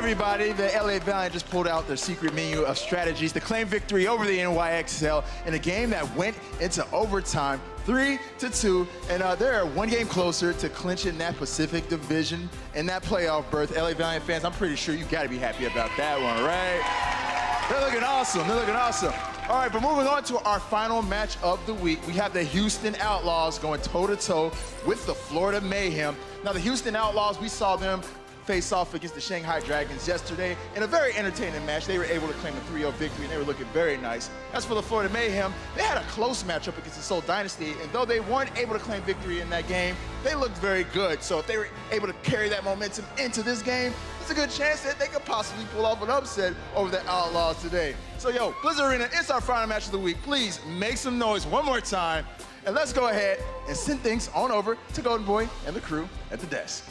everybody. The LA Valiant just pulled out their secret menu of strategies to claim victory over the NYXL in a game that went into overtime, 3-2. And they're one game closer to clinching that Pacific Division and that playoff berth. LA Valiant fans, I'm pretty sure you got to be happy about that one, right? They're looking awesome. They're looking awesome. All right, but moving on to our final match of the week, we have the Houston Outlaws going toe-to-toe with the Florida Mayhem. Now, the Houston Outlaws, we saw them face off against the Shanghai Dragons yesterday in a very entertaining match. They were able to claim a 3-0 victory, and they were looking very nice. As for the Florida Mayhem, they had a close matchup against the Seoul Dynasty, and though they weren't able to claim victory in that game, they looked very good. So if they were able to carry that momentum into this game, there's a good chance that they could possibly pull off an upset over the Outlaws today. So, yo, Blizzard Arena, it's our final match of the week. Please make some noise one more time, and let's go ahead and send things on over to Golden Boy and the crew at the desk.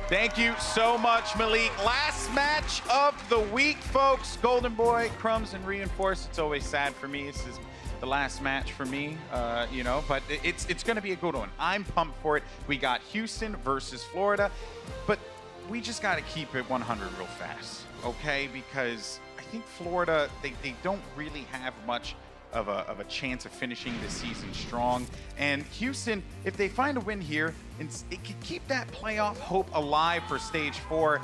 Thank you so much, Malik. Last match of the week, folks. Golden Boy, Crumbs, and Reinforce. It's always sad for me. This is the last match for me, you know, but it's going to be a good one. I'm pumped for it. We got Houston versus Florida, but we just got to keep it 100 real fast, okay? Because I think Florida, they don't really have much of a chance of finishing this season strong. And Houston, if they find a win here, and it can keep that playoff hope alive for stage 4,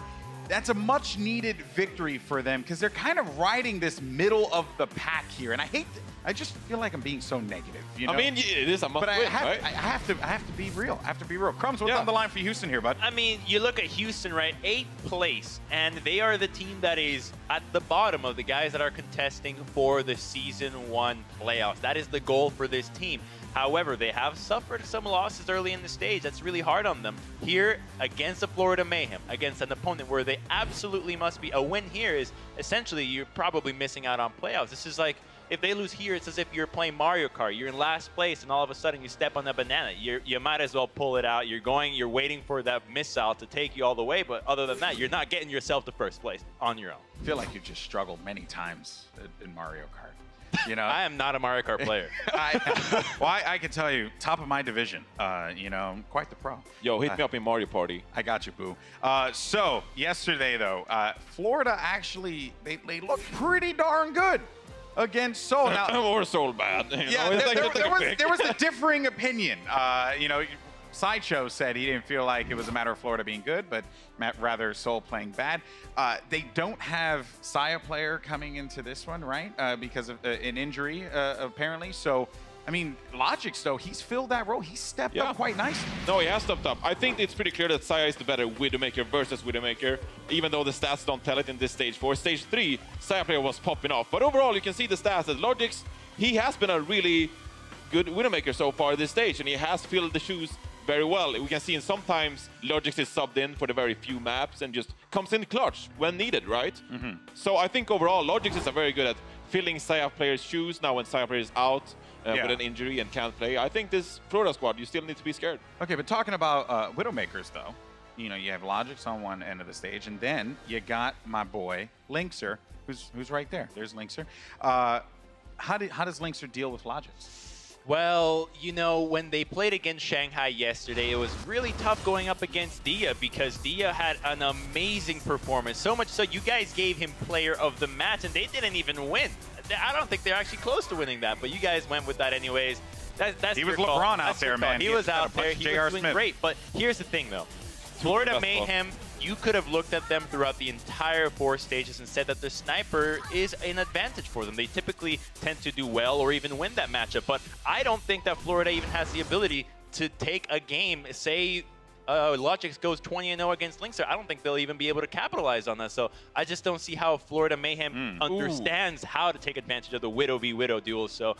that's a much needed victory for them because they're kind of riding this middle of the pack here. And I just feel like I'm being so negative, you know? I mean, it is a must win, right? I have to be real. I have to be real. Crumbs, what's on the line for Houston here, bud? I mean, you look at Houston, right? 8th place, and they are the team that is at the bottom of the guys that are contesting for the Season 1 playoffs. That is the goal for this team. However, they have suffered some losses early in the stage. That's really hard on them. Here, against the Florida Mayhem, against an opponent where they absolutely must be. A win here is essentially you're probably missing out on playoffs. This is like, if they lose here, it's as if you're playing Mario Kart. You're in last place, and all of a sudden you step on that banana. You might as well pull it out. You're waiting for that missile to take you all the way, but other than that, you're not getting yourself to first place on your own. I feel like you've just struggled many times in Mario Kart. You know, I am not a Mario Kart player. I can tell you, top of my division. You know, I'm quite the pro. Yo, hit me up in Mario Party. I got you, boo. So yesterday, though, Florida actually they looked pretty darn good against Seoul. Now, or Seoul bad. Yeah, there was a differing opinion. You know, Sideshow said he didn't feel like it was a matter of Florida being good, but rather Seoul playing bad. They don't have Saya player coming into this one, right? Because of an injury, apparently. So, I mean, Logix, though, he's filled that role. He's stepped up quite nicely. No, he has stepped up. I think it's pretty clear that Saya is the better Widowmaker versus Widowmaker, even though the stats don't tell it in this stage 4. Stage 3, Saya player was popping off. But overall, you can see the stats that Logix, he has been a really good Widowmaker so far this stage, and he has filled the shoes very well. We can see sometimes Logix is subbed in for the very few maps and just comes in clutch when needed, right? So I think overall Logix is very good at filling Saya players' shoes now when Saya player is out with an injury and can't play. I think this Florida squad, you still need to be scared. Okay, but talking about Widowmakers, though, you know, you have Logix on one end of the stage, and then you got my boy Linkser, who's right there. There's Linkser. How does Linkser deal with Logix? Well, you know, when they played against Shanghai yesterday, it was really tough going up against Dia because Dia had an amazing performance. So much so you guys gave him player of the match, and they didn't even win. I don't think they're actually close to winning that, but you guys went with that anyways. That's he was LeBron out there, man. He was out there. He was doing great. But here's the thing, though. Florida Mayhem, you could have looked at them throughout the entire 4 stages and said that the sniper is an advantage for them. They typically tend to do well or even win that matchup. But I don't think that Florida even has the ability to take a game, say Logix goes 20-0 against Linkser. I don't think they'll even be able to capitalize on that. So I just don't see how Florida Mayhem understands how to take advantage of the Widow v Widow duel. So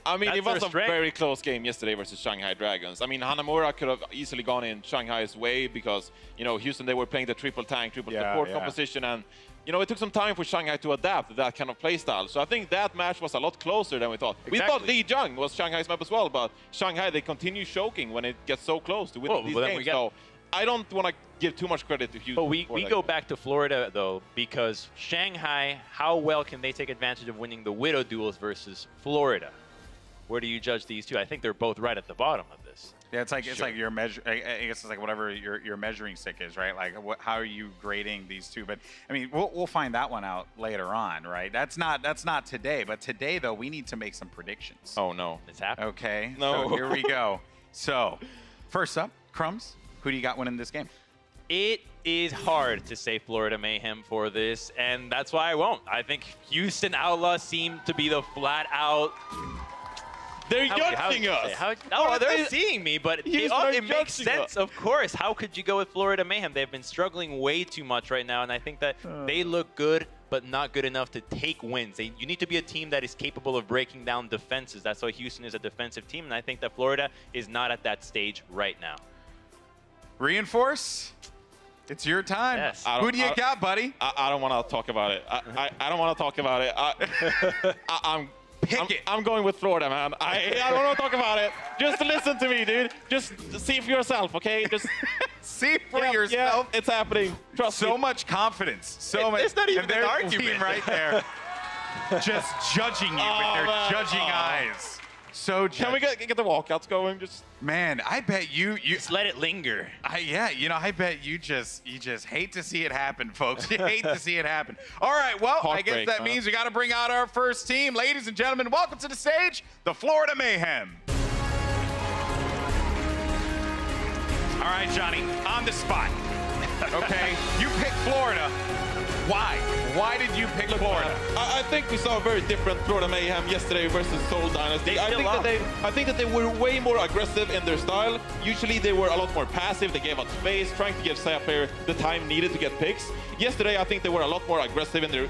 I mean, it was a very close game yesterday versus Shanghai Dragons. I mean, Hanamura could have easily gone in Shanghai's way because, you know, Houston, they were playing the triple tank, triple support composition. And, you know, it took some time for Shanghai to adapt to that kind of playstyle. So I think that match was a lot closer than we thought. We thought Lijiang was Shanghai's map as well, but Shanghai, they continue choking when it gets so close to win these games. So I don't want to give too much credit to Houston. But we go back to Florida, though, because Shanghai, how well can they take advantage of winning the Widow duels versus Florida? Where do you judge these two? I think they're both right at the bottom of this. this. Yeah, it's like your measure. I guess it's like whatever your measuring stick is, right? Like how are you grading these two? But I mean, we'll find that one out later on, right? That's not today. But today though, we need to make some predictions. Oh no, It's happening. Okay. No. So here we go. So first up, Crumbs. Who do you got winning this game? It is hard to say Florida Mayhem for this, and that's why I won't. I think Houston Outlaws seem to be the flat out. they're judging us. They're seeing me, but it makes judging sense, us. of course. How could you go with Florida Mayhem? They've been struggling way too much right now, and I think that they look good, but not good enough to take wins. You need to be a team that is capable of breaking down defenses. That's why Houston is a defensive team, and I think that Florida is not at that stage right now. Reinforce. It's your time. Yes. Who do you got, buddy? I don't want to talk about it. I don't want to talk about it. I'm going with Florida, man. I don't want to talk about it. Just listen to me, dude. Just see for yourself, okay? Just see for yourself. Yeah, it's happening. Trust me. So much confidence. So much. It's not even an argument. Team right there. Just judging you with their judging eyes. So can we get the walkouts going? Just man, I bet you just let it linger. Yeah, you know, I bet you just hate to see it happen, folks. You hate to see it happen. All right, well, I guess that means we got to bring out our first team. Ladies and gentlemen, welcome to the stage, the Florida Mayhem. All right, Johnny, on the spot. Okay, you picked Florida. Why? Why did you pick Florida? I think we saw a very different Florida Mayhem yesterday versus Seoul Dynasty. I think that they were way more aggressive in their style. Usually they were a lot more passive. They gave out space, trying to give Saya player the time needed to get picks. Yesterday, I think they were a lot more aggressive in their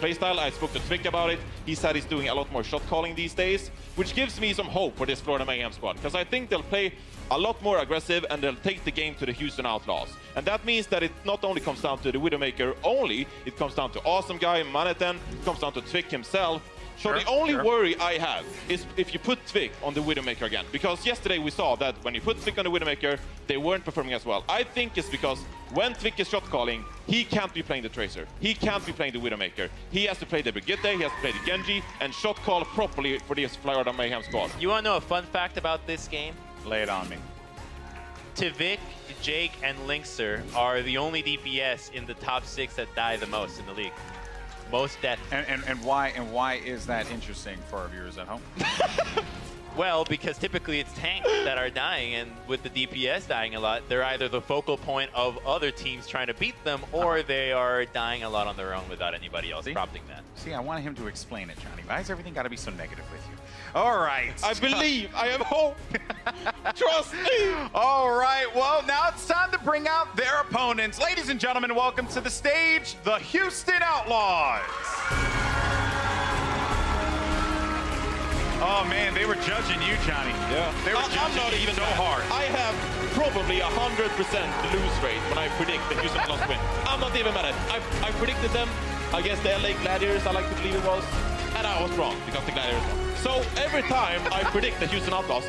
play style. I spoke to Twick about it. He said he's doing a lot more shot calling these days, which gives me some hope for this Florida Mayhem squad, because I think they'll play a lot more aggressive and they'll take the game to the Houston Outlaws. And that means that it not only comes down to the Widowmaker only, it comes down to Awesome Guy, Manhattan, it comes down to Twick himself. So the only worry I have is if you put Twick on the Widowmaker again. Because yesterday we saw that when you put Twick on the Widowmaker, they weren't performing as well. I think it's because when Twick is shot calling, he can't be playing the Tracer. He can't be playing the Widowmaker. He has to play the Brigitte, he has to play the Genji, and shot call properly for this Florida Mayhem squad. You want to know a fun fact about this game? Lay it on me. Tivik, Jake, and Linkser are the only DPS in the top 6 that die the most in the league. Most deaths. And why is that interesting for our viewers at home? Well, because typically it's tanks that are dying, and with the DPS dying a lot, they're either the focal point of other teams trying to beat them, or they are dying a lot on their own without anybody else prompting that. See, I wanted him to explain it, Johnny. Why has everything got to be so negative with you? All right. I believe. I have hope. Trust me. All right. Well, now it's time to bring out their opponents. Ladies and gentlemen, welcome to the stage, the Houston Outlaws. Oh, man, they were judging you, Johnny. Yeah. They were judging not even so hard. I have probably 100% lose rate when I predict the Houston Outlaws win. I'm not even mad at it. I predicted them against the LA Gladiators, I like to believe it was, and I was wrong because the Gladiators won. So every time I predict the Houston Outlaws,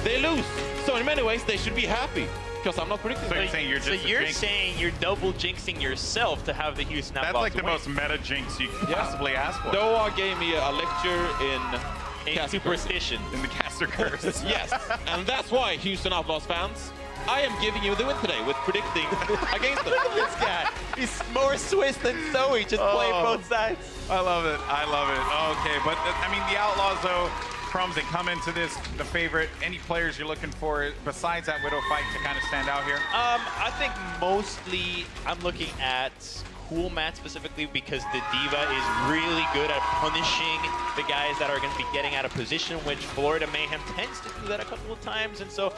they lose. So in many ways, they should be happy because I'm not predicting them. So you're saying you're double jinxing yourself to have the Houston Outlaws. That's like the most meta jinx you could possibly ask for. Noah gave me a lecture in superstition. In the caster curse. Yes, and that's why, Houston Outlaws fans, I am giving you the win today with predicting against them. Look at this guy. He's more Swiss than Zoe, just playing both sides. I love it. I love it. Okay, but I mean, the Outlaws, though, Crumbs, they come into this, the favorite. Any players you're looking for besides that Widow fight to kind of stand out here? I think mostly I'm looking at Cool Matt specifically because the Diva is really good at punishing the guys that are going to be getting out of position, which Florida Mayhem tends to do that a couple of times. And so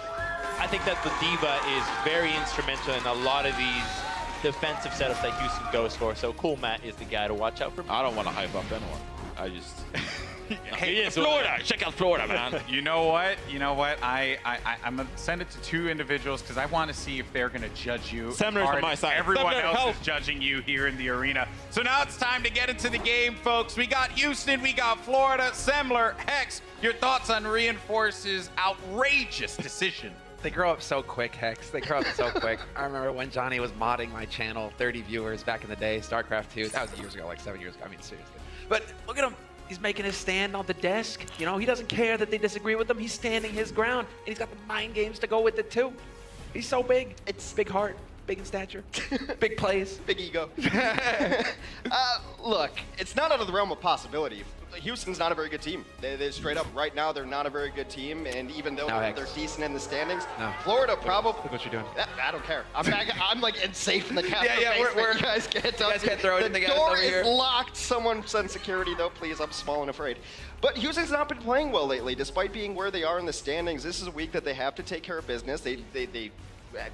I think that the Diva is very instrumental in a lot of these defensive setups that Houston goes for. So Cool Matt is the guy to watch out for. I don't want to hype up anyone. I just... Hey, Florida! Check out Florida, man. You know what? I'm going to send it to 2 individuals because I want to see if they're going to judge you. Semler's on my side. Everyone else is judging you here in the arena. So now it's time to get into the game, folks. We got Houston, we got Florida. Semler, Hex, your thoughts on Reinforce's outrageous decision? They grow up so quick, Hex. They grow up so quick. I remember when Johnny was modding my channel, 30 viewers back in the day, StarCraft 2. That was years ago, like 7 years ago. I mean, seriously. But look at him. He's making his stand on the desk. You know, he doesn't care that they disagree with him. He's standing his ground, and he's got the mind games to go with it too. He's so big. It's big heart, big in stature, big plays. Big ego. Look, it's not out of the realm of possibility. Houston's not a very good team. They're straight up, right now, they're not a very good team. And even though they're decent in the standings, Florida probably... Look what you're doing. I don't care. I'm like safe in the castle basement. You guys can't throw anything at us over here. The door is locked. Someone send security, though, please. I'm small and afraid. But Houston's not been playing well lately, despite being where they are in the standings. This is a week that they have to take care of business. They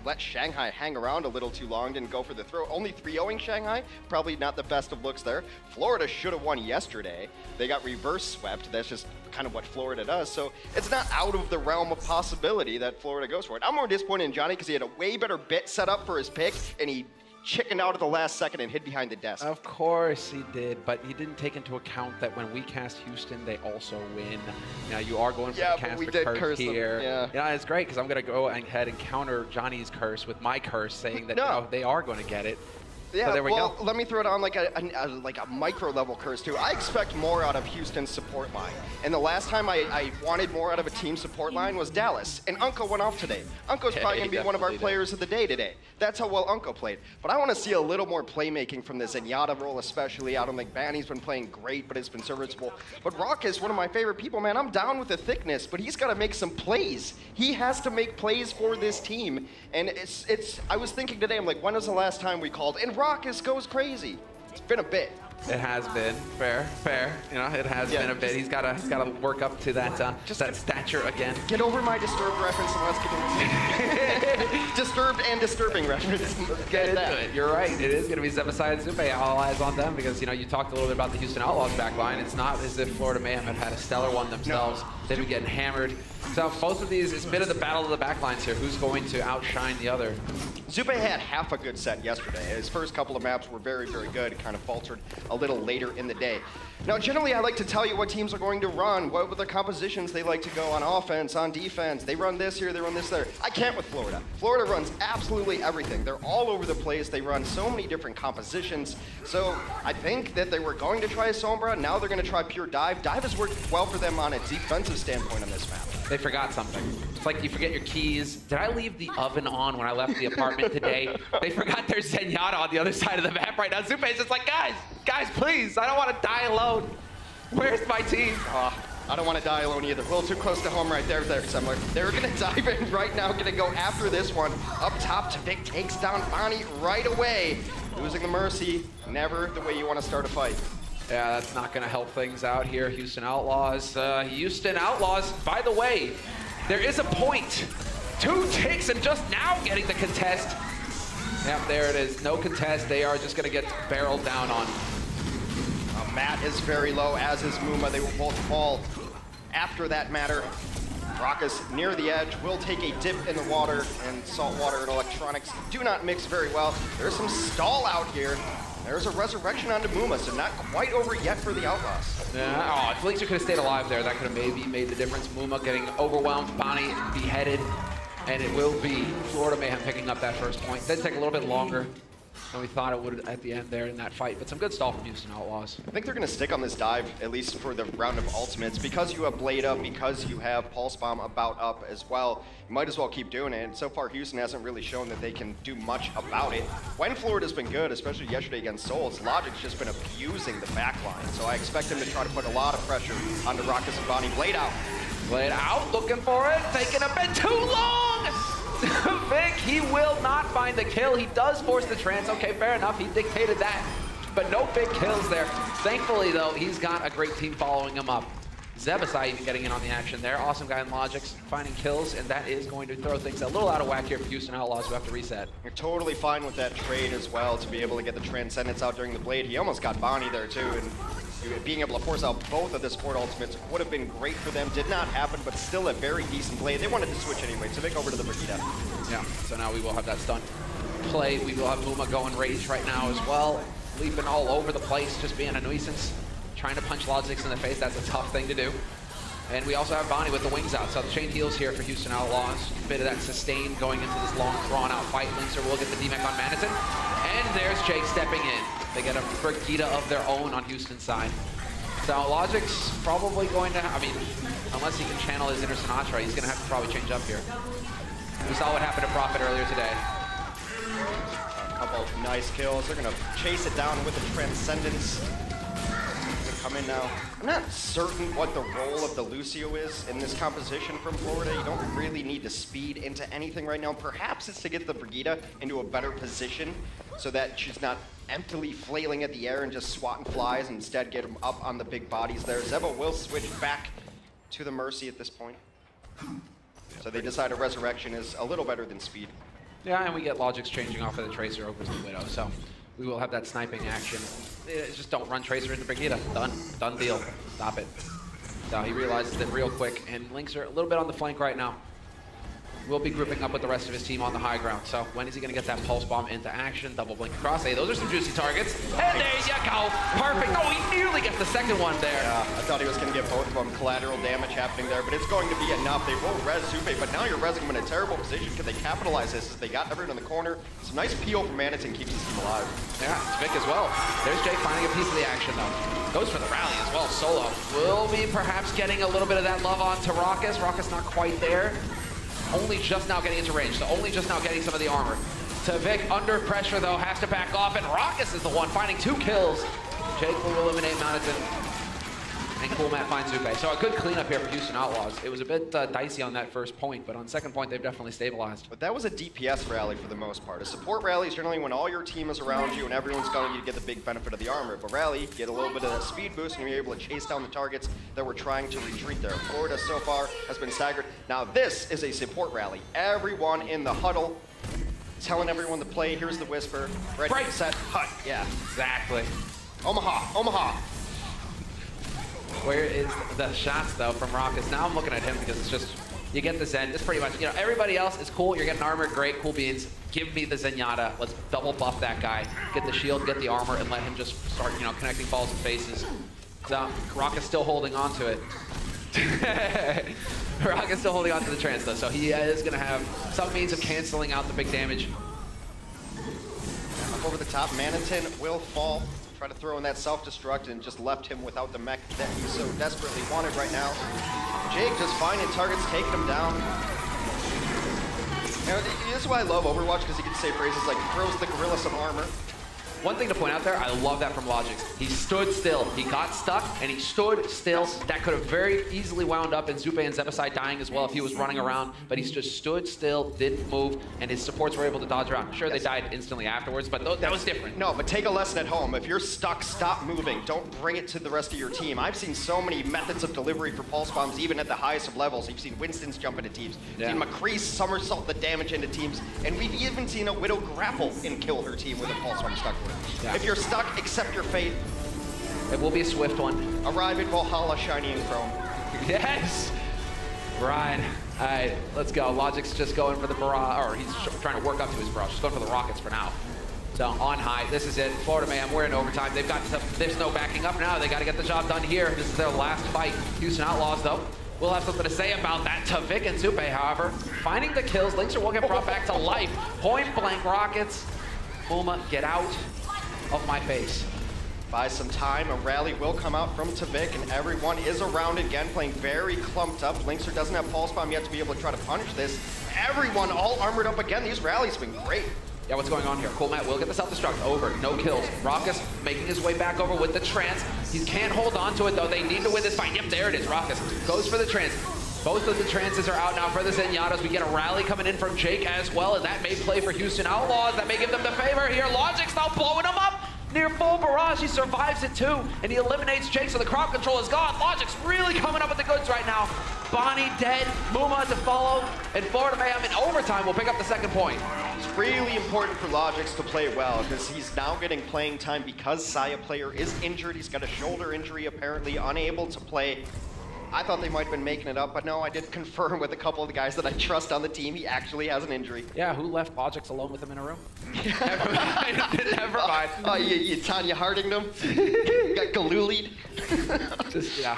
let Shanghai hang around a little too long, didn't go for the throw. Only 3-0ing Shanghai, probably not the best of looks there. Florida should have won yesterday. They got reverse swept. That's just kind of what Florida does. So it's not out of the realm of possibility that Florida goes for it. I'm more disappointed in Johnny because he had a way better bit set up for his pick, and he chickened out at the last second and hid behind the desk. Of course he did, but he didn't take into account that when we cast Houston, they also win. Now you are going for the cast the curse here. Yeah, it's great because I'm going to go ahead and counter Johnny's curse with my curse, saying that you know, they are going to get it. Yeah, so there we go. Let me throw it on like a micro level curse too. I expect more out of Houston's support line. And the last time I wanted more out of a team support line was Dallas. And Unko went off today. Unko's probably going to be one of our players of the day today. That's how well Unko played. But I want to see a little more playmaking from the Zenyatta role especially. I don't think Banny's been playing great, but it's been serviceable. But Rock is one of my favorite people, man. I'm down with the thickness, but he's got to make some plays. He has to make plays for this team. And I was thinking today, I'm like, when was the last time we called? And Rock goes crazy. It's been a bit. It has been fair. You know, it has been a bit. He's got to work up to that that stature again. Get over my Disturbed reference and let's get into Disturbed and disturbing reference. Get into it. You're right. It is going to be Zebasai and Zupe. All eyes on them because you know you talked a little bit about the Houston Outlaws backline. It's not as if Florida Mayhem have had a stellar one themselves. No. They've been getting hammered. So both of these, it's a bit of the battle of the backlines here. Who's going to outshine the other? Zupe had half a good set yesterday. His first couple of maps were very, very good. Kind of faltered a little later in the day. Now, generally, I like to tell you what teams are going to run, what were the compositions they like to go on offense, on defense. They run this here, they run this there. I can't with Florida. Florida runs absolutely everything. They're all over the place. They run so many different compositions. So I think that they were going to try a Sombra. Now they're going to try pure dive. Dive has worked well for them on a defensive standpoint on this map. They forgot something. It's like you forget your keys. Did I leave the oven on when I left the apartment today? They forgot their Zenyatta on the other side of the map right now. Zupe's just like, guys, please, I don't want to die alone. Where's my team? I don't want to die alone either. A little too close to home right there somewhere. They're going to dive in right now, going to go after this one. Up top, Tavik takes down Bonnie right away. Losing the Mercy, never the way you want to start a fight. Yeah, that's not going to help things out here. Houston Outlaws. Houston Outlaws, by the way, there is a point. 2 ticks and just now getting the contest. Yep, there it is. No contest. They are just going to get barreled down on. Matt is very low, as is Muma. They will both fall after that matter. Rockus near the edge, will take a dip in the water, and salt water and electronics do not mix very well. There's some stall out here. There's a resurrection onto Muma, so not quite over yet for the Outlaws. Yeah. If Felicia could have stayed alive there, that could have maybe made the difference. Muma getting overwhelmed, Bonnie beheaded, and it will be Florida Mayhem picking up that first point. Did take a little bit longer than we thought it would at the end there in that fight, but some good stall from Houston Outlaws. I think they're going to stick on this dive, at least for the round of ultimates. Because you have Blade up, because you have Pulse Bomb about up as well, you might as well keep doing it. And so far, Houston hasn't really shown that they can do much about it. When Florida's been good, especially yesterday against Souls, Logic's just been abusing the backline. So I expect him to try to put a lot of pressure onto Rockus and Bonnie. Blade out. Blade out, looking for it, taking a bit too long! Vic, he will not find the kill. He does force the trance. Okay, fair enough. He dictated that. But no big kills there. Thankfully, though, he's got a great team following him up. Zebasai even getting in on the action there. Awesome guy in Logix, finding kills, and that is going to throw things a little out of whack here for Houston Outlaws who have to reset. You're totally fine with that trade as well to be able to get the Transcendence out during the Blade. He almost got Bonnie there, too, and being able to force out both of the support ultimates would have been great for them. Did not happen, but still a very decent Blade. They wanted to switch anyway, so they go over to the Brigitte. Yeah, so now we will have that stun play. We will have Muma going Rage right now as well. Leaping all over the place, just being a nuisance. Trying to punch Logix in the face, that's a tough thing to do. And we also have Bonnie with the wings out. So the chain heals here for Houston Outlaws. A bit of that sustain going into this long, drawn-out fight. Linkser will get the DMAC on Madison. And there's Jake stepping in. They get a Brigitte of their own on Houston's side. So Logic's probably going to, I mean, unless he can channel his inner Sinatra, he's going to have to probably change up here. We saw what happened to Prophet earlier today. A couple of nice kills. They're going to chase it down with the Transcendence. Come in now. I'm not certain what the role of the Lucio is in this composition from Florida. You don't really need to speed into anything right now. Perhaps it's to get the Brigitte into a better position so that she's not emptily flailing at the air and just swatting flies, and instead get them up on the big bodies there. Zebo will switch back to the Mercy at this point. So they decide a Resurrection is a little better than speed. Yeah, and we get Logic's changing off of the Tracer over to the Widow, so we will have that sniping action. Just don't run Tracer into Brigitte. Done deal. Stop it. So he realizes it real quick, and Lynx are a little bit on the flank right now. Will be grouping up with the rest of his team on the high ground. So when is he going to get that Pulse Bomb into action? Double blink across. Hey, those are some juicy targets. And there you go. Perfect. Oh, he nearly gets the second one there. Yeah, I thought he was going to get both of them. Collateral damage happening there, but it's going to be enough. They will res Zupe, but now you're resing him in a terrible position. Can they capitalize this as they got everyone in the corner? Some nice PO from Manitin keeps his team alive. Yeah, it's Vic as well. There's Jake finding a piece of the action, though. Goes for the rally as well, solo. Will be perhaps getting a little bit of that love on to Raucus. Raucus not quite there. Only just now getting into range, so only just now getting some of the armor. To Vic, under pressure though, has to back off, and Raucus is the one finding 2 kills. Jake will eliminate Manitin, and Cool Matt finds Zupe. So a good cleanup here for Houston Outlaws. It was a bit dicey on that first point, but on second point, they've definitely stabilized. But that was a DPS rally for the most part. A support rally is generally when all your team is around you and everyone's going to get the big benefit of the armor. But rally, you get a little bit of that speed boost and you're able to chase down the targets that were trying to retreat there. Florida so far has been staggered. Now this is a support rally. Everyone in the huddle telling everyone to play. Here's the whisper. Ready, set, hut. Yeah. Exactly. Omaha, Omaha. Where is the shots, though, from Raucus? Now I'm looking at him because it's just, you get the Zen. It's pretty much, you know, everybody else is cool. You're getting armor, great, cool beans. Give me the Zenyatta. Let's double buff that guy. Get the shield, get the armor, and let him just start, you know, connecting balls and faces. So Raucus still holding on to it. Raucus still holding on to the trance, though, so he is going to have some means of canceling out the big damage. Up over the top, Manitin will fall. Try to throw in that self-destruct and just left him without the mech that he so desperately wanted right now. Jake just finding targets, taking him down. You know, this is why I love Overwatch, because he can say phrases like, throws the gorilla some armor. One thing to point out there, I love that from Logix. He stood still. He got stuck, and he stood still. That could have very easily wound up in Zupe and Zebasai dying as well if he was running around, but he just stood still, didn't move, and his supports were able to dodge around. Sure, they died instantly afterwards, but that was different. No, but take a lesson at home. If you're stuck, stop moving. Don't bring it to the rest of your team. I've seen so many methods of delivery for pulse bombs, even at the highest of levels. You've seen Winston's jump into teams. You've seen McCree's somersault the damage into teams, and we've even seen a Widow grapple and kill her team with a pulse bomb stuck with her. Yeah. If you're stuck, accept your fate. It will be a swift one. Arrive in Valhalla, shiny and chrome. Yes! Right. All right, let's go. Logic's just going for the barrage, or he's trying to work up to his barrage. Just going for the rockets for now. So on high, this is it. Florida Mayhem, we're in overtime. They've got there's no backing up now. They got to get the job done here. This is their last fight. Houston Outlaws, though, we'll have something to say about that to Vic and Zupe, however. Finding the kills, Lynx will get brought back to life. Point blank rockets. Puma, get out of my face. Buy some time, a rally will come out from Tavik, and everyone is around again, playing very clumped up. Linkster doesn't have Pulse Bomb yet to be able to try to punish this. Everyone all armored up again. These rallies have been great. Yeah, what's going on here? Cool Matt will get the self-destruct. Over, no kills. Raucus making his way back over with the trance. He can't hold on to it, though. They need to win this fight. Yep, there it is. Raucus goes for the trance. Both of the trances are out now for the Zenyatas. We get a rally coming in from Jake as well, and that may play for Houston Outlaws. That may give them the favor here. Logic's now blowing them up. Near full barrage, he survives it too, and he eliminates Jake, so the crowd control is gone. Logic's really coming up with the goods right now. Bonnie dead, Muma to follow, and Florida Mayhem in overtime will pick up the second point. It's really important for Logix to play well, because he's now getting playing time because Saya player is injured. He's got a shoulder injury, apparently unable to play. I thought they might have been making it up, but no, I did confirm with a couple of the guys that I trust on the team. He actually has an injury. Yeah, who left Logix alone with him in a room? Never mind. You Tanya Harding them. Got Galulied. Just, yeah.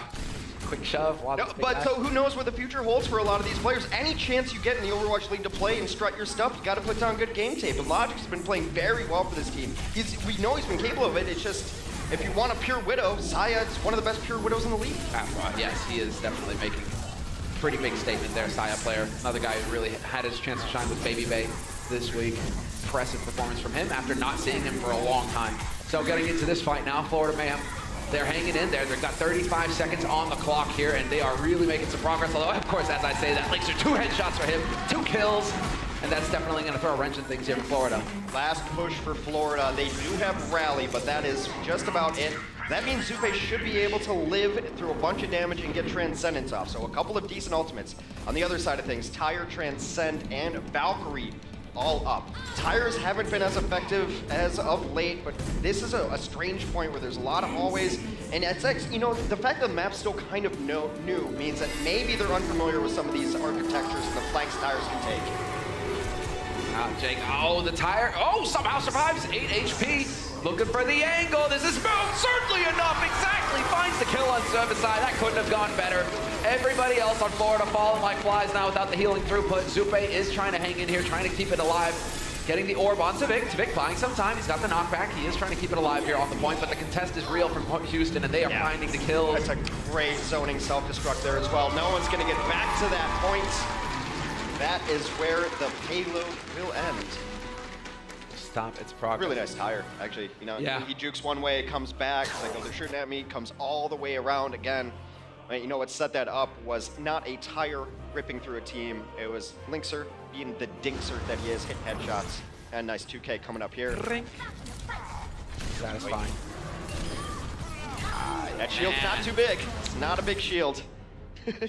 Quick shove. No, but so who knows what the future holds for a lot of these players. Any chance you get in the Overwatch League to play and strut your stuff, you got to put down good game tape. And Logic's been playing very well for this team. We know he's been capable of it. It's just if you want a pure Widow, Saya is one of the best pure Widows in the league. Yes, he is definitely making a pretty big statement there, Saya player. Another guy who really had his chance to shine with Baby Bay this week. Impressive performance from him after not seeing him for a long time. So getting into this fight now, Florida Mayhem. They're hanging in there. They've got 35 seconds on the clock here, and they are really making some progress. Although, of course, as I say that, Linkser 2 headshots for him, 2 kills, and that's definitely going to throw a wrench in things here for Florida. Last push for Florida. They do have Rally, but that is just about it. That means Zupe should be able to live through a bunch of damage and get Transcendence off. So a couple of decent ultimates. On the other side of things, Tyre, Transcend, and Valkyrie all up. Tires haven't been as effective as of late, but this is a strange point where there's a lot of hallways, and it's like, you know, the fact that the map's still kind of new means that maybe they're unfamiliar with some of these architectures and the flanks Tires can take. Jake, the Tyre, somehow survives, 8 HP, looking for the angle, this is certainly enough, exactly, finds the kill on service side, that couldn't have gone better. Everybody else on Florida falling like flies now without the healing throughput. Zupe is trying to hang in here, trying to keep it alive, getting the orb onto Vic. Vic buying some time, he's got the knockback, he is trying to keep it alive here on the point, but the contest is real from Houston, and they are finding the kills. That's a great zoning self-destruct there as well. No one's gonna get back to that point. That is where the payload will end. Stop its progress. Really nice Tyre, actually. You know, he jukes one way, comes back, it's like, oh, they're shooting at me, comes all the way around again. You know what set that up was not a Tyre ripping through a team, it was Linkser being the dinkser that he is, hit headshots. And nice 2K coming up here. Satisfying. That shield's not too big. It's not a big shield.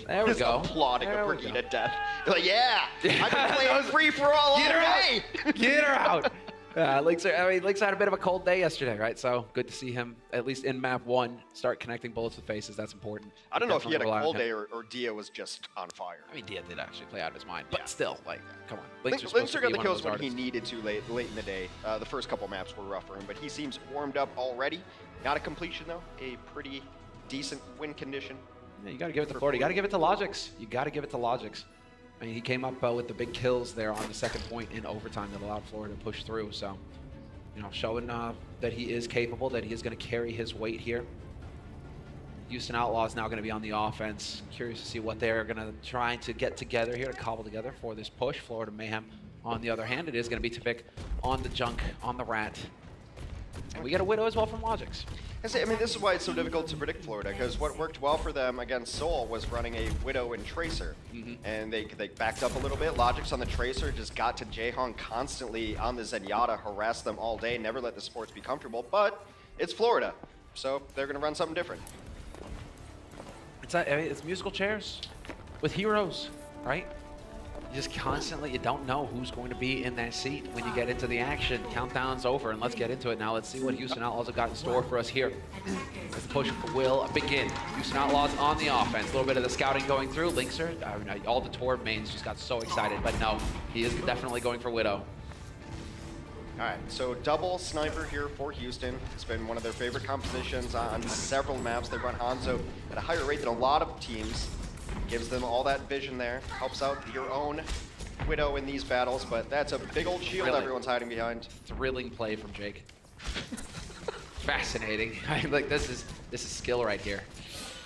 There we go. Applauding a Brigitte to death. You're like, yeah, I've been playing free for all day. Get her out. Linkser had a bit of a cold day yesterday, right? So good to see him, at least in map 1, start connecting bullets with faces. That's important. I don't know if he had a cold day or Dia was just on fire. I mean, Dia did actually play out of his mind, but still, like, come on. Linkser got the kills when he needed to late in the day. The first couple maps were rough for him, but he seems warmed up already. Not a completion, though. A pretty decent win condition. Yeah, you got to give it to Florida. You got to give it to Logix. You got to give it to Logix. I mean, he came up with the big kills there on the second point in overtime that allowed Florida to push through. So, you know, showing that he is capable, that he is going to carry his weight here. Houston Outlaws now going to be on the offense. Curious to see what they're going to try to get together here, to cobble together for this push. Florida Mayhem, on the other hand, it is going to be Tavik on the junk, on the rat. And we get a Widow as well from Logix. I mean, this is why it's so difficult to predict Florida, because what worked well for them against Seoul was running a Widow and Tracer. And they backed up a little bit. Logix on the Tracer just got to Jaehong constantly on the Zenyatta, harassed them all day, never let the supports be comfortable. But it's Florida, so they're going to run something different. It's musical chairs with heroes, right? You just constantly, you don't know who's going to be in that seat when you get into the action. Countdown's over, and let's get into it now. Let's see what Houston Outlaws have got in store for us here. As the push will begin. Houston Outlaws on the offense. A little bit of the scouting going through. Linkser, all the Torb mains just got so excited, but no, he is definitely going for Widow. All right, so double sniper here for Houston. It's been one of their favorite compositions on several maps. They run Hanzo at a higher rate than a lot of teams. Gives them all that vision there. Helps out your own Widow in these battles, but that's a big old shield everyone's hiding behind. Thrilling play from Jake. Fascinating. Like, this is skill right here.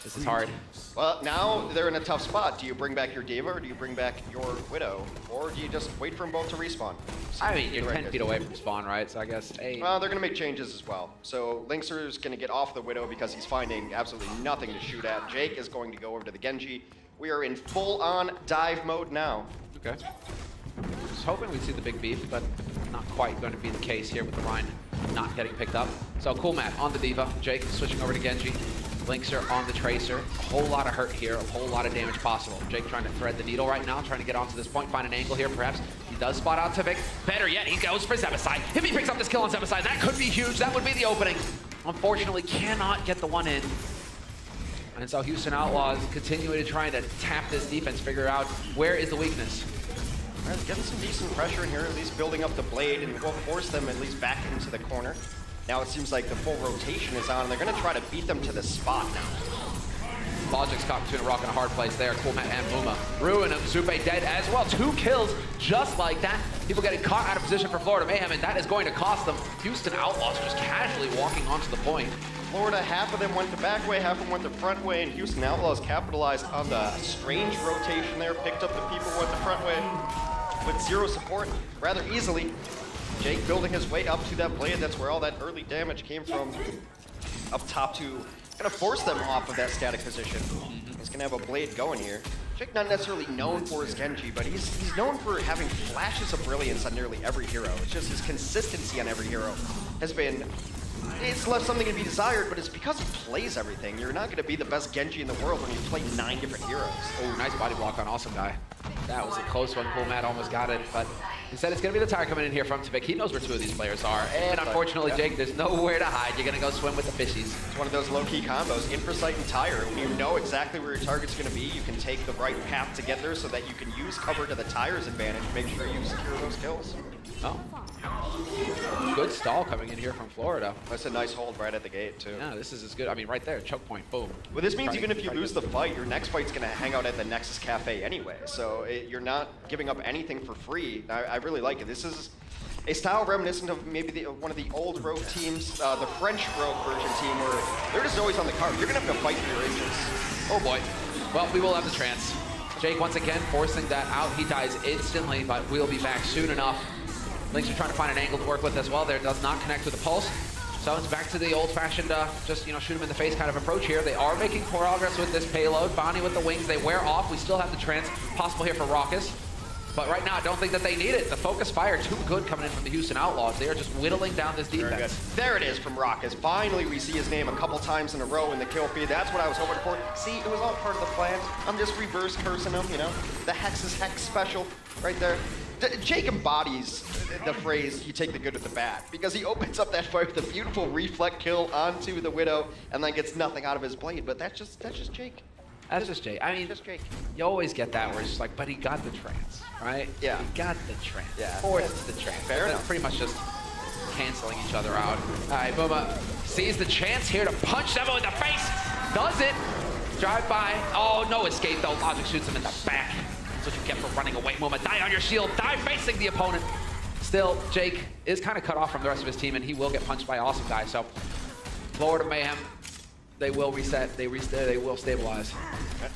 This is hard. Well, now they're in a tough spot. Do you bring back your Diva, or do you bring back your Widow? Or do you just wait for them both to respawn? I mean, you're 10 feet away from spawn, right? So I guess, hey. Well, they're going to make changes as well. So Linkser is going to get off the Widow because he's finding absolutely nothing to shoot at. Jake is going to go over to the Genji. We are in full-on dive mode now. Okay. I was hoping we'd see the big beef, but not quite going to be the case here with the Rhine not getting picked up. So cool map on the Diva. Jake switching over to Genji. Linkser on the Tracer. A whole lot of hurt here, a whole lot of damage possible. Jake trying to thread the needle right now, trying to get onto this point, find an angle here perhaps. He does spot out Tavik. Better yet, he goes for Zebasai. If he picks up this kill on Zebasai, that could be huge. That would be the opening. Unfortunately, cannot get the one in. And so Houston Outlaws continuing to try to tap this defense, figure out where is the weakness. All right, getting some decent pressure in here, at least building up the blade, and will force them at least back into the corner. Now it seems like the full rotation is on, and they're going to try to beat them to the spot now. Logix caught between a rock and a hard place there. Coolmat and Muma. Ruin him. Zupe dead as well. 2 kills just like that. People getting caught out of position for Florida Mayhem, and that is going to cost them. Houston Outlaws just casually walking onto the point. Florida, half of them went the back way, half of them went the front way, and Houston Outlaws capitalized on the strange rotation there, picked up the people who went the front way with zero support rather easily. Jake building his way up to that blade. That's where all that early damage came from up top to kind of force them off of that static position. He's gonna have a blade going here. Jake not necessarily known for his Genji, but he's known for having flashes of brilliance on nearly every hero. It's just his consistency on every hero has been, it's left something to be desired, but it's because he plays everything. You're not gonna be the best Genji in the world when you play 9 different heroes. Oh, nice body block on Awesome Guy. That was a close one. Cool Matt almost got it, but instead it's going to be the tire coming in here from Tvik. He knows where 2 of these players are, and unfortunately, Jake, there's nowhere to hide. You're going to go swim with the fishies. It's one of those low-key combos, Infrasight and Tire. When you know exactly where your target's going to be, you can take the right path to get there so that you can use cover to the Tire's advantage, make sure you secure those kills. Oh. Good stall coming in here from Florida. That's a nice hold right at the gate, too. Yeah, this is as good. I mean, right there, choke point, boom. Well, this means even if you lose the fight, your next fight's going to hang out at the Nexus Cafe anyway. So you're not giving up anything for free. I really like it. This is a style reminiscent of maybe one of the old Rogue teams, the French Rogue version team, where they're just always on the card. You're going to have to fight for your ages. Oh, boy. Well, we will have the trance. Jake, once again, forcing that out. He dies instantly, but we'll be back soon enough. Lynx are trying to find an angle to work with as well. There does not connect with the pulse. So it's back to the old-fashioned, just, you know, shoot him in the face kind of approach here. They are making progress with this payload. Bonnie with the wings, they wear off. We still have the trance possible here for Raucus. But right now, I don't think that they need it. The focus fire, too good coming in from the Houston Outlaws. They are just whittling down this defense. There it is from Raucus. Finally, we see his name a couple times in a row in the kill feed. That's what I was hoping for. See, it was all part of the plan. I'm just reverse cursing him, you know? The Hex is Hex special right there. Jake embodies the phrase, you take the good with the bad, because he opens up that fight with a beautiful reflect kill onto the Widow and then gets nothing out of his blade, but that's just Jake. That's just Jake. I mean, just Jake. You always get that where it's just like, but he got the trance, right? Yeah. He got the trance. Yeah. Forced the trance. Fair enough. Pretty much just canceling each other out. All right, Booba sees the chance here to punch Zebo in the face. Does it. Drive by. Oh, no escape though. Logic shoots him in the back. That's what you get for running away. Muma, die on your shield. Die facing the opponent. Still, Jake is kind of cut off from the rest of his team, and he will get punched by Awesome Guy. So, Florida Mayhem, they will reset. They will stabilize.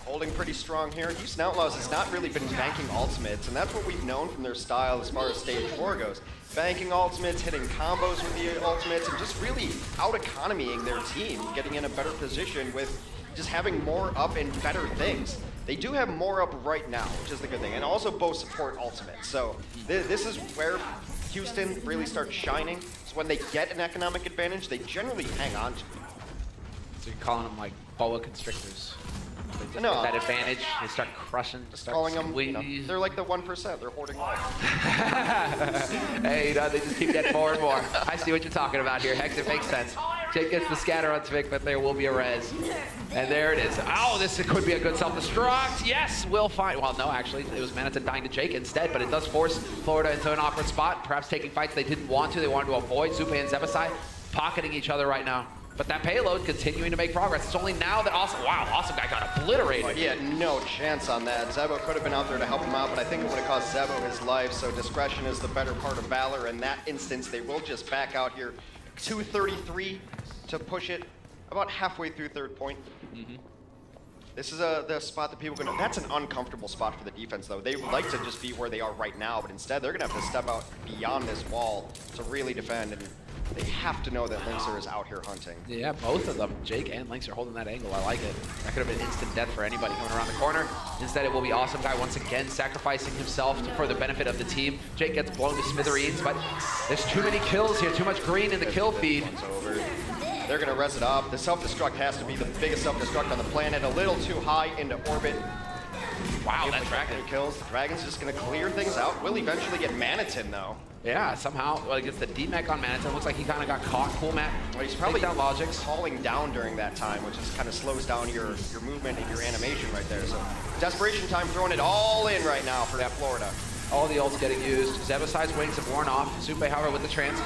Holding pretty strong here. Houston Outlaws has not really been banking ultimates, and that's what we've known from their style as far as stage 4 goes. Banking ultimates, hitting combos with the ultimates, and just really out-economying their team, getting in a better position with just having more up and better things. They do have more up right now, which is the good thing, and also both support ultimates. So this is where Houston really starts shining. So when they get an economic advantage, they generally hang on to it. So you're calling them like boa constrictors. They just No. get that advantage, they start crushing, Just calling them, you know, they're like the 1%. They're hoarding life. Hey, you know, they just keep getting more and more. I see what you're talking about here. Hex, it makes sense. Jake gets the scatter on Tvik, but there will be a res. And there it is. Oh, this could be a good self-destruct. Yes, we'll find. Well, no, actually, it was Manhattan dying to Jake instead, but it does force Florida into an awkward spot, perhaps taking fights they didn't want to. They wanted to avoid. Zupe and Zebasai pocketing each other right now. But that payload continuing to make progress. It's only now that Awesome Guy got obliterated. He had no chance on that. Zebo could have been out there to help him out, but I think it would have cost Zebo his life, so discretion is the better part of valor. In that instance, they will just back out here. 2:33 to push it about halfway through third point. This is the spot that people are gonna, that's an uncomfortable spot for the defense though. They would like to just be where they are right now, but instead they're gonna have to step out beyond this wall to really defend, and they have to know that Lynxer is out here hunting. Yeah, both of them, Jake and Lynx, are holding that angle. I like it. That could have been instant death for anybody coming around the corner. Instead, it will be Awesome Guy once again sacrificing himself for the benefit of the team. Jake gets blown to smithereens, but there's too many kills here, too much green in the kill feed. Over. They're gonna res it up. The self-destruct has to be the biggest self-destruct on the planet. A little too high into orbit. Wow, that dragon kills. The dragon's just gonna clear things out. Will eventually get Manatee though. Yeah, somehow, well, it gets the D-Mech on Manatee. Looks like he kind of got caught. Cool, Matt. Well, he's probably down Logics. falling down during that time, which just kind of slows down your movement and your animation right there. So desperation time, throwing it all in right now for that Florida. All the ults getting used. Zebasai's wings have worn off. Zupe, however, with the trance.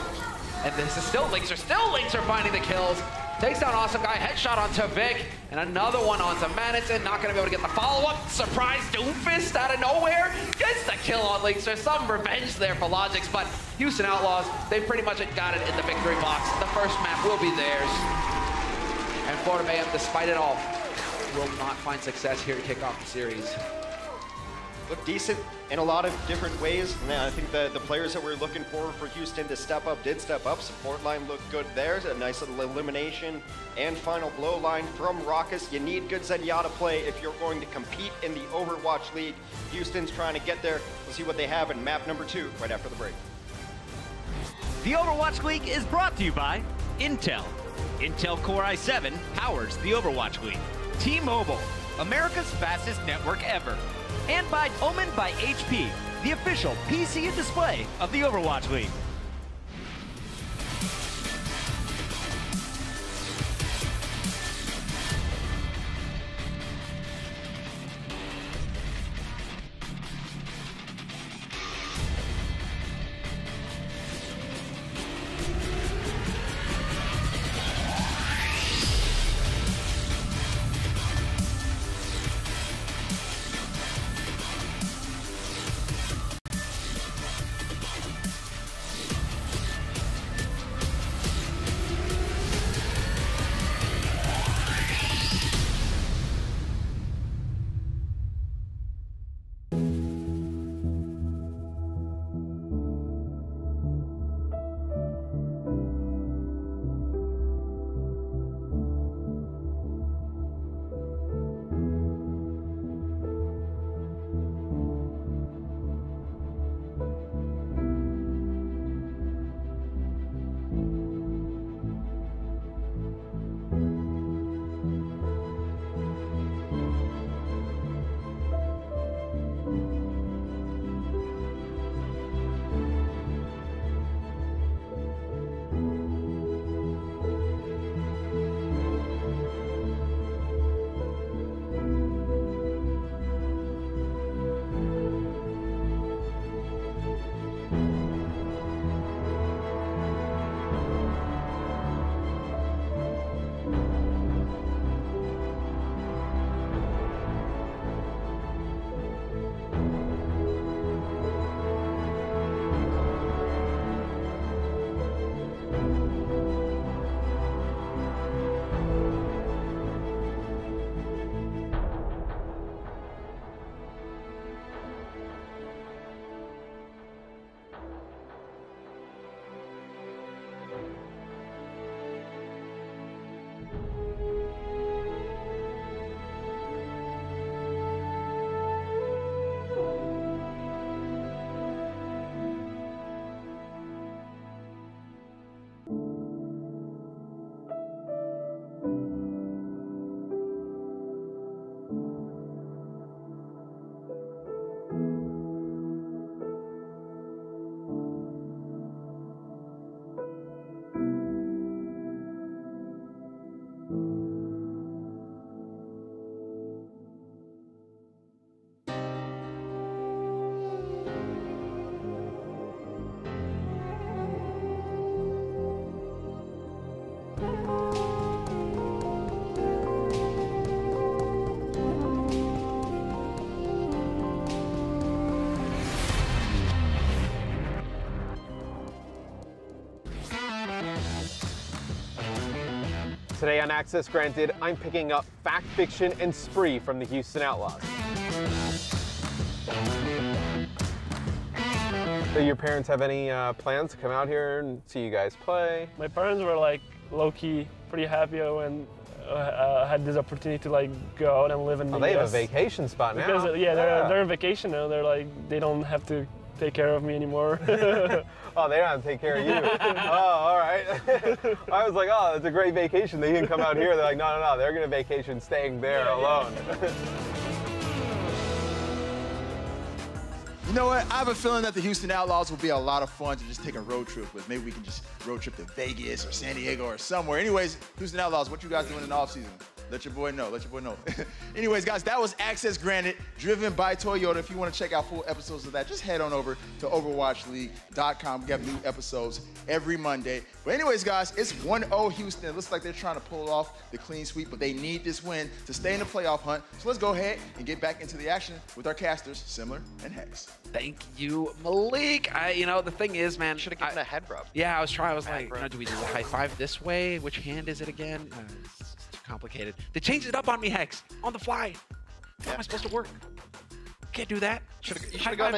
And this is still Lynxer finding the kills. Takes down Awesome Guy, headshot onto Vic, and another one onto Manatee. Not gonna be able to get the follow-up. Surprise Doomfist out of nowhere. Gets the kill on Lynxer. Some revenge there for Logics, but Houston Outlaws, they pretty much got it in the victory box. The first map will be theirs. Florida Mayhem, despite it all, will not find success here to kick off the series. Look decent in a lot of different ways. And I think the players that we're looking for Houston to step up did step up. Support line looked good there. A nice little elimination and final blow line from Raucus. You need good Zenyatta play if you're going to compete in the Overwatch League. Houston's trying to get there. We'll see what they have in map number 2 right after the break. The Overwatch League is brought to you by Intel. Intel Core i7 powers the Overwatch League. T-Mobile, America's fastest network ever. And by Omen by HP, the official PC and display of the Overwatch League. Today on Access Granted, I'm picking up Fact, Fiction, and Spree from the Houston Outlaws. Do your parents have any plans to come out here and see you guys play? My parents were like low-key pretty happy when I had this opportunity to like go out and live in the US. They have a vacation spot now. Because, they're on vacation now. They're like, they don't have to take care of me anymore. Oh, they don't have to take care of you. Oh, all right. I was like, oh, it's a great vacation. They can come out here. They're like, no, no, no. They're going to vacation staying there alone. You know what? I have a feeling that the Houston Outlaws will be a lot of fun to just take a road trip with. Maybe we can just road trip to Vegas or San Diego or somewhere. Anyways, Houston Outlaws, what you guys doing in the offseason? Let your boy know. Let your boy know. Anyways, guys, that was Access Granted, driven by Toyota. If you want to check out full episodes of that, just head on over to OverwatchLeague.com. We have new episodes every Monday. But anyways, guys, it's 1-0 Houston. It looks like they're trying to pull off the clean sweep, but they need this win to stay in the playoff hunt. So let's go ahead and get back into the action with our casters, Simler and Hex. Thank you, Malik. The thing is, man. Should have given a head rub. Yeah, I was like, do we do a high five this way? Which hand is it again? complicated. They changed it up on me, Hex, on the fly. How am I supposed to work? Can't do that. You should have gone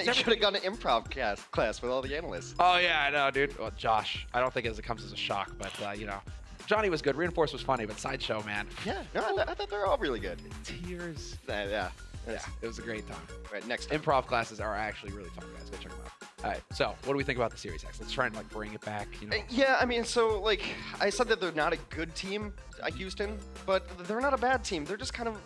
to improv class with all the analysts. Oh yeah, I know, dude. Well, Josh, I don't think it comes as a shock, but you know, Johnny was good. Reinforce was funny, but Sideshow, man. Yeah, no, I thought they were all really good. Tears. Yeah, it was a great time. Right, next time. Improv classes are actually really fun, guys. Go check them out. All right, so what do we think about the series, X? Let's try and like bring it back. You know. Yeah, I mean, so like I said that they're not a good team, Houston, but they're not a bad team. They're just kind of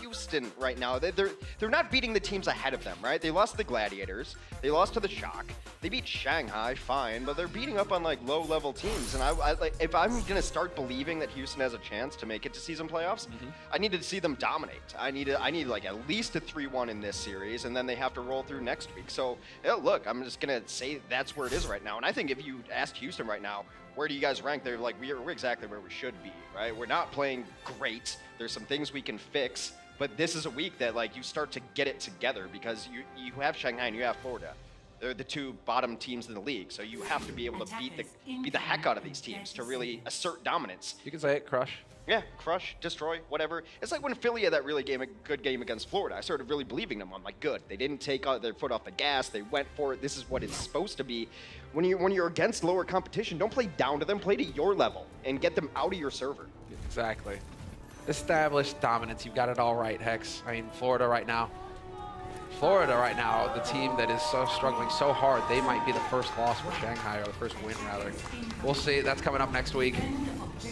Houston right now. They're not beating the teams ahead of them, right? They lost to the Gladiators. They lost to the Shock. They beat Shanghai, fine, but they're beating up on like low-level teams. And I like, if I'm gonna start believing that Houston has a chance to make it to season playoffs, I need to see them dominate. I need like at least a 3-1 in this series, and then they have to roll through next week. So yeah, look, I'm just gonna say that's where it is right now. And I think if you asked Houston right now, where do you guys rank? They're like, we're exactly where we should be, right? We're not playing great. There's some things we can fix, but this is a week that like you start to get it together because you have Shanghai and you have Florida. They're the two bottom teams in the league, so you have to be able to beat the heck out of these teams to really assert dominance. You can say it, crush. Yeah, crush, destroy, whatever. It's like when Philly had that really good game against Florida. I started really believing them. I'm like, good. They didn't take their foot off the gas. They went for it. This is what it's supposed to be. When you're against lower competition, don't play down to them. Play to your level and get them out of your server. Exactly. Established dominance. You've got it all right, Hex. I mean, Florida right now, the team that is so struggling so hard, they might be the first loss for Shanghai, or the first win, rather. We'll see. That's coming up next week.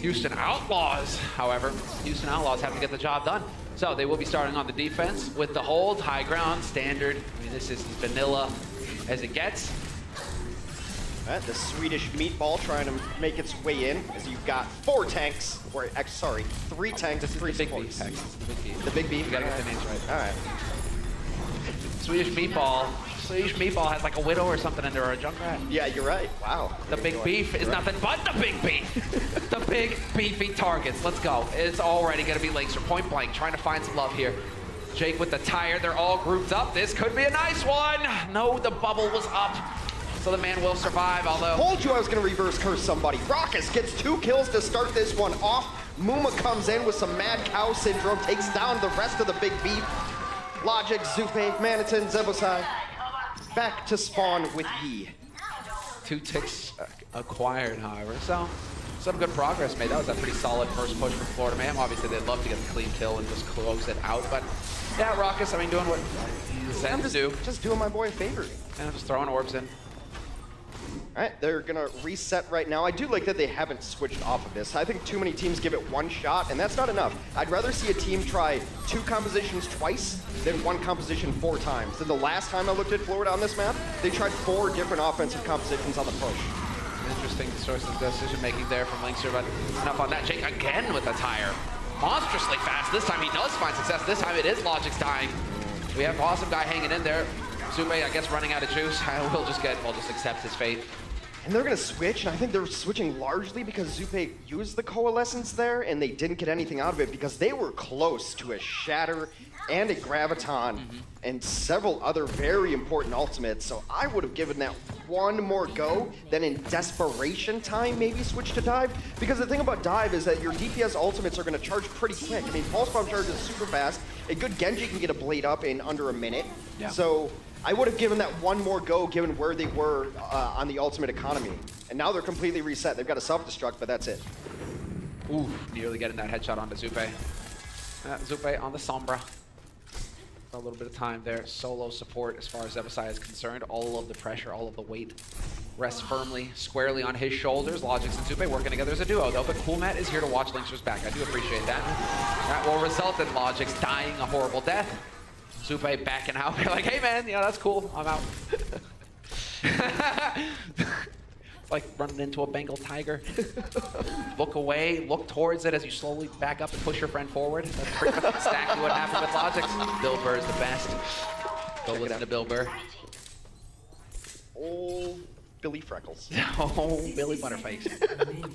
Houston Outlaws, however, have to get the job done. So they will be starting on the defense with the hold, high ground, standard. I mean, this is as vanilla as it gets. The Swedish meatball trying to make its way in as you've got 4 tanks, or sorry, 3 tanks, this is 3 the big supports. beef, Hex. This is the big beef. The big beef? You gotta get the names right. All right. Swedish meatball has like a widow or something in there, or a junkrat. Yeah, you're right. Wow. The big beef is nothing but the big beef. The big beefy targets. Let's go. It's already going to be Laser point blank, trying to find some love here. Jake with the tire. They're all grouped up. This could be a nice one. No, the bubble was up, so the man will survive, although... Told you I was going to reverse curse somebody. Raucus gets 2 kills to start this one off. Muma comes in with some mad cow syndrome, takes down the rest of the big beef. Logic, Zupe, Manitin, Zebosai. Back to spawn with Yi. 2 ticks acquired, however. So, some good progress made. That was a pretty solid first push from Florida Mayhem. Obviously, they'd love to get the clean kill and just close it out. But, yeah, Raucus, I mean, doing what he's sent to do. Just doing my boy a favor. And just throwing orbs in. All right, they're gonna reset right now. I do like that they haven't switched off of this. I think too many teams give it 1 shot, and that's not enough. I'd rather see a team try 2 compositions twice than 1 composition 4 times. Then the last time I looked at Florida on this map, they tried 4 different offensive compositions on the push. Interesting source of decision-making there from Linkster, but enough on that. Jake again with a tire. Monstrously fast. This time he does find success. This time it is Logic's dying. We have Awesome Guy hanging in there. Zupe, I guess, running out of juice. We'll just accept his fate. And they're going to switch, and I think they're switching largely because Zupe used the Coalescence there, and they didn't get anything out of it because they were close to a Shatter and a Graviton and several other very important ultimates. So I would have given that 1 more go, then in desperation time maybe switch to Dive. Because the thing about Dive is that your DPS ultimates are going to charge pretty quick. I mean, Pulse Bomb charge is super fast. A good Genji can get a blade up in under a minute. Yeah. So I would have given that 1 more go given where they were on the ultimate economy. And now they're completely reset. They've got a self-destruct, but that's it. Ooh, nearly getting that headshot onto Zupe. Zupe on the Sombra. A little bit of time there. Solo support as far as Zebosai is concerned. All of the pressure, all of the weight rests firmly, squarely on his shoulders. Logix and Zupe working together as a duo, though. But Coolmat is here to watch Linkster's back. I do appreciate that. That will result in Logix dying a horrible death. Zupe backing out. You're like, hey man, that's cool. I'm out. It's like running into a Bengal tiger. Look away, look towards it as you slowly back up and push your friend forward. That's pretty much exactly what happened with Logix. Bill Burr is the best. Go listen to Bill Burr. Oh, Billy Freckles. Oh, Billy Butterface.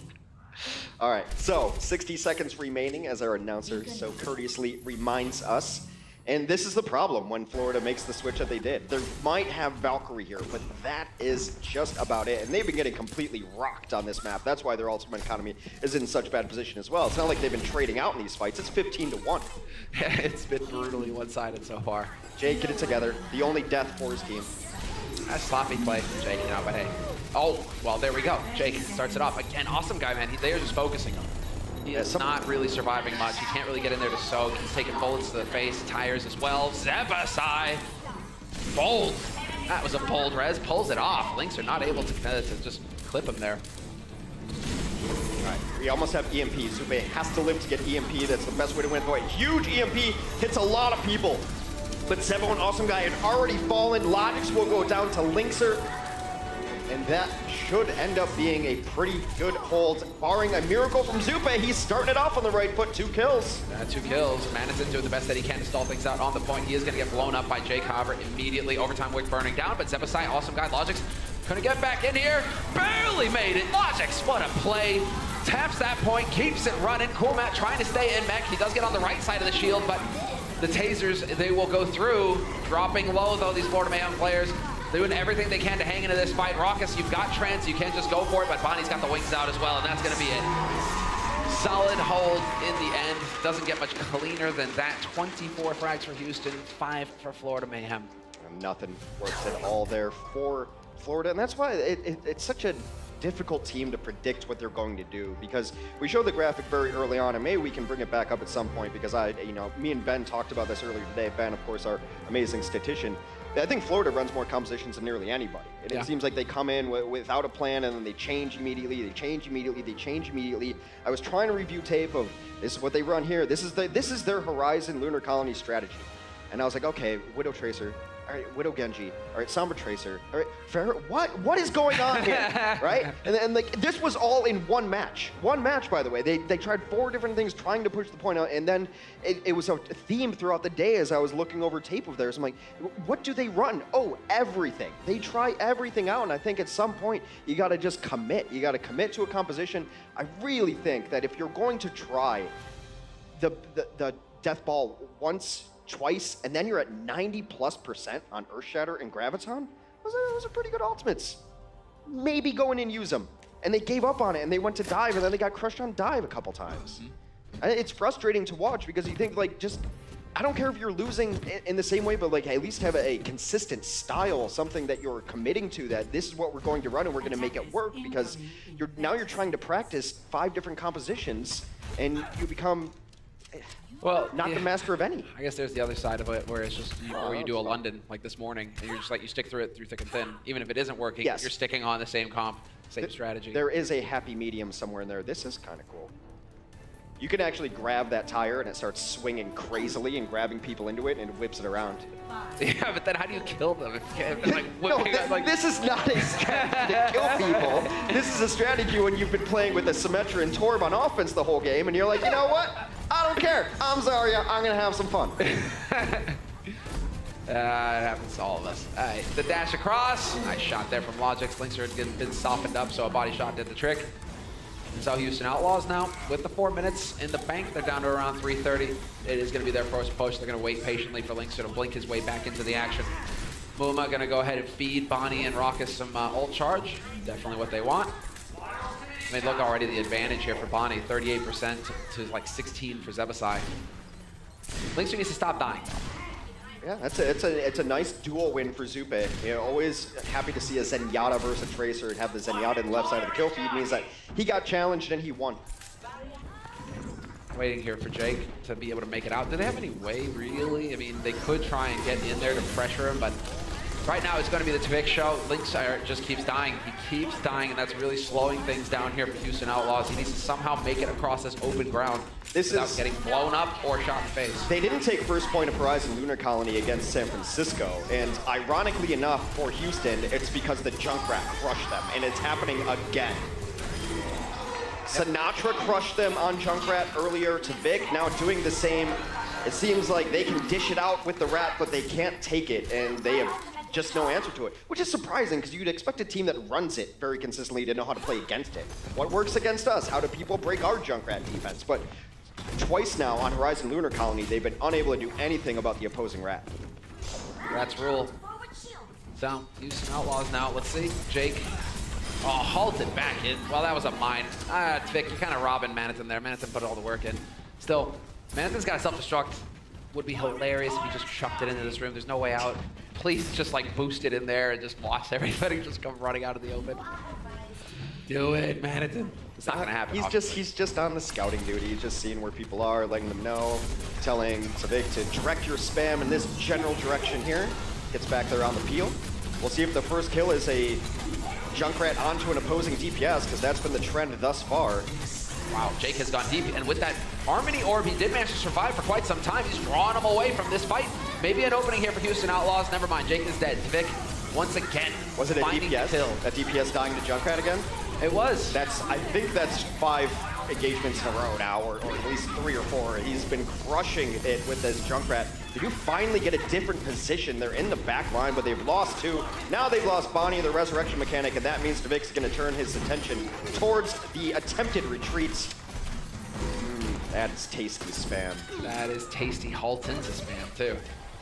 All right, so 60 seconds remaining as our announcer so courteously reminds us. And this is the problem when Florida makes the switch that they did. They might have Valkyrie here, but that is just about it. And they've been getting completely rocked on this map. That's why their ultimate economy is in such bad position as well. It's not like they've been trading out in these fights. It's 15-1. Yeah, it's been brutally one-sided so far. Jake, get it together. The only death for his team. That's sloppy play from Jake now, but hey. Oh, well, there we go. Jake starts it off. Again, awesome guy, man. They are just focusing him. He is not really surviving much. He can't really get in there to soak. He's taking bullets to the face, tires as well. Zebasai, bold. That was a bold res. Pulls it off. Lynx are not able to just clip him there. All right, we almost have EMP. Zube has to live to get EMP. That's the best way to win the fight. Huge EMP hits a lot of people. But Zebo and Awesome Guy had already fallen. Logix will go down to Lynxer. And that should end up being a pretty good hold. Barring a miracle from Zupe, he's starting it off on the right foot. 2 kills. 2 kills. Mana's doing the best that he can to stall things out on the point. He is going to get blown up by Jake Haber immediately. Overtime Wick burning down, but Zebasai, Awesome Guy, Logix gonna get back in here. Barely made it. Logix, what a play. Taps that point, keeps it running. Cool Matt trying to stay in mech. He does get on the right side of the shield, but the tasers, they will go through. Dropping low, though, these Florida Mayhem players. Doing everything they can to hang into this fight. Raucus, you've got Trance, you can't just go for it, but Bonnie's got the wings out as well, and that's gonna be it. Solid hold in the end. Doesn't get much cleaner than that. 24 frags for Houston, 5 for Florida Mayhem. Nothing works at all there for Florida, and that's why it's such a difficult team to predict what they're going to do, because we showed the graphic very early on, and maybe we can bring it back up at some point, because me and Ben talked about this earlier today. Ben, of course, our amazing statistician. I think Florida runs more compositions than nearly anybody. And it seems like they come in without a plan, and then they change immediately, they change immediately, they change immediately. I was trying to review tape of this is what they run here. This is their Horizon Lunar Colony strategy. And I was like, okay, Widow Tracer, all right, Widow Genji, all right, Sombra Tracer, all right, Fair, what is going on here, right? And like, this was all in one match. One match, by the way. They tried 4 different things trying to push the point out, and then it was a theme throughout the day as I was looking over tape of theirs. I'm like, what do they run? Oh, everything. They try everything out, and I think at some point, you gotta just commit. You gotta commit to a composition. I really think that if you're going to try the Death Ball once, twice, and then you're at 90+% on Earthshatter and Graviton, those are pretty good ultimates. Maybe go in and use them. And they gave up on it, and they went to dive, and then they got crushed on dive a couple times. And it's frustrating to watch, because you think, like, just, I don't care if you're losing in the same way, but like, at least have a consistent style, something that you're committing to, that this is what we're going to run, and we're going to make it work, because now you're trying to practice 5 different compositions, and you become not the master of any. I guess there's the other side of it, where it's just where you do a London like this morning, and you're just like, you stick through it through thick and thin. Even if it isn't working, you're sticking on the same comp, same strategy. There is a happy medium somewhere in there. This is kind of cool. You can actually grab that tire, and it starts swinging crazily and grabbing people into it, and it whips it around. Yeah, but then how do you kill them? This is not a strategy to kill people. This is a strategy when you've been playing with a Symmetra and Torb on offense the whole game, and you're like, you know what? I don't care. I'm Zarya. I'm going to have some fun. It happens to all of us. All right, the dash across. Nice shot there from Logix. Lynxer had been softened up, so a body shot did the trick. So Houston Outlaws now, with the 4 minutes in the bank, they're down to around 3:30. It is going to be their first push. They're going to wait patiently for Lynxer to blink his way back into the action. Muma going to go ahead and feed Bonnie and Raucus some ult charge. Definitely what they want. I mean, look already the advantage here for Bonnie, 38% to like 16 for Zebasai. Lynxer needs to stop dying. Yeah, it's a nice dual win for Zupe. You know, always happy to see a Zenyatta versus a Tracer and have the Zenyatta in the left side of the kill feed. Means that he got challenged and he won. Waiting here for Jake to be able to make it out. Do they have any way, really? I mean, they could try and get in there to pressure him, but right now it's going to be the Tvik show. Lynx just keeps dying. He keeps dying, and that's really slowing things down here for Houston Outlaws. He needs to somehow make it across this open ground without getting blown up or shot in the face. They didn't take first point of Horizon Lunar Colony against San Francisco, and ironically enough for Houston, it's because the Junkrat crushed them, and it's happening again. Sinatra crushed them on Junkrat earlier to Vic, now doing the same. It seems like they can dish it out with the Rat, but they can't take it, and they have just no answer to it, which is surprising because you'd expect a team that runs it very consistently to know how to play against it. What works against us? How do people break our Junkrat defense? But twice now on Horizon Lunar Colony, they've been unable to do anything about the opposing Rat. Rats rule. So, Houston Outlaws now. Let's see. Jake. Oh, halted back in. Well, that was a mine. Vic, you're kind of robbing Manitin there. Manitin put all the work in. Still, Manitin's got a self-destruct. Would be hilarious if he just chucked it into this room. There's no way out. Please just like boost it in there and just watch everybody just come running out of the open. Do it, Manitin. It's not gonna happen. He's just on the scouting duty. He's just seeing where people are, letting them know, telling Savik to direct your spam in this general direction here. Gets back there on the peel. We'll see if the first kill is a Junkrat onto an opposing DPS, because that's been the trend thus far. Wow, Jake has gone deep, and with that Harmony Orb, he did manage to survive for quite some time. He's drawing him away from this fight. Maybe an opening here for Houston Outlaws. Never mind, Jake is dead. Vic, once again, was it a DPS? A DPS dying to Junkrat again? It was. I think that's 5 engagements in a row now, or at least 3 or 4. He's been crushing it with this Junkrat. They do finally get a different position. They're in the back line, but they've lost 2. Now they've lost Bonnie, the resurrection mechanic, and that means Davic's going to turn his attention towards the attempted retreats. That is tasty spam. That is tasty Halton's spam, too.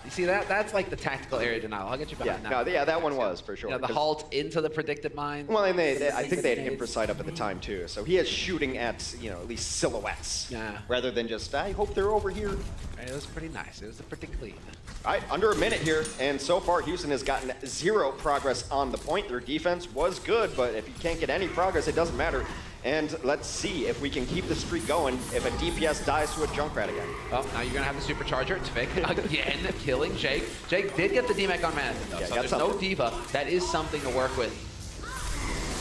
You see that? That's like the tactical area denial. I'll get you behind that. Yeah, that one was for sure. Yeah, the halt into the predicted mine. Well, and I think they had Impresight up at the time too. So he is shooting at at least silhouettes. Yeah. Rather than just I hope they're over here. It was pretty nice. It was pretty clean. All right, under a minute here, and so far Houston has gotten 0 progress on the point. Their defense was good, but if you can't get any progress, it doesn't matter. And let's see if we can keep the streak going if a DPS dies to a Junkrat again. Well, now you're going to have the supercharger. Tvik again killing Jake. Jake did get the DMAC on Manitin, though, so there's no Diva. That is something to work with.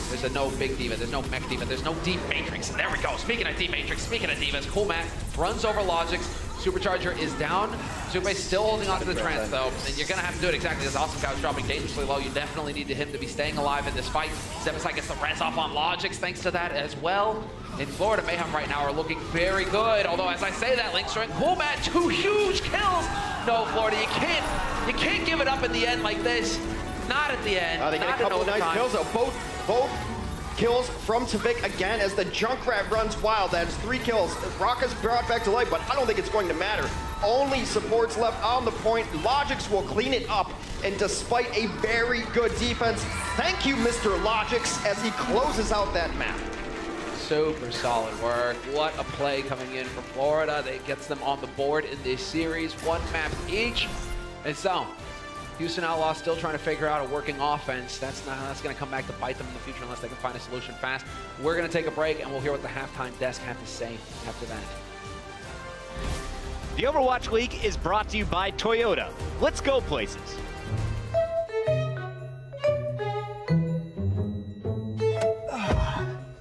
There's a no big Diva. There's no mech Diva. There's no Deep Matrix. There we go. Speaking of Deep Matrix, speaking of Divas, Cool Matt runs over Logix. Supercharger is down. Zupe's still holding on to the trance, though. And you're going to have to do it exactly as Awesome Cow's dropping dangerously low. You definitely need him to be staying alive in this fight. Zebasai gets the res off on Logix thanks to that as well. In Florida, Mayhem right now are looking very good. Although, as I say that, Link's throwing Cool Matt 2 huge kills. No, Florida, you can't give it up in the end like this. Not at the end. They get a couple of nice kills. Both kills from Tvik again as the Junkrat runs wild. That's 3 kills. Rocka's brought back to life, but I don't think it's going to matter. Only supports left on the point. Logix will clean it up, and despite a very good defense, thank you, Mr. Logix, as he closes out that map. Super solid work. What a play coming in from Florida. That gets them on the board in this series. 1 map each. And so, Houston Outlaws still trying to figure out a working offense. That's going to come back to bite them in the future unless they can find a solution fast. We're going to take a break, and we'll hear what the halftime desk have to say after that. The Overwatch League is brought to you by Toyota. Let's go places.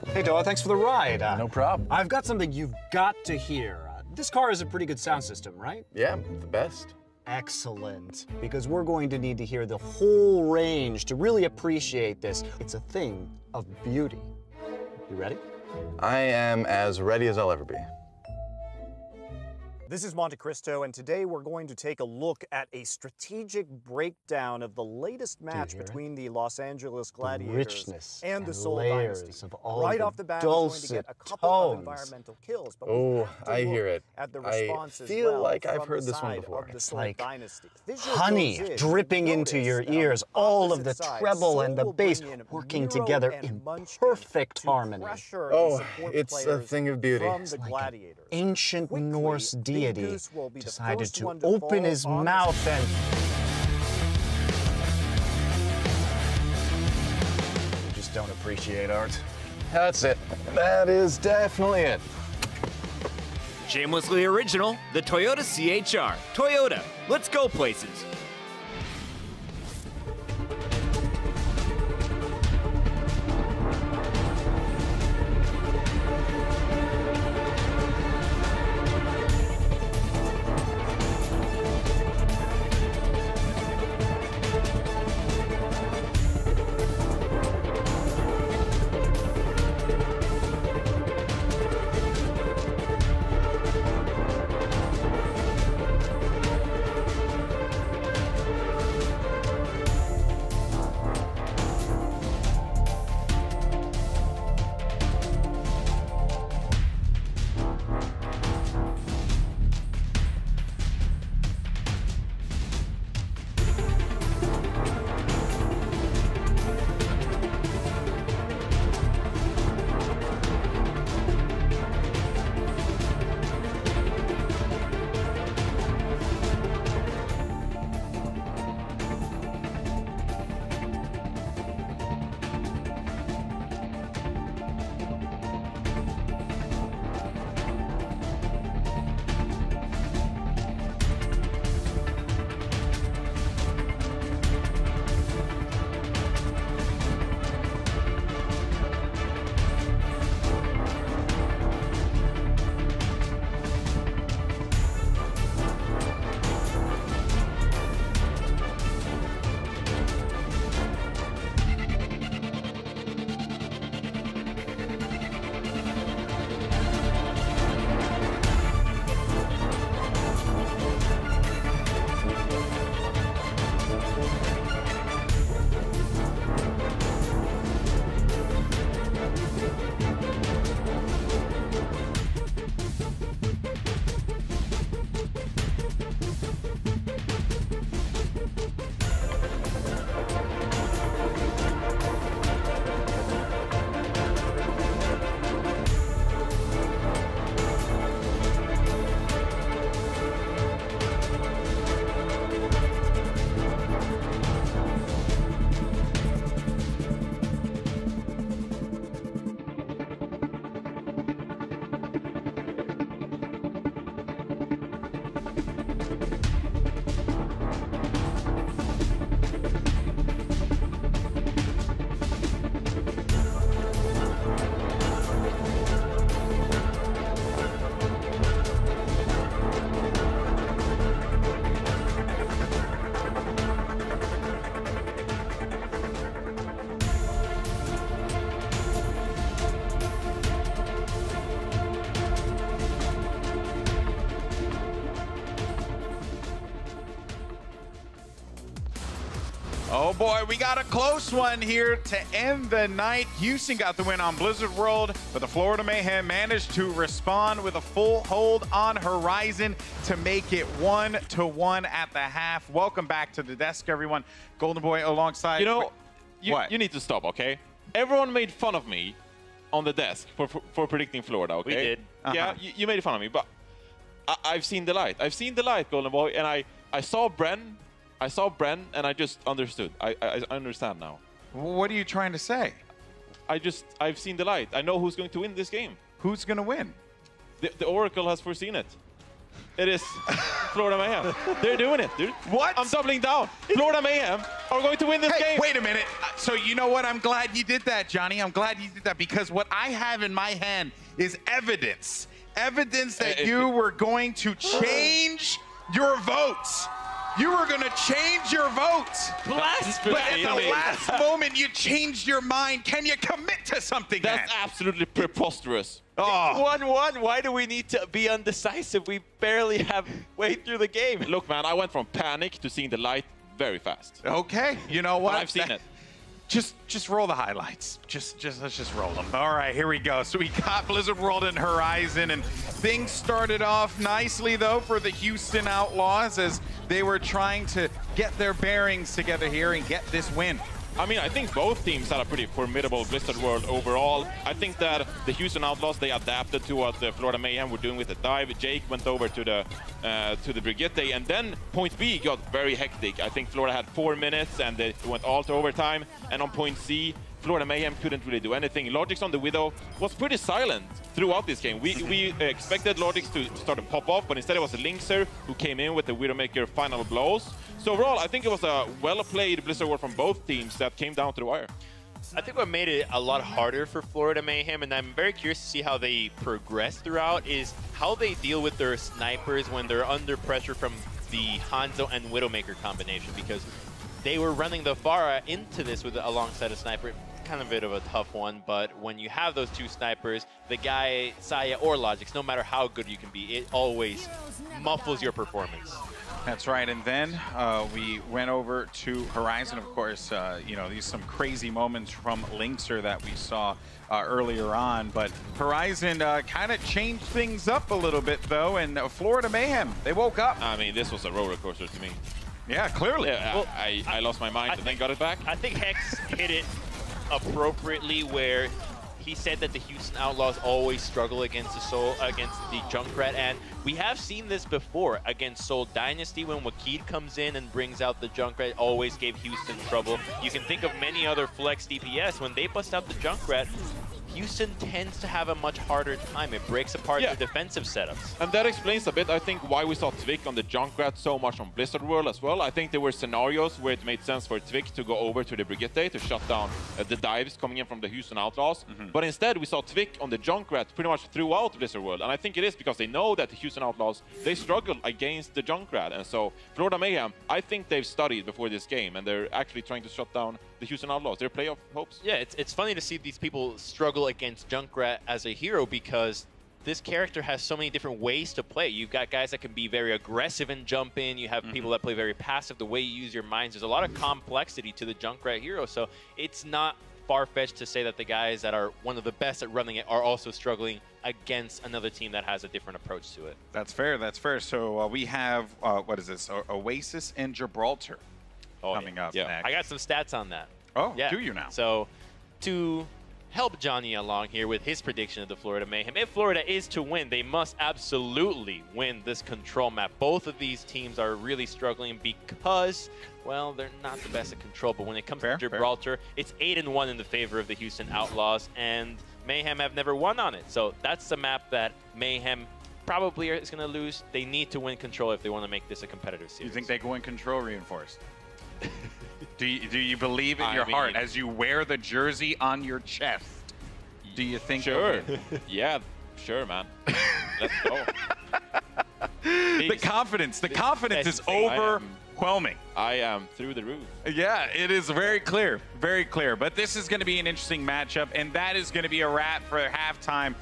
Hey, Doa, thanks for the ride. No problem. I've got something you've got to hear. This car has a pretty good sound system, right? Yeah, the best. Excellent, because we're going to need to hear the whole range to really appreciate this. It's a thing of beauty. You ready? I am as ready as I'll ever be. This is Monte Cristo, and today we're going to take a look at a strategic breakdown of the latest match between the Los Angeles Gladiators and the Seoul Dynasty. Right off the bat, we're going to get a couple of environmental kills, but we have to look at the response as well. I feel like I've heard this one before. It's like honey dripping into your ears, all of the treble and the bass working together in perfect harmony. Oh, it's a thing of beauty. It's like an ancient Norse deity decided to open his mouth and... You just don't appreciate art. That's it. That is definitely it. Shamelessly original, the Toyota CHR. Toyota, let's go places. Oh boy, we got a close one here to end the night. Houston got the win on Blizzard World, but the Florida Mayhem managed to respond with a full hold on Horizon to make it 1-1 at the half. Welcome back to the desk, everyone. Golden Boy alongside... You know, what? You need to stop, okay? Everyone made fun of me on the desk for predicting Florida, okay? We did. Yeah, you made fun of me, but I've seen the light. I've seen the light, Golden Boy, and I saw Bren. I saw Bren, and I just understood. I understand now. What are you trying to say? I've seen the light. I know who's going to win this game. Who's going to win? The Oracle has foreseen it. It is Florida Mayhem. They're doing it, dude. What? I'm doubling down. Florida Mayhem are going to win this game. Wait a minute. So you know what? I'm glad you did that, Johnny. I'm glad you did that because what I have in my hand is evidence. Evidence that you were going to change your votes. You were going to change your votes. But at the last moment, you changed your mind. Can you commit to something? That's absolutely preposterous. Oh. 1-1. Why do we need to be undecisive? We barely have way through the game. Look, man, I went from panic to seeing the light very fast. Okay. You know what? I've seen it. Just roll the highlights. Let's just roll them. All right, here we go. So we got Blizzard World and Horizon, and things started off nicely though for the Houston Outlaws as they were trying to get their bearings together here and get this win. I mean, I think both teams had a pretty formidable Blizzard World overall. I think that the Houston Outlaws, they adapted to what the Florida Mayhem were doing with the dive. Jake went over to the Brigitte, and then point B got very hectic. I think Florida had 4 minutes, and they went all to overtime. And on point C, Florida Mayhem couldn't really do anything. Logix on the Widow was pretty silent throughout this game. We expected Logix to start to pop off, but instead it was Linkser who came in with the Widowmaker final blows. So overall, I think it was a well-played Blizzard World from both teams that came down to the wire. I think what made it a lot harder for Florida Mayhem, and I'm very curious to see how they progress throughout, is how they deal with their snipers when they're under pressure from the Hanzo and Widowmaker combination, because they were running the Pharah into this with alongside a sniper. Kind of a bit of a tough one, but when you have those two snipers, the guy, Saya or Logix, no matter how good you can be, it always muffles your performance. That's right, and then we went over to Horizon, of course. You know, these some crazy moments from Linkser that we saw earlier on, but Horizon kind of changed things up a little bit, though, and Florida Mayhem, they woke up. I mean, this was a roller coaster to me. Yeah, clearly. Yeah, well, I lost my mind and then got it back. I think Hex hit it appropriately where he said that the Houston Outlaws always struggle against the Junkrat, and we have seen this before against Seoul Dynasty when Wakid comes in and brings out the Junkrat, always gave Houston trouble. You can think of many other flex DPS, when they bust out the Junkrat, Houston tends to have a much harder time. It breaks apart their defensive setups. And that explains a bit, I think, why we saw Tvic on the Junkrat so much on Blizzard World as well. I think there were scenarios where it made sense for Tvic to go over to the Brigitte to shut down the dives coming in from the Houston Outlaws. But instead, we saw Tvic on the Junkrat pretty much throughout Blizzard World. And I think it is because they know that the Houston Outlaws, they struggle against the Junkrat. And so Florida Mayhem, I think they've studied before this game, and they're actually trying to shut down the Houston Outlaws, their playoff hopes. Yeah, it's funny to see these people struggle against Junkrat as a hero, because this character has so many different ways to play. You've got guys that can be very aggressive and jump in. You have people that play very passive. The way you use your minds, there's a lot of complexity to the Junkrat hero. So it's not far-fetched to say that the guys that are one of the best at running it are also struggling against another team that has a different approach to it. That's fair. That's fair. So we have, what is this? Oasis and Gibraltar coming up next. I got some stats on that. Oh, do you now? So to help Johnny along here with his prediction of the Florida Mayhem, if Florida is to win, they must absolutely win this control map. Both of these teams are really struggling because, well, they're not the best at control, but when it comes to Gibraltar, it's 8-1 in the favor of the Houston Outlaws, and Mayhem have never won on it. So that's the map that Mayhem probably is going to lose. They need to win control if they want to make this a competitive series. You think they go in control reinforced? Do you believe in your heart as you wear the jersey on your chest? Do you think? Sure. Yeah, sure, man. Let's go. The confidence is overwhelming. I am through the roof. Yeah, it is very clear, very clear. But this is going to be an interesting matchup, and that is going to be a wrap for halftime.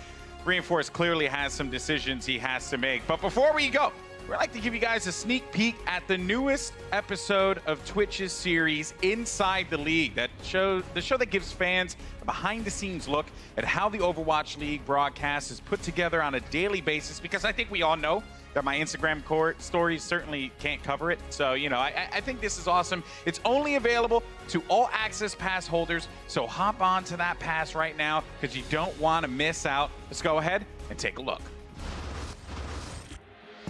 Reinforced clearly has some decisions he has to make. But before we go, we'd like to give you guys a sneak peek at the newest episode of Twitch's series Inside the League. The show that gives fans a behind-the-scenes look at how the Overwatch League broadcast is put together on a daily basis, because I think we all know that my Instagram stories certainly can't cover it. So, you know, I think this is awesome. It's only available to all access pass holders, so hop on to that pass right now because you don't want to miss out. Let's go ahead and take a look.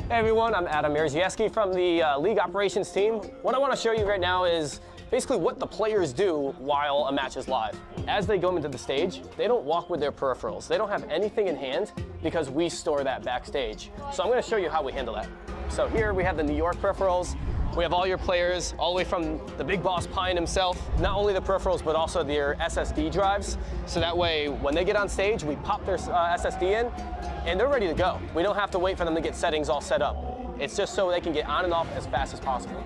Hey everyone, I'm Adam Mierzejewski from the League Operations team. What I want to show you right now is basically what the players do while a match is live. As they go into the stage, they don't walk with their peripherals. They don't have anything in hand because we store that backstage. So I'm going to show you how we handle that. So here we have the New York peripherals. We have all your players, all the way from the big boss Pine himself, not only the peripherals, but also their SSD drives. So that way, when they get on stage, we pop their SSD in, and they're ready to go. We don't have to wait for them to get settings all set up. It's just so they can get on and off as fast as possible.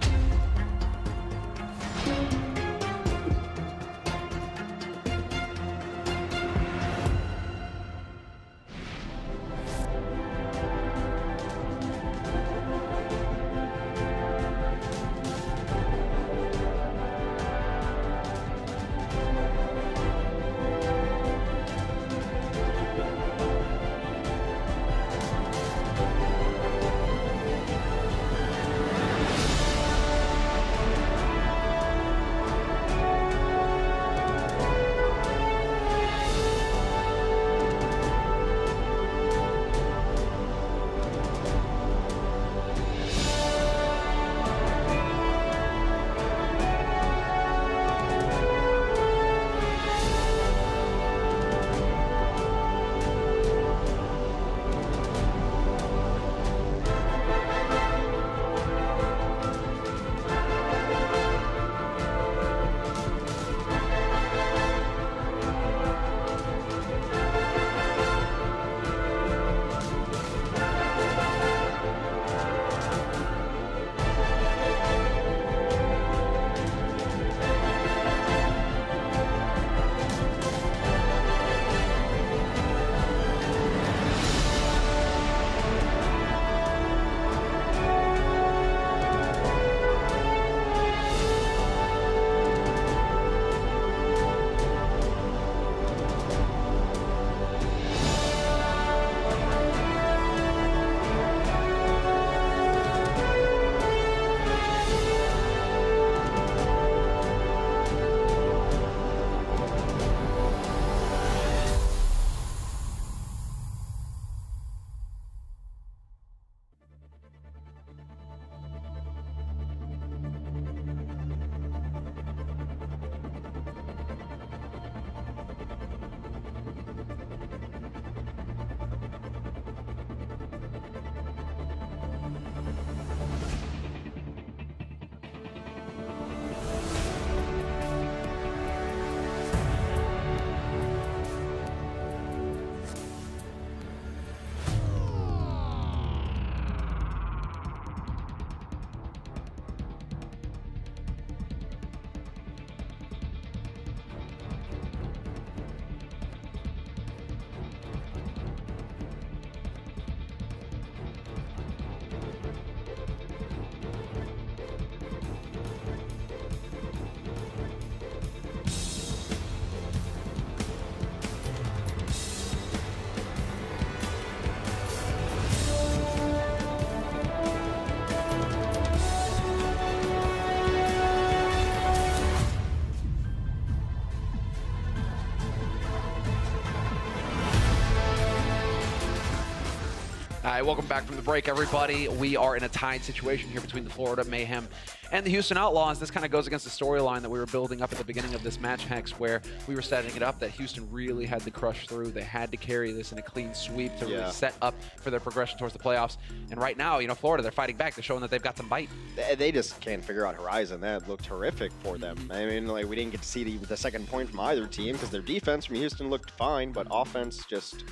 All right, welcome back from the break, everybody. We are in a tied situation here between the Florida Mayhem and the Houston Outlaws. This kind of goes against the storyline that we were building up at the beginning of this match, Hex, where we were setting it up that Houston really had to crush through. They had to carry this in a clean sweep to really set up for their progression towards the playoffs. And right now, you know, Florida, they're fighting back. They're showing that they've got some bite. They just can't figure out Horizon. That looked horrific for them. I mean, like, we didn't get to see the second point from either team because their defense from Houston looked fine, but offense just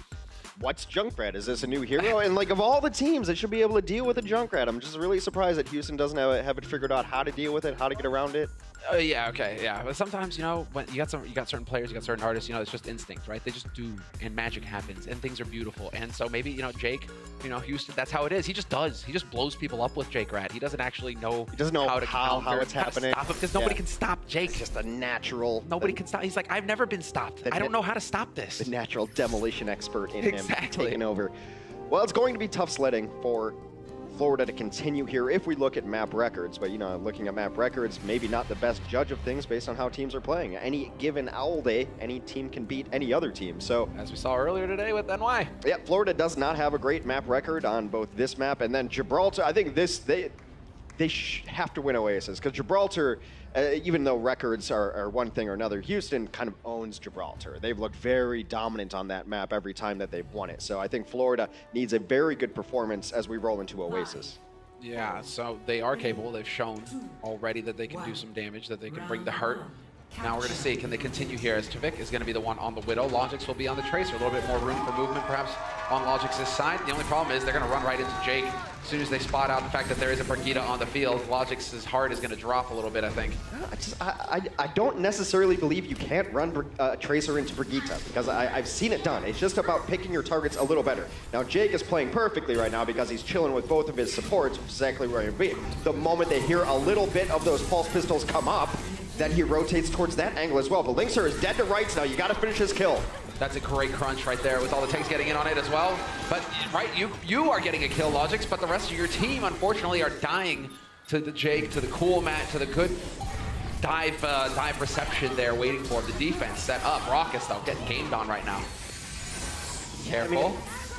what's Junkrat? Is this a new hero? And like, of all the teams that should be able to deal with a Junkrat, I'm just really surprised that Houston doesn't have it figured out how to deal with it, how to get around it. Yeah, okay, yeah. But sometimes, you know, when you got certain players, you got certain artists, you know, it's just instinct, right? They just do, and magic happens, and things are beautiful. And so maybe, you know, Jake, you know, Houston, that's how it is. He just does. He just blows people up with Jake Rat. He doesn't actually know. He doesn't know how it's happening. Stop him, because nobody can stop Jake. It's just a natural. Nobody can stop. He's like, I've never been stopped. I don't know how to stop this. The natural demolition expert in him taking over. Well, it's going to be tough sledding for Florida to continue here if we look at map records, but you know, looking at map records, maybe not the best judge of things based on how teams are playing. Any given Owl Day, any team can beat any other team. So as we saw earlier today with NY. Yeah, Florida does not have a great map record on both this map and then Gibraltar. I think they have to win Oasis because Gibraltar, even though records are one thing or another, Houston kind of owns Gibraltar. They've looked very dominant on that map every time that they've won it. So I think Florida needs a very good performance as we roll into Oasis. Yeah, so they are capable. They've shown already that they can do some damage, that they can bring the hurt. Now we're going to see, can they continue here as Tavik is going to be the one on the Widow. Logix will be on the Tracer. A little bit more room for movement perhaps on Logix's side. The only problem is they're going to run right into Jake. As soon as they spot out the fact that there is a Brigitte on the field, Logix's heart is going to drop a little bit, I think. I don't necessarily believe you can't run Tracer into Brigitte because I've seen it done. It's just about picking your targets a little better. Now Jake is playing perfectly right now because he's chilling with both of his supports, which is exactly where he'd be. The moment they hear a little bit of those pulse pistols come up, then he rotates towards that angle as well. But Linkser is dead to rights now. You got to finish his kill. That's a great crunch right there with all the tanks getting in on it as well. But right, you are getting a kill, Logix, but the rest of your team, unfortunately, are dying to the Jake, to the cool Matt, to the good dive reception there, waiting for him. The defense set up. Raucous, though, getting gamed on right now. Careful.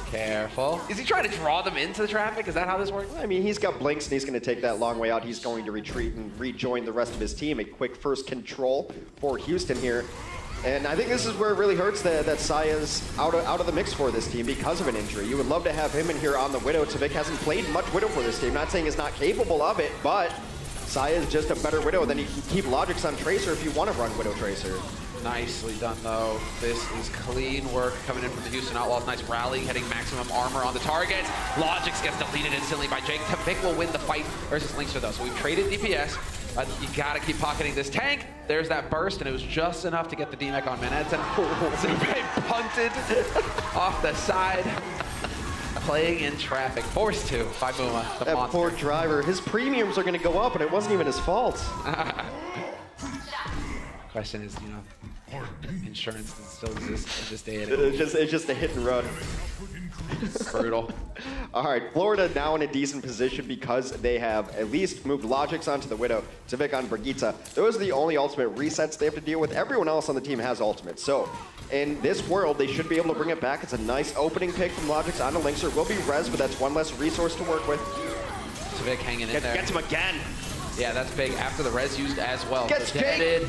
Careful. Is he trying to draw them into the traffic? Is that how this works? I mean, he's got blinks and he's going to take that long way out. He's going to retreat and rejoin the rest of his team. A quick first control for Houston here. And I think this is where it really hurts that Saya's out of the mix for this team because of an injury. You would love to have him in here on the Widow. Tavik hasn't played much Widow for this team. Not saying he's not capable of it, but Saya is just a better Widow. Then you can keep Logix on Tracer if you want to run Widow Tracer. Nicely done, though. This is clean work coming in from the Houston Outlaws. Nice rally, hitting maximum armor on the target. Logix gets deleted instantly by Jake. Tavik will win the fight versus Linkser, though. So we've traded DPS. You gotta keep pocketing this tank. There's that burst, and it was just enough to get the DMEC on Manhattan. Zupe punted off the side. Playing in traffic. Forced to by Buma, the that monster. Poor driver. His premiums are gonna go up, and it wasn't even his fault. Question is, you know, insurance still exists in this day and age. It's just a hit and run. Brutal. All right, Florida now in a decent position because they have at least moved Logix onto the Widow, Tavik on Brigitte. Those are the only ultimate resets they have to deal with. Everyone else on the team has ultimates. So in this world, they should be able to bring it back. It's a nice opening pick from Logix onto Linkser. Will be res, but that's one less resource to work with. Tavik hanging in there. Gets him again. Yeah, that's big. After the res used as well. Gets Jake.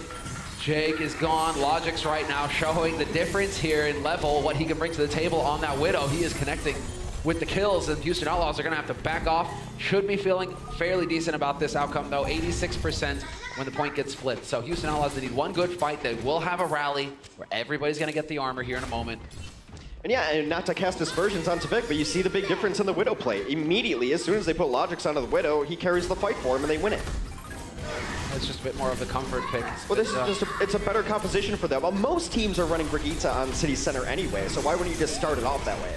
Jake is gone. Logix right now showing the difference here in level, what he can bring to the table on that Widow. He is connecting with the kills, and Houston Outlaws are going to have to back off. Should be feeling fairly decent about this outcome, though. 86% when the point gets split. So Houston Outlaws, they need one good fight. They will have a rally where everybody's going to get the armor here in a moment. And yeah, and not to cast aspersions on Tavik, but you see the big difference in the Widow play. Immediately, as soon as they put Logix onto the Widow, he carries the fight for him, and they win it. It's just a bit more of the comfort pick. Well, this is just it's a better composition for them. Well, most teams are running Brigitte on City Center anyway, so why wouldn't you just start it off that way?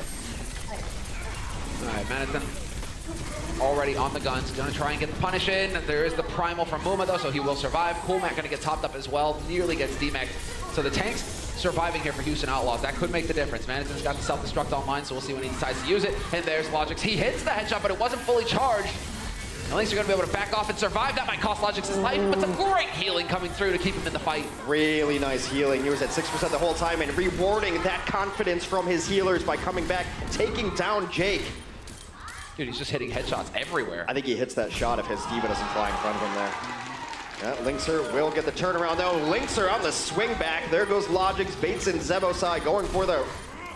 All right, Manhattan already on the guns. Gonna try and get the punish in. There is the primal from Muma, though, so he will survive. Cool Matt gonna get topped up as well. Nearly gets DMEC. So the tanks surviving here for Houston Outlaws. That could make the difference. Manhattan's got the self-destruct online, so we'll see when he decides to use it. And there's Logix. He hits the headshot, but it wasn't fully charged. At least you're going to be able to back off and survive. That might cost Logix his life, but some great healing coming through to keep him in the fight. Really nice healing. He was at 6% the whole time and rewarding that confidence from his healers by coming back, taking down Jake. Dude, he's just hitting headshots everywhere. I think he hits that shot if his D.Va doesn't fly in front of him there. Yeah, Linkser will get the turnaround, though. Linkser on the swing back. There goes Logix, baits in Zebosai, going for the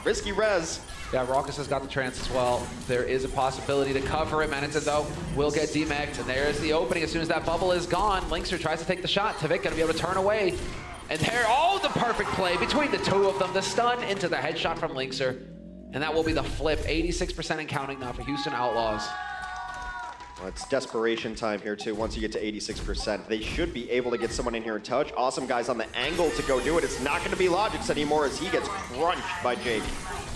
risky res. Yeah, Raucous has got the trance as well. There is a possibility to cover him. Manhattan, though, will get DMEC'd. And there's the opening. As soon as that bubble is gone, Linkser tries to take the shot. Tavik going to be able to turn away. And there, the perfect play between the two of them. The stun into the headshot from Linkser. And that will be the flip. 86% and counting now for Houston Outlaws. Well, it's desperation time here, too. Once you get to 86%, they should be able to get someone in here in touch. Awesome guys on the angle to go do it. It's not going to be Logix anymore as he gets crunched by Jake.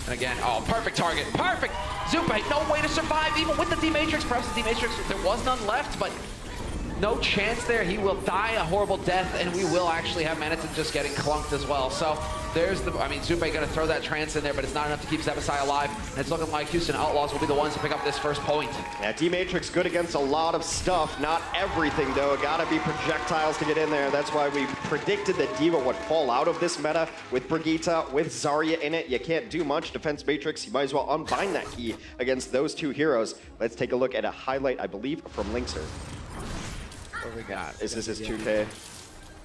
And again, oh, perfect target. Perfect. Zupe, no way to survive, even with the D-Matrix. Perhaps the D-Matrix, there was none left, but no chance there. He will die a horrible death, and we will actually have Manitou just getting clunked as well. So there's the, I mean, Zupe going to throw that trance in there, but it's not enough to keep Zebasai alive. And it's looking like Houston Outlaws will be the ones to pick up this first point. Yeah, D-Matrix good against a lot of stuff. Not everything, though. Gotta be projectiles to get in there. That's why we predicted that D.Va would fall out of this meta with Brigitte, with Zarya in it. You can't do much. Defense Matrix, you might as well unbind that key against those two heroes. Let's take a look at a highlight, I believe, from Linkser. What we got? Is this his 2K?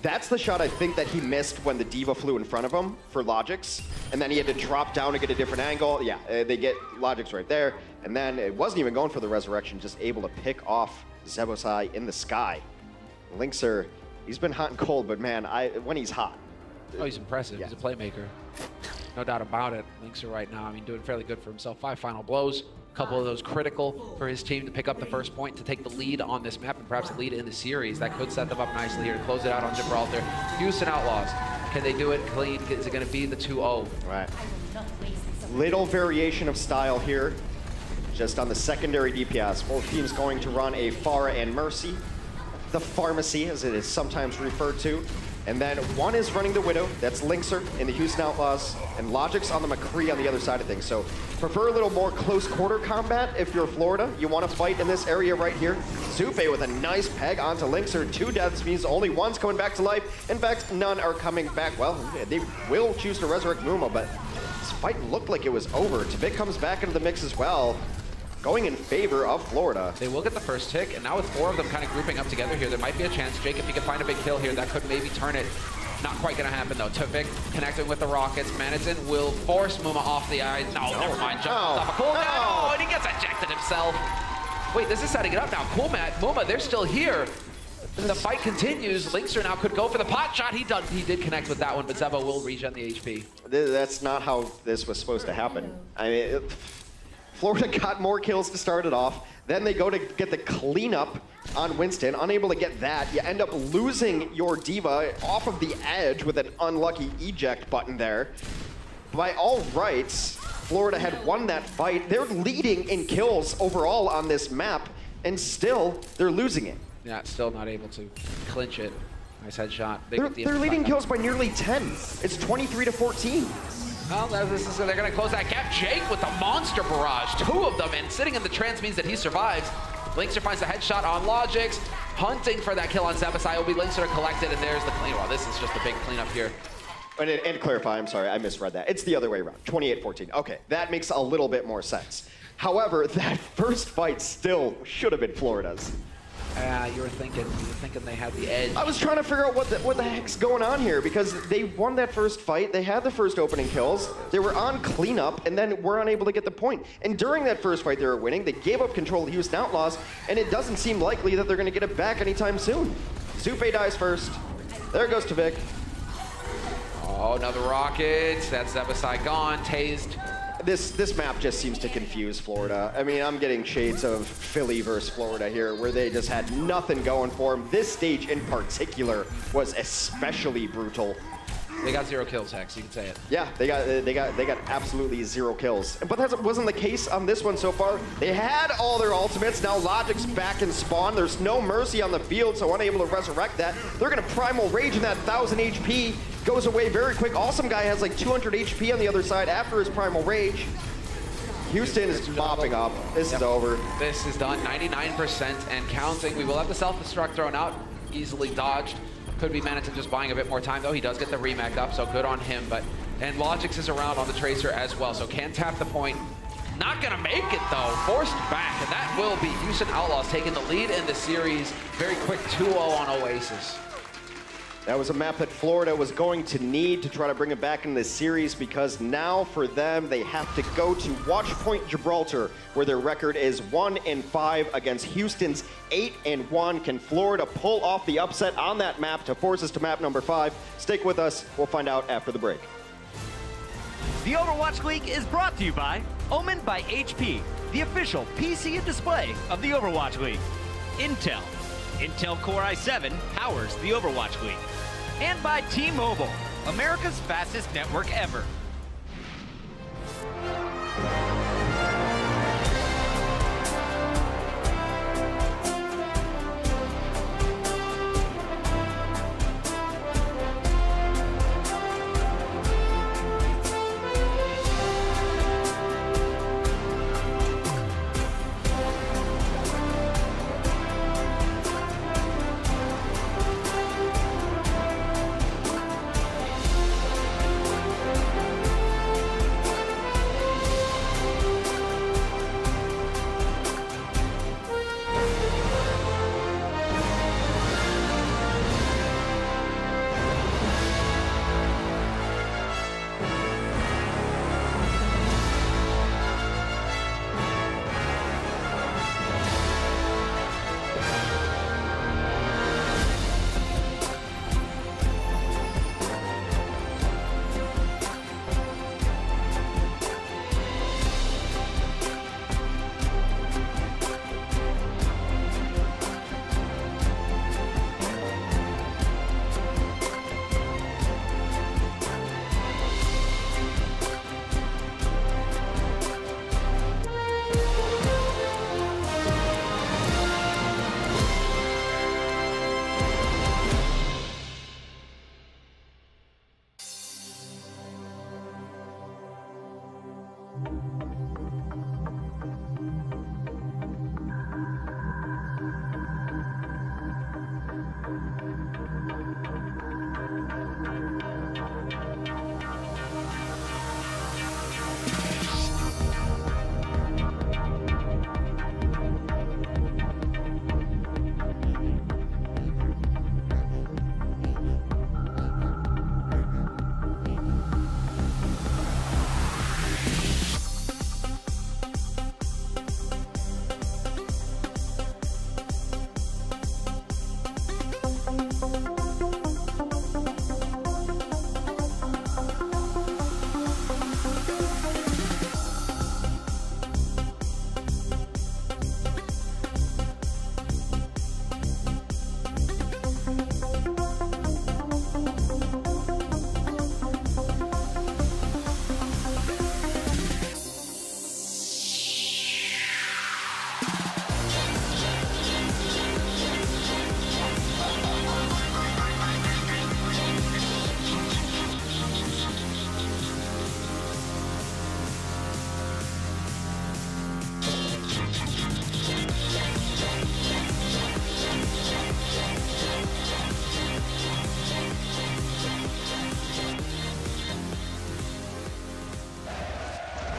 That's the shot I think that he missed when the D.Va flew in front of him for Logix, and then he had to drop down to get a different angle. Yeah, they get Logix right there, and then it wasn't even going for the resurrection, just able to pick off Zebasai in the sky. Linkser, he's been hot and cold, but man, when he's hot. Oh, he's impressive. Yeah. He's a playmaker. No doubt about it. Linkser right now, I mean, doing fairly good for himself. 5 final blows. Couple of those critical for his team to pick up the first point, to take the lead on this map, and perhaps the lead in the series. That could set them up nicely here to close it out on Gibraltar. Houston Outlaws, can they do it clean? Is it going to be the 2-0? Right. Little variation of style here, just on the secondary DPS. Both teams going to run a Pharah and Mercy, the Pharmacy as it is sometimes referred to. And then one is running the Widow, that's Linkser in the Houston Outlaws, and Logix on the McCree on the other side of things. So prefer a little more close quarter combat if you're Florida. You want to fight in this area right here. Zupe with a nice peg onto Linkser. 2 deaths means only one's coming back to life. In fact, none are coming back. Well, they will choose to resurrect Muma, but this fight looked like it was over. Tvik comes back into the mix as well, going in favor of Florida. They will get the first tick, and now with 4 of them kind of grouping up together here, there might be a chance. Jake, if he can find a big kill here, that could maybe turn it. Not quite going to happen, though. Tvik connecting with the Rockets. Manitou will force Muma off the eye. No, never mind. Jump off a cooldown. Oh, and he gets ejected himself. Wait, this is setting it up now. Cool, Matt. Muma, they're still here. The fight continues. Linkser now could go for the pot shot. He did connect with that one, but Zebo will regen the HP. That's not how this was supposed to happen. I mean, Florida got more kills to start it off. Then they go to get the cleanup on Winston. Unable to get that. You end up losing your D.Va off of the edge with an unlucky eject button there. By all rights, Florida had won that fight. They're leading in kills overall on this map, and still they're losing it. Yeah, still not able to clinch it. Nice headshot. They're leading kills by nearly 10. It's 23-14. Well, they're going to close that gap. Jake with the monster barrage. 2 of them, and sitting in the trance means that he survives. Linkser finds the headshot on Logix. Hunting for that kill on Zebasai. Will be Linkser collected, and there's the clean. Well, this is just a big cleanup here. And to clarify, I'm sorry, I misread that. It's the other way around, 28-14. Okay, that makes a little bit more sense. However, that first fight still should have been Florida's. You were thinking they had the edge. I was trying to figure out what the heck's going on here, because they won that first fight, they had the first opening kills, they were on cleanup, and then were unable to get the point. And during that first fight they were winning, they gave up control of the Houston Outlaws, and it doesn't seem likely that they're going to get it back anytime soon. Zupe dies first. There goes Tvik. Oh, another rocket. That's Zebasai gone, tased. This map just seems to confuse Florida. I mean, I'm getting shades of Philly versus Florida here, where they just had nothing going for them. This stage in particular was especially brutal. They got 0 kills, Hex. You can say it. Yeah, they got absolutely 0 kills. But that wasn't the case on this one so far. They had all their ultimates. Now Logic's back in spawn. There's no Mercy on the field, so unable to resurrect that. They're gonna Primal Rage, and that 1000 HP goes away very quick. Awesome Guy has like 200 HP on the other side after his Primal Rage. Houston is mopping up. This is over. This is done. 99% and counting. We will have the self-destruct thrown out. Easily dodged. Could be Manitou just buying a bit more time, though. He does get the remake up, so good on him. And Logix is around on the Tracer as well, so can tap the point. Not gonna make it, though. Forced back, and that will be Houston Outlaws taking the lead in the series. Very quick 2-0 on Oasis. That was a map that Florida was going to need to try to bring it back in this series, because now for them, they have to go to Watchpoint Gibraltar, where their record is 1-5 against Houston's 8-1. Can Florida pull off the upset on that map to force us to map number 5? Stick with us. We'll find out after the break. The Overwatch League is brought to you by Omen by HP, the official PC and display of the Overwatch League. Intel. Intel Core i7 powers the Overwatch League. And by T-Mobile, America's fastest network ever.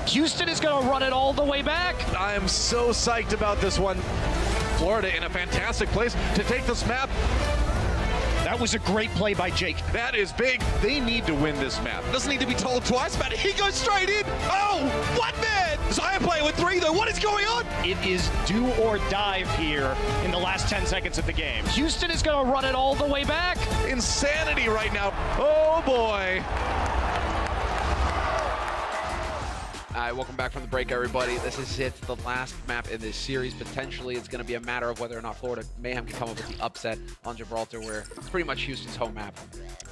Houston is going to run it all the way back. I am so psyched about this one. Florida in a fantastic place to take this map. That was a great play by Jake. That is big. They need to win this map. Doesn't need to be told twice about it. He goes straight in. Oh, what man? Zion playing with 3 though. What is going on? It is do or dive here in the last 10 seconds of the game. Houston is going to run it all the way back. Insanity right now. Oh boy. All right, welcome back from the break, everybody. This is it, the last map in this series. Potentially, it's going to be a matter of whether or not Florida Mayhem can come up with the upset on Gibraltar, where it's pretty much Houston's home map.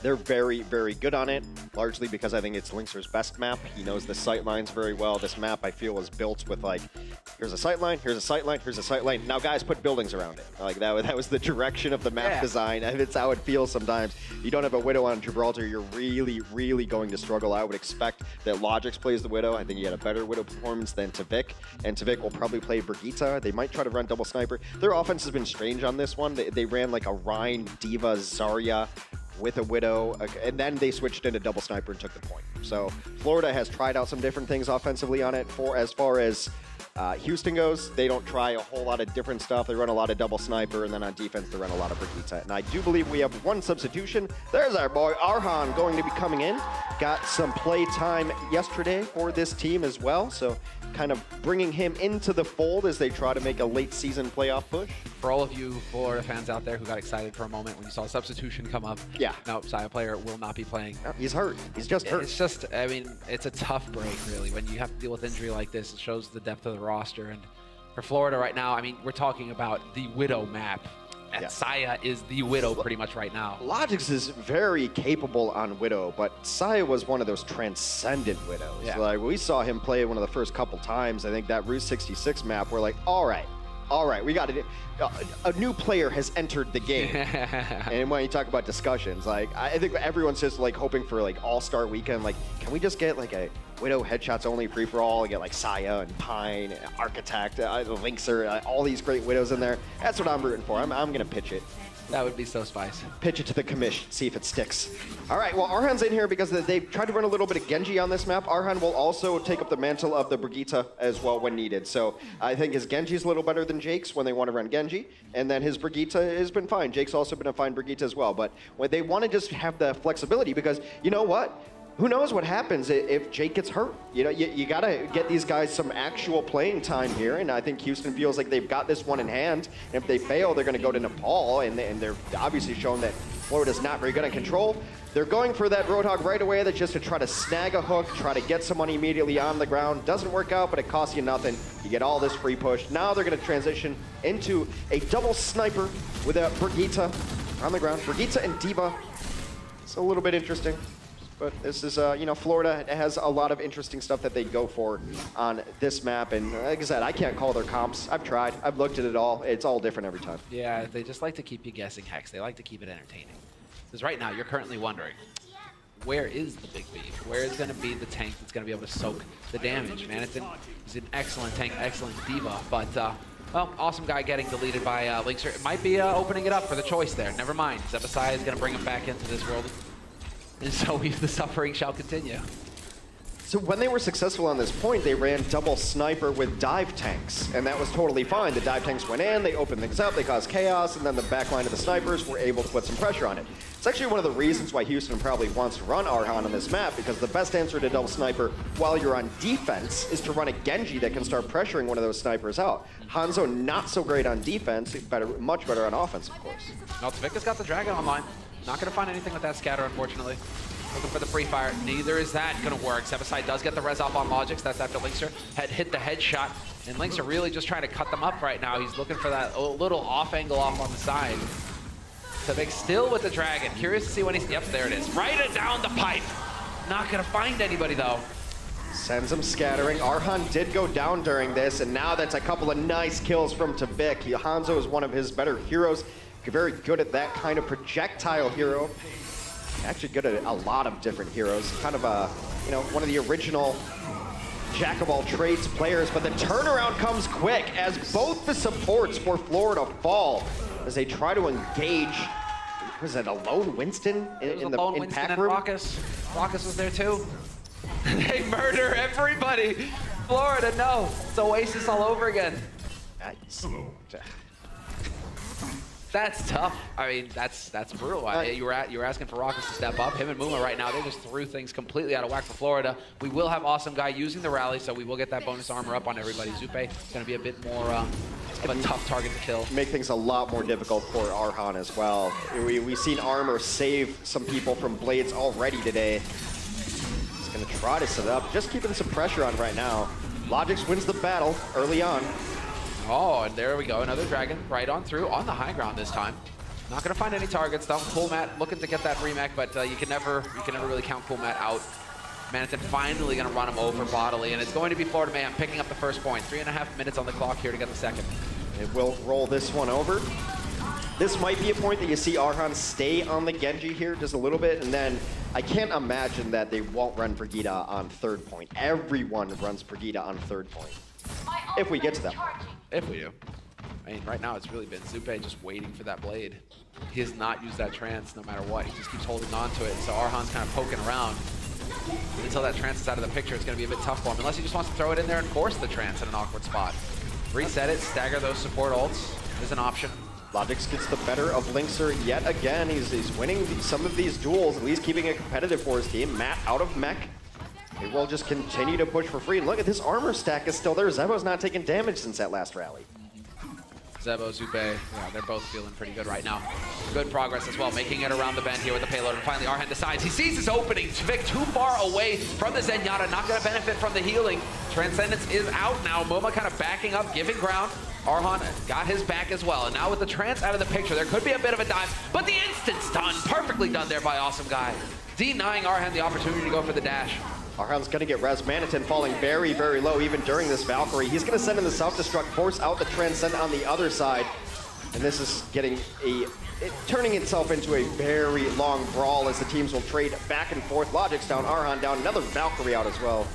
They're very, very good on it, largely because I think it's Linkzr's best map. He knows the sight lines very well. This map, I feel, was built with, like, here's a sight line, here's a sight line, here's a sight line. Now, guys, put buildings around it. Like, that was the direction of the map design, and it's how it feels sometimes. You don't have a Widow on Gibraltar, you're really, really going to struggle. I would expect that Logix plays the Widow. I think he had a better Widow performance than Tavik, and Tavik will probably play Brigitte. They might try to run double sniper. Their offense has been strange on this one. They ran like a Rein, Diva, Zarya with a Widow, and then they switched into double sniper and took the point. So Florida has tried out some different things offensively on it. As far as Houston goes, they don't try a whole lot of different stuff. They run a lot of double sniper, and then on defense, they run a lot of Brigitte. And I do believe we have one substitution. There's our boy Arhan going to be coming in. Got some play time yesterday for this team as well, so kind of bringing him into the fold as they try to make a late season playoff push. For all of you Florida fans out there who got excited for a moment when you saw substitution come up, yeah, no, Saya player will not be playing. No, he's hurt. He's just hurt. It's just, I mean, it's a tough break, really. When you have to deal with injury like this, it shows the depth of the roster. And for Florida right now, I mean, we're talking about the Widow map. And yeah. Saya is the Widow pretty much right now. Logix is very capable on Widow, but Saya was one of those transcendent Widows. Yeah. Like, we saw him play one of the first couple times. I think that Route 66 map, we're like, all right, we got it. A new player has entered the game. And when you talk about discussions, like, I think everyone's just like hoping for like All-Star Weekend. Like, can we just get like a Widow headshots only free-for-all and get like Saya and Pine, and Architect, Linkser, all these great Widows in there? That's what I'm rooting for. I'm going to pitch it. That would be so spicy. Pitch it to the commission, see if it sticks. All right, well, Arhan's in here because they've tried to run a little bit of Genji on this map. Arhan will also take up the mantle of the Brigitte as well when needed. So I think his Genji's a little better than Jake's when they want to run Genji, and then his Brigitte has been fine. Jake's also been a fine Brigitte as well, but when they want to just have the flexibility, because you know what? Who knows what happens if Jake gets hurt? You know, you got to get these guys some actual playing time here, and I think Houston feels like they've got this one in hand. And if they fail, they're going to go to Nepal, and they're obviously shown that Florida's not very good at control. They're going for that Roadhog right away. That's just to try to snag a hook, try to get someone immediately on the ground. Doesn't work out, but it costs you nothing. You get all this free push. Now they're going to transition into a double sniper with a Brigitte on the ground. Brigitte and D.Va. It's a little bit interesting. But this is, you know, Florida has a lot of interesting stuff that they go for on this map. And like I said, I can't call their comps. I've tried. I've looked at it all. It's all different every time. Yeah, they just like to keep you guessing, Hex. They like to keep it entertaining. Because right now, you're currently wondering, where is the big beef? Where is going to be the tank that's going to be able to soak the damage? Man, he's an excellent tank, excellent D.Va. But, well, awesome guy getting deleted by Linkser. It might be opening it up for the choice there. Never mind. Zebasai is going to bring him back into this world. And so the suffering shall continue. So when they were successful on this point, they ran double sniper with dive tanks, and that was totally fine. The dive tanks went in, they opened things up, they caused chaos, and then the back line of the snipers were able to put some pressure on it. It's actually one of the reasons why Houston probably wants to run Arhan on this map, because the best answer to double sniper while you're on defense is to run a Genji that can start pressuring one of those snipers out. Hanzo not so great on defense, much better on offense, of course. Maltavika's got the Dragon online. Not going to find anything with that scatter, unfortunately. Looking for the free fire. Neither is that going to work. Zebasai does get the res off on Logix. That's after Linkser had hit the headshot. And Linkser really just trying to cut them up right now. He's looking for that little off angle off on the side. Tavik still with the Dragon. Curious to see when he's... Yep, there it is. Right it down the pipe. Not going to find anybody, though. Sends him scattering. Arhan did go down during this, and now that's a couple of nice kills from Tavik. Hanzo is one of his better heroes. Very good at that kind of projectile hero. Actually good at a lot of different heroes. Kind of a, you know, one of the original jack-of-all-trades players, but the turnaround comes quick as both the supports for Florida fall as they try to engage. Was it a lone Winston in the pack room? Raucus was there too. They murder everybody. Florida, no. It's Oasis all over again. That's tough. I mean, that's brutal. You were asking for Raucus to step up. Him and Muma right now, they just threw things completely out of whack for Florida. We will have Awesome Guy using the rally, so we will get that bonus armor up on everybody. Zupe is going to be a bit more of a tough target to kill. Make things a lot more difficult for Arhan as well. We've seen armor save some people from blades already today. He's going to try to set it up. Just keeping some pressure on right now. Logix wins the battle early on. Oh, and there we go. Another Dragon right on through on the high ground this time. Not going to find any targets though. Cool Matt looking to get that remake, but you can never really count Cool Matt out. Manathan finally going to run him over bodily, and it's going to be Florida Mayhem picking up the first point. 3.5 minutes on the clock here to get the second. They will roll this one over. This might be a point that you see Arhan stay on the Genji here just a little bit, and then I can't imagine that they won't run Brigitte on third point. Everyone runs Brigitte on third point. If we get to that point. If we do. I mean, right now it's really been Zupe just waiting for that blade. He has not used that trance no matter what. He just keeps holding on to it. So Arhan's kind of poking around. Until that trance is out of the picture, it's going to be a bit tough for him. Unless he just wants to throw it in there and force the trance in an awkward spot. Reset it, stagger those support ults is an option. Logix gets the better of Linkser yet again. He's winning some of these duels, at least keeping it competitive for his team. Matt out of mech. They will just continue to push for free. And look at this armor stack is still there. Zebo's not taking damage since that last rally. Zebo, Zupe, yeah, they're both feeling pretty good right now. Good progress as well, making it around the bend here with the payload. And finally, Arhan decides he sees his opening. Tvik too far away from the Zenyatta, not going to benefit from the healing. Transcendence is out now. Moma kind of backing up, giving ground. Arhan got his back as well. And now with the Trance out of the picture, there could be a bit of a dive, but the instant stun, perfectly done there by Awesome Guy. Denying Arhan the opportunity to go for the dash. Arhan's going to get res. Manatin falling very, very low even during this Valkyrie. He's going to send in the self-destruct, force out the Transcend on the other side. And this is getting turning itself into a very long brawl as the teams will trade back and forth. Logic's down, Arhan down, another Valkyrie out as well.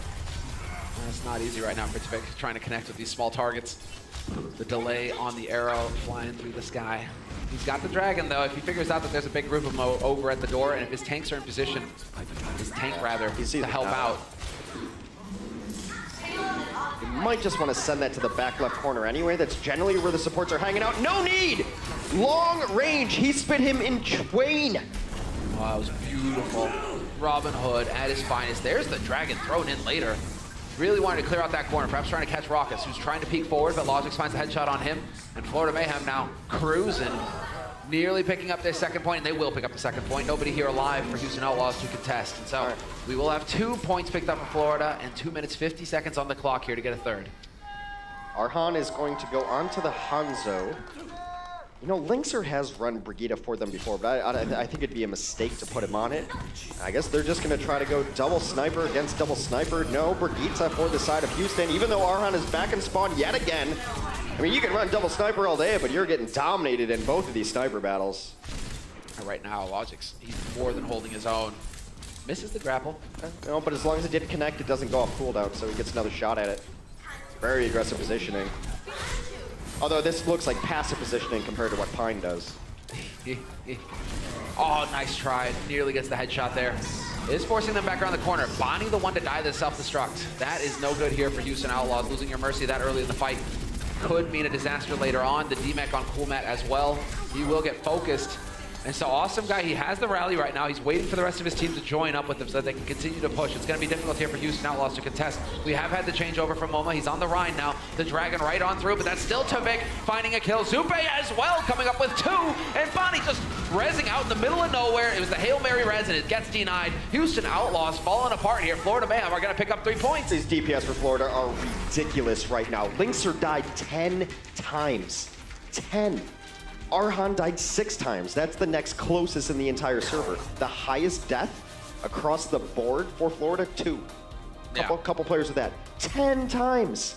It's not easy right now for Tvik trying to connect with these small targets. The delay on the arrow flying through the sky. He's got the dragon though. If he figures out that there's a big group of them over at the door, and if his tanks are in position, his tank rather, to help out. You might just want to send that to the back left corner anyway. That's generally where the supports are hanging out. No need! Long range, he spit him in twain. Oh, that was beautiful. Robin Hood at his finest. There's the dragon thrown in later. Really wanted to clear out that corner, perhaps trying to catch Raucus, who's trying to peek forward, but Logix finds a headshot on him. And Florida Mayhem now cruising, nearly picking up their second point, and they will pick up the second point. Nobody here alive for Houston Outlaws to contest. And so we will have 2 points picked up for Florida and 2 minutes, 50 seconds on the clock here to get a third. Arhan is going to go on to the Hanzo. You know, Linkser has run Brigitte for them before, but I think it'd be a mistake to put him on it. I guess they're just going to try to go double sniper against double sniper. No, Brigitte for the side of Houston, even though Arhan is back in spawn yet again. I mean, you can run double sniper all day, but you're getting dominated in both of these sniper battles. Right now, Logix, he's more than holding his own. Misses the grapple. No, but as long as it didn't connect, it doesn't go off cooldown, so he gets another shot at it. Very aggressive positioning. Although this looks like passive positioning compared to what Pine does. Oh, nice try. Nearly gets the headshot there. Is forcing them back around the corner. Bonnie the one to die the self-destruct. That is no good here for Houston Outlaws. Losing your Mercy that early in the fight could mean a disaster later on. The DMAC on Cool Mat as well. He will get focused. And so Awesome Guy, he has the rally right now. He's waiting for the rest of his team to join up with him so that they can continue to push. It's going to be difficult here for Houston Outlaws to contest. We have had the changeover from Moma. He's on the Rhine now. The Dragon right on through, but that's still Tvik finding a kill. Zupe as well, coming up with 2. And Bonnie just rezzing out in the middle of nowhere. It was the Hail Mary res, and it gets denied. Houston Outlaws falling apart here. Florida Mayhem are going to pick up 3 points. These DPS for Florida are ridiculous right now. Linkser died 10 times. 10. Arhan died 6 times. That's the next closest in the entire server. The highest death across the board for Florida, 2. Couple players with that. 10 times.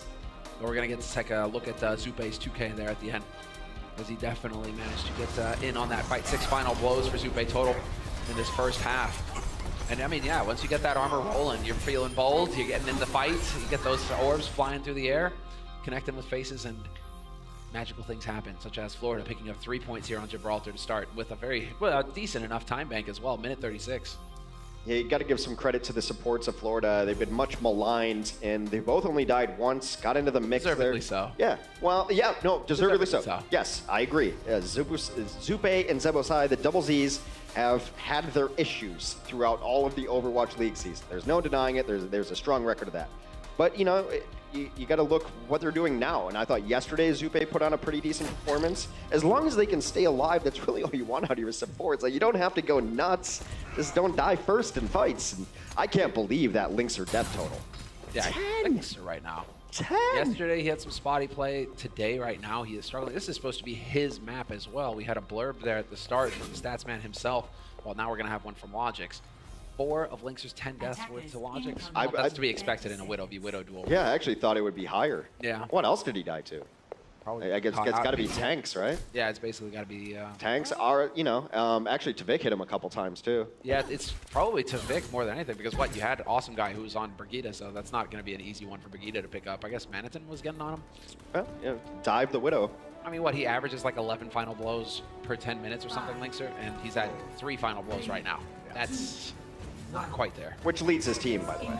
We're going to get to take a look at Zupe's 2K there at the end, as he definitely managed to get in on that fight. 6 final blows for Zupe total in this first half. And I mean, yeah, once you get that armor rolling, you're feeling bold, you're getting in the fight, you get those orbs flying through the air, connect them with faces, and magical things happen, such as Florida picking up 3 points here on Gibraltar to start with a very, well, a decent enough time bank as well, minute 36. Yeah, you got to give some credit to the supports of Florida. They've been much maligned, and they both only died once, got into the mix there. Deservedly so. Yeah, well, yeah, no, deservedly so. Yes, I agree. Zupe and Zebosai, the double Zs, have had their issues throughout all of the Overwatch League season. There's no denying it. There's a strong record of that. But, you know, you got to look what they're doing now. And I thought yesterday Zupe put on a pretty decent performance. As long as they can stay alive, that's really all you want out of your supports. Like, you don't have to go nuts. Just don't die first in fights. And I can't believe that Linkser death total. Yeah, 10. Linkser right now. 10. Yesterday he had some spotty play. Today, right now, he is struggling. This is supposed to be his map as well. We had a blurb there at the start from the Statsman himself. Well, now we're going to have one from Logix. 4 of Linkser's 10 deaths were to Logix. Well, that's to be expected in a Widow v Widow duel. Yeah, I actually thought it would be higher. Yeah. What else did he die to? Probably. I guess it's got to be tanks, right? Yeah, it's basically got to be... tanks are, you know, actually Tvik hit him a couple times too. Yeah, it's probably Tvik more than anything, because what, you had Awesome Guy who was on Brigitte, so that's not going to be an easy one for Brigitte to pick up. I guess Manatin was getting on him. Well, yeah, dive the Widow. I mean, what, he averages like 11 final blows per 10 minutes or something, Linkser, and he's at 3 final blows right now. That's... not quite there. Which leads his team, by the way.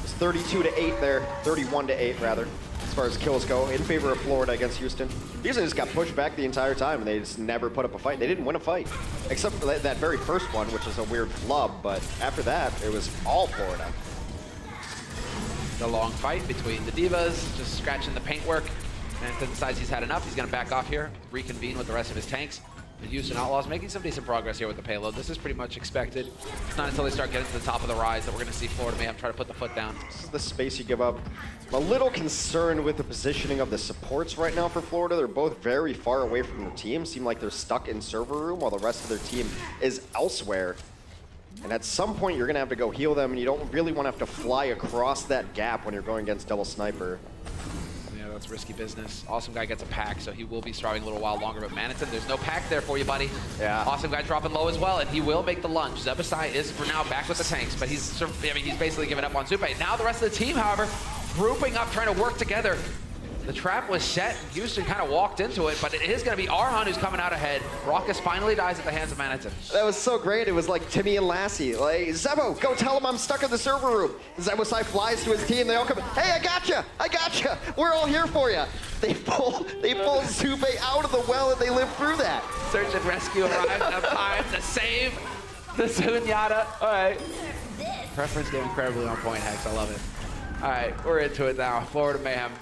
It's 32-8 there, 31-8 rather, as far as kills go, in favor of Florida against Houston. Houston just got pushed back the entire time, and they just never put up a fight. They didn't win a fight, except for that very first one, which was a weird flub, but after that, it was all Florida. The long fight between the Divas, just scratching the paintwork. Manathin decides he's had enough. He's going to back off here, reconvene with the rest of his tanks. The Houston Outlaws making some decent progress here with the payload. This is pretty much expected. It's not until they start getting to the top of the rise that we're going to see Florida Mayhem try to put the foot down. This is the space you give up. I'm a little concerned with the positioning of the supports right now for Florida. They're both very far away from their team. Seem like they're stuck in server room while the rest of their team is elsewhere. And at some point, you're going to have to go heal them, and you don't really want to have to fly across that gap when you're going against double sniper. Yeah, that's risky business. Awesome Guy gets a pack, so he will be striving a little while longer. But Manathin, there's no pack there for you, buddy. Yeah. Awesome Guy dropping low as well, and he will make the lunge. Zebasai is for now back with the tanks, but he's basically given up on Zupe. Now the rest of the team, however, grouping up, trying to work together. The trap was set, and Houston kind of walked into it, but it is going to be Arhan who's coming out ahead. Raucus finally dies at the hands of Manathin. That was so great. It was like Timmy and Lassie. Like, Zebo, go tell him I'm stuck in the server room. Zebosai flies to his team. They all come, hey, I gotcha. I gotcha. We're all here for you. They pull Zupe out of the well, and they live through that. Search and rescue arrives in time to save the Sunyata. All right. Preference game incredibly on point, Hex. I love it. All right, we're into it now. Florida Mayhem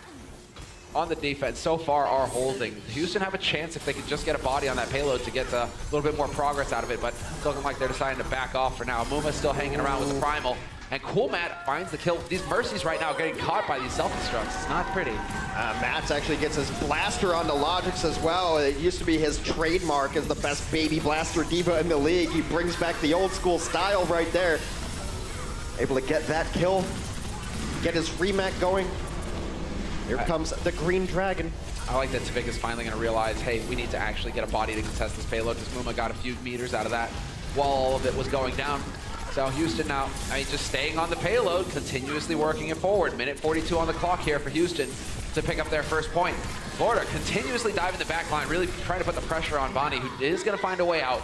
on the defense so far are holding. Houston have a chance if they could just get a body on that payload to get a little bit more progress out of it, but it's looking like they're deciding to back off for now. Muma's still hanging around with the Primal, and Cool Matt finds the kill. These Mercies right now getting caught by these self-destructs. It's not pretty. Matt actually gets his blaster onto Logix as well. It used to be his trademark as the best baby blaster diva in the league. He brings back the old school style right there. Able to get that kill, get his remake going. Here comes the Green Dragon. I like that Tavik is finally going to realize, hey, we need to actually get a body to contest this payload, because Muma got a few meters out of that while all of it was going down. So Houston now, just staying on the payload, continuously working it forward. Minute 42 on the clock here for Houston to pick up their first point. Florida continuously diving the back line, really trying to put the pressure on Bonnie, who is going to find a way out.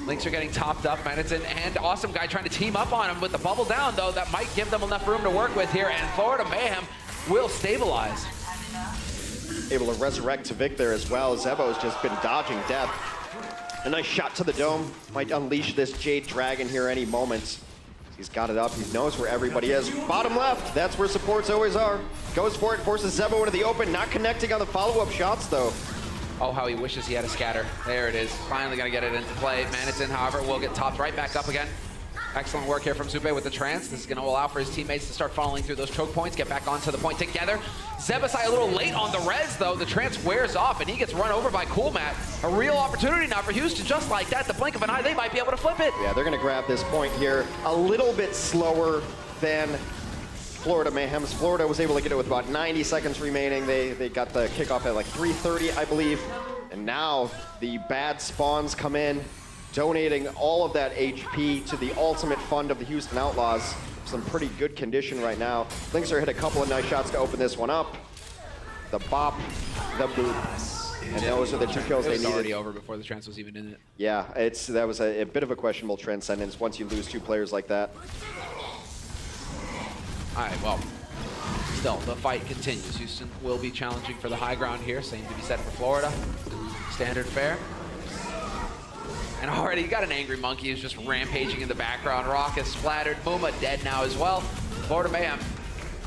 Lynx are getting topped up. Manathin and Awesome Guy trying to team up on him with the bubble down, though. That might give them enough room to work with here, and Florida Mayhem will stabilize. Able to resurrect Tavik there as well. Zebo's just been dodging death. A nice shot to the dome. Might unleash this Jade Dragon here any moment. He's got it up. He knows where everybody is. Bottom left. That's where supports always are. Goes for it. Forces Zebo into the open. Not connecting on the follow-up shots, though. Oh, how he wishes he had a scatter. There it is. Finally going to get it into play. Manathin, however, will get topped right back up again. Excellent work here from Zupe with the trance. This is going to allow for his teammates to start funneling through those choke points, get back onto the point together. Zebasai a little late on the res, though. The trance wears off, and he gets run over by Cool Matt. A real opportunity now for Houston, just like that. The blink of an eye, they might be able to flip it. Yeah, they're going to grab this point here a little bit slower than Florida Mayhem's. Florida was able to get it with about 90 seconds remaining. They got the kickoff at like 3:30, I believe. And now the bad spawns come in, donating all of that HP to the ultimate fund of the Houston Outlaws. Some pretty good condition right now. Lynx hit a couple of nice shots to open this one up. The bop, the boop. And those are the two kills they needed. It was already over before the trance was even in it. Yeah, that was a bit of a questionable transcendence once you lose two players like that. All right, well, still, the fight continues. Houston will be challenging for the high ground here. Same to be said for Florida. Standard fare. And already you got an angry monkey who's just rampaging in the background. Rock is splattered. Muma dead now as well. Florida Mayhem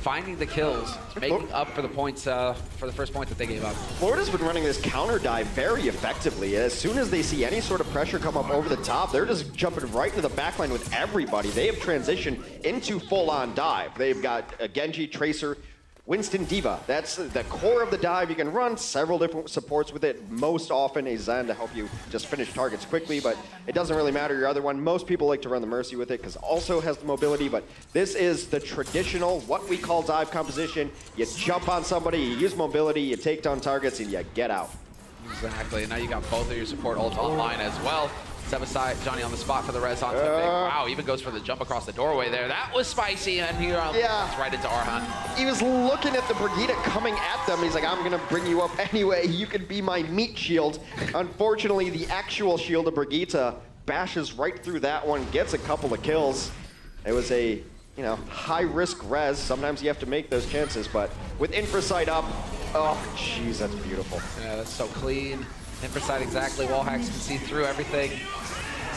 finding the kills, making up for the points, for the first point that they gave up. Florida's been running this counter dive very effectively. As soon as they see any sort of pressure come up over the top, they're just jumping right into the backline with everybody. They have transitioned into full-on dive. They've got a Genji, Tracer, Winston, Diva. That's the core of the dive. You can run several different supports with it. Most often a Zen to help you just finish targets quickly, but it doesn't really matter your other one. Most people like to run the Mercy with it because it also has the mobility, but this is the traditional, what we call dive composition. You jump on somebody, you use mobility, you take down targets, and you get out. Exactly, and now you got both of your support ults online as well. Zebasai, Johnny on the spot for the res on Tavik. Wow, even goes for the jump across the doorway there. That was spicy, and here it's right into Arhan. He was looking at the Brigitte coming at them. He's like, I'm gonna bring you up anyway. You can be my meat shield. Unfortunately, the actual shield of Brigitte bashes right through that one, gets a couple of kills. It was a, high-risk res. Sometimes you have to make those chances, but with Infrasight up, oh, jeez, that's beautiful. Yeah, that's so clean. Infrasight exactly. Wallhacks can see through everything.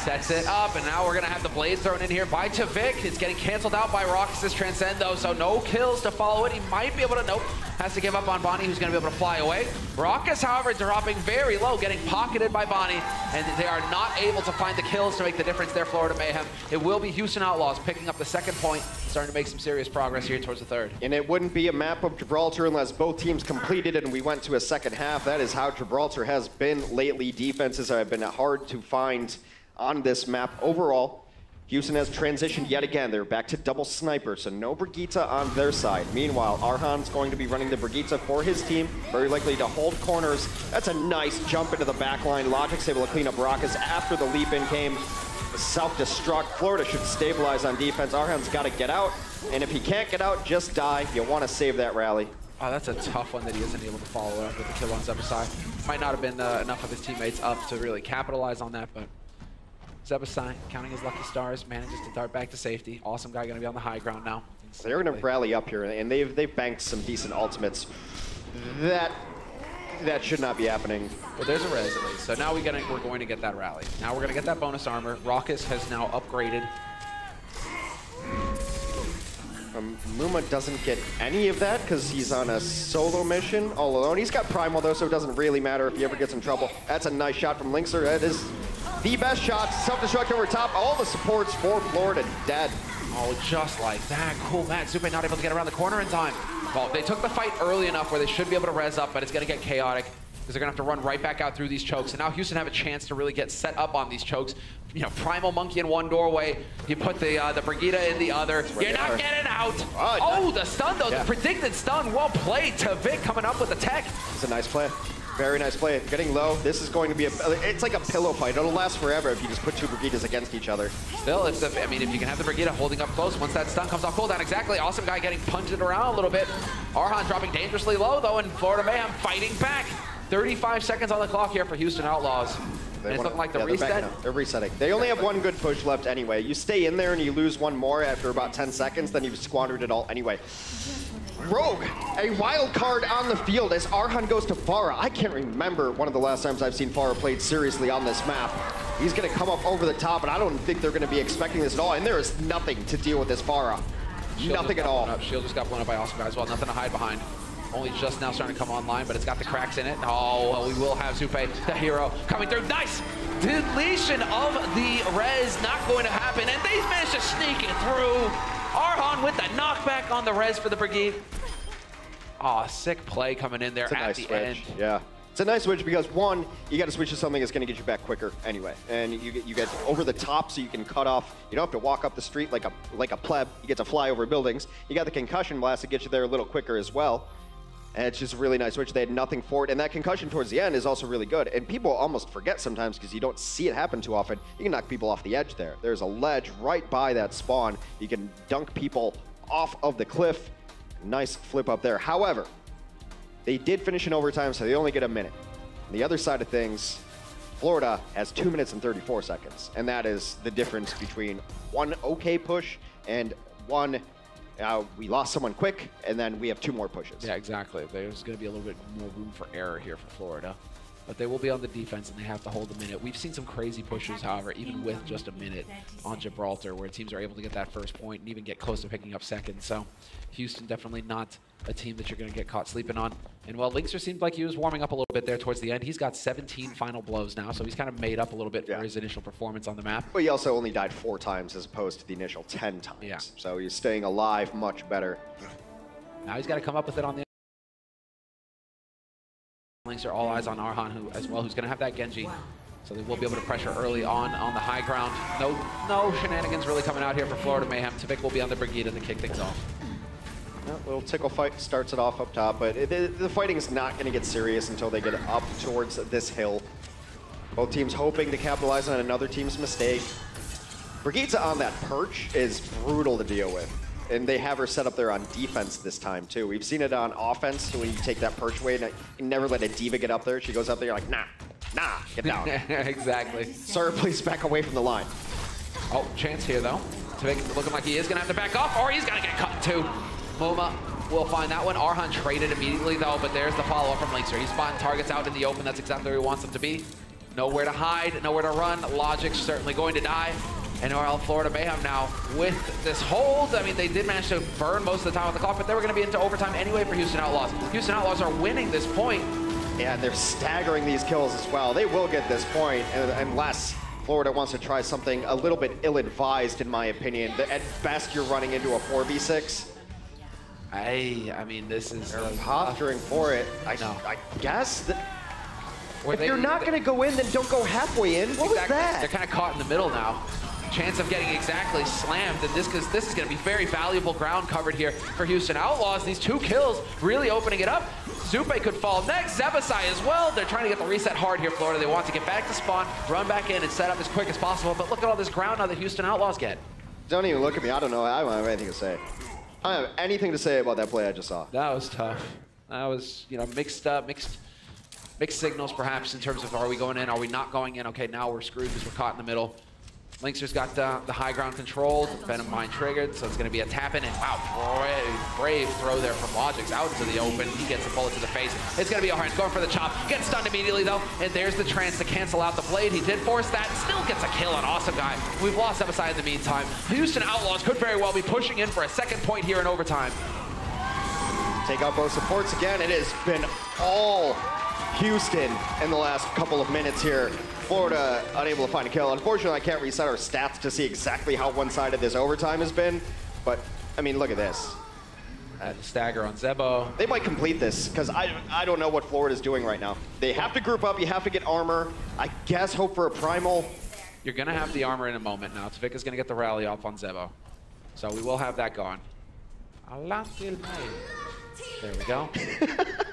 Sets it up, and now we're going to have the blade thrown in here by Tavik. It's getting canceled out by Roxas' Transcend, though, so no kills to follow it. He might be able to, nope, has to give up on Bonnie, who's going to be able to fly away. Roxas, however, dropping very low, getting pocketed by Bonnie, and they are not able to find the kills to make the difference there, Florida Mayhem. It will be Houston Outlaws picking up the second point, starting to make some serious progress here towards the third. And it wouldn't be a map of Gibraltar unless both teams completed it and we went to a second half. That is how Gibraltar has been lately. Defenses have been hard to find on this map. Overall, Houston has transitioned yet again. They're back to double sniper, so no Brigitte on their side. Meanwhile, Arhan's going to be running the Brigitte for his team, very likely to hold corners. That's a nice jump into the back line. Logic's able to clean up Rockets after the leap-in came. Self-destruct. Florida should stabilize on defense. Arhan's got to get out, and if he can't get out, just die. You want to save that rally. Oh, that's a tough one that he isn't able to follow up with the kill on Zebasai. Might not have been enough of his teammates up to really capitalize on that, but Zebasai, counting his lucky stars, manages to dart back to safety. Awesome guy going to be on the high ground now. They're going to rally up here, and they've banked some decent ultimates. That should not be happening. But there's a res at least. So now we're going to get that rally. Now we're going to get that bonus armor. Raucus has now upgraded. Muma doesn't get any of that because he's on a solo mission all alone. He's got Primal though, so it doesn't really matter if he ever gets in trouble. That's a nice shot from Linkser. That is the best shot. Self-destruct over top. All the supports for Florida dead. Oh, just like that. Cool, Matt. Zupe not able to get around the corner in time. Well, they took the fight early enough where they should be able to res up, but it's going to get chaotic because they're going to have to run right back out through these chokes. And now Houston have a chance to really get set up on these chokes. You know, Primal Monkey in one doorway. You put the Brigitte in the other. You're not getting out. Oh, the stun, though. Yeah. The predicted stun. Well played. Tavik coming up with the tech. It's a nice play. Very nice play. Getting low. This is going to be it's like a pillow fight. It'll last forever if you just put two Brigittes against each other. Still, if you can have the Brigitte holding up close, once that stun comes off cooldown, exactly. Awesome guy getting punched around a little bit. Arhan dropping dangerously low, though, and Florida Mayhem fighting back. 35 seconds on the clock here for Houston Outlaws. And it's looking like the reset. They're resetting. They only have one good push left anyway. You stay in there and you lose one more after about 10 seconds, then you've squandered it all anyway. Rogue, a wild card on the field as Arhan goes to Pharah. I can't remember one of the last times I've seen Pharah played seriously on this map. He's going to come up over the top, and I don't think they're going to be expecting this at all. And there is nothing to deal with this Pharah. Nothing at all. Shield just got blown up by Awesome Guy as well. Nothing to hide behind. Only just now starting to come online, but it's got the cracks in it. Oh, well, we will have Zupe, the hero, coming through. Nice! Deletion of the res, not going to happen, and they managed to sneak it through. Arhan with the knockback on the res for the Brigade. Oh, sick play coming in there at the end. Yeah. It's a nice switch because, one, you got to switch to something that's going to get you back quicker anyway. And you get over the top so you can cut off. You don't have to walk up the street like a pleb. You get to fly over buildings. You got the concussion blast to get you there a little quicker as well. And it's just a really nice switch. They had nothing for it. And that concussion towards the end is also really good. And people almost forget sometimes because you don't see it happen too often. You can knock people off the edge there. There's a ledge right by that spawn. You can dunk people off of the cliff. Nice flip up there. However, they did finish in overtime, so they only get a minute. On the other side of things, Florida has 2 minutes and 34 seconds. And that is the difference between one okay push and one we lost someone quick, and then we have 2 more pushes. Yeah, exactly. There's going to be a little bit more room for error here for Florida. But they will be on the defense, and they have to hold a minute. We've seen some crazy pushes, however, even with just a minute on Gibraltar, where teams are able to get that first point and even get close to picking up second. So Houston definitely not a team that you're going to get caught sleeping on. And while Linkser seemed like he was warming up a little bit there towards the end, he's got 17 final blows now, so he's kind of made up a little bit for his initial performance on the map. But he also only died 4 times as opposed to the initial 10 times. Yeah. So he's staying alive much better. Now he's got to come up with it on the Links are all eyes on Arhan who's going to have that Genji. So they will be able to pressure early on the high ground. No shenanigans really coming out here for Florida Mayhem. Tavik will be on the Brigade to kick things off. A little tickle fight starts it off up top, but the fighting is not going to get serious until they get up towards this hill. Both teams hoping to capitalize on another team's mistake. Brigitte on that perch is brutal to deal with. And they have her set up there on defense this time, too. We've seen it on offense when you take that perch away and you never let a diva get up there. She goes up there, you're like, nah, get down. Exactly. Sir, please back away from the line. Oh, chance here, though. Tavik looking like he is going to have to back off, or he's going to get cut, too. Muma will find that one. Arhan traded immediately, though, but there's the follow-up from Linkser. He's spotting targets out in the open. That's exactly where he wants them to be. Nowhere to hide, nowhere to run. Logic's certainly going to die. And Florida Mayhem now with this hold. I mean, they did manage to burn most of the time with the clock, but they were going to be into overtime anyway for Houston Outlaws. Houston Outlaws are winning this point. Yeah, they're staggering these kills as well. They will get this point unless Florida wants to try something a little bit ill-advised, in my opinion. At best, you're running into a 4v6. I mean, this is... They're posturing for it. I guess... If you're not going to go in, then don't go halfway in. What was that? They're kind of caught in the middle now. Chance of getting exactly slammed, and this is going to be very valuable ground covered here for Houston Outlaws. These 2 kills really opening it up. Zupe could fall next, Zebasai as well. They're trying to get the reset hard here, Florida. They want to get back to spawn, run back in, and set up as quick as possible. But look at all this ground now that Houston Outlaws get. Don't even look at me. I don't know. I don't have anything to say. I don't have anything to say about that play I just saw. That was tough. That was, you know, mixed signals perhaps in terms of, are we going in, are we not going in? Okay, now we're screwed because we're caught in the middle. Linkster's got the high ground controlled, Venom Mine triggered, so it's going to be a tap-in, and wow, brave throw there from Logix out into the open. He gets a bullet to the face. It's going to be O'Hearn's going for the chop, gets stunned immediately though, and there's the trance to cancel out the blade. He did force that, still gets a kill on Awesome Guy. We've lost Zebasai in the meantime. Houston Outlaws could very well be pushing in for a second point here in overtime. Take out both supports again. It has been all Houston in the last couple of minutes here. Florida unable to find a kill. Unfortunately, I can't reset our stats to see exactly how one-sided this overtime has been. But, I mean, look at this. The stagger on Zebo. They might complete this, because I don't know what Florida's doing right now. They have to group up. You have to get armor. I guess hope for a primal. You're going to have the armor in a moment now. Tvik is going to get the rally off on Zebo. So we will have that gone. There we go.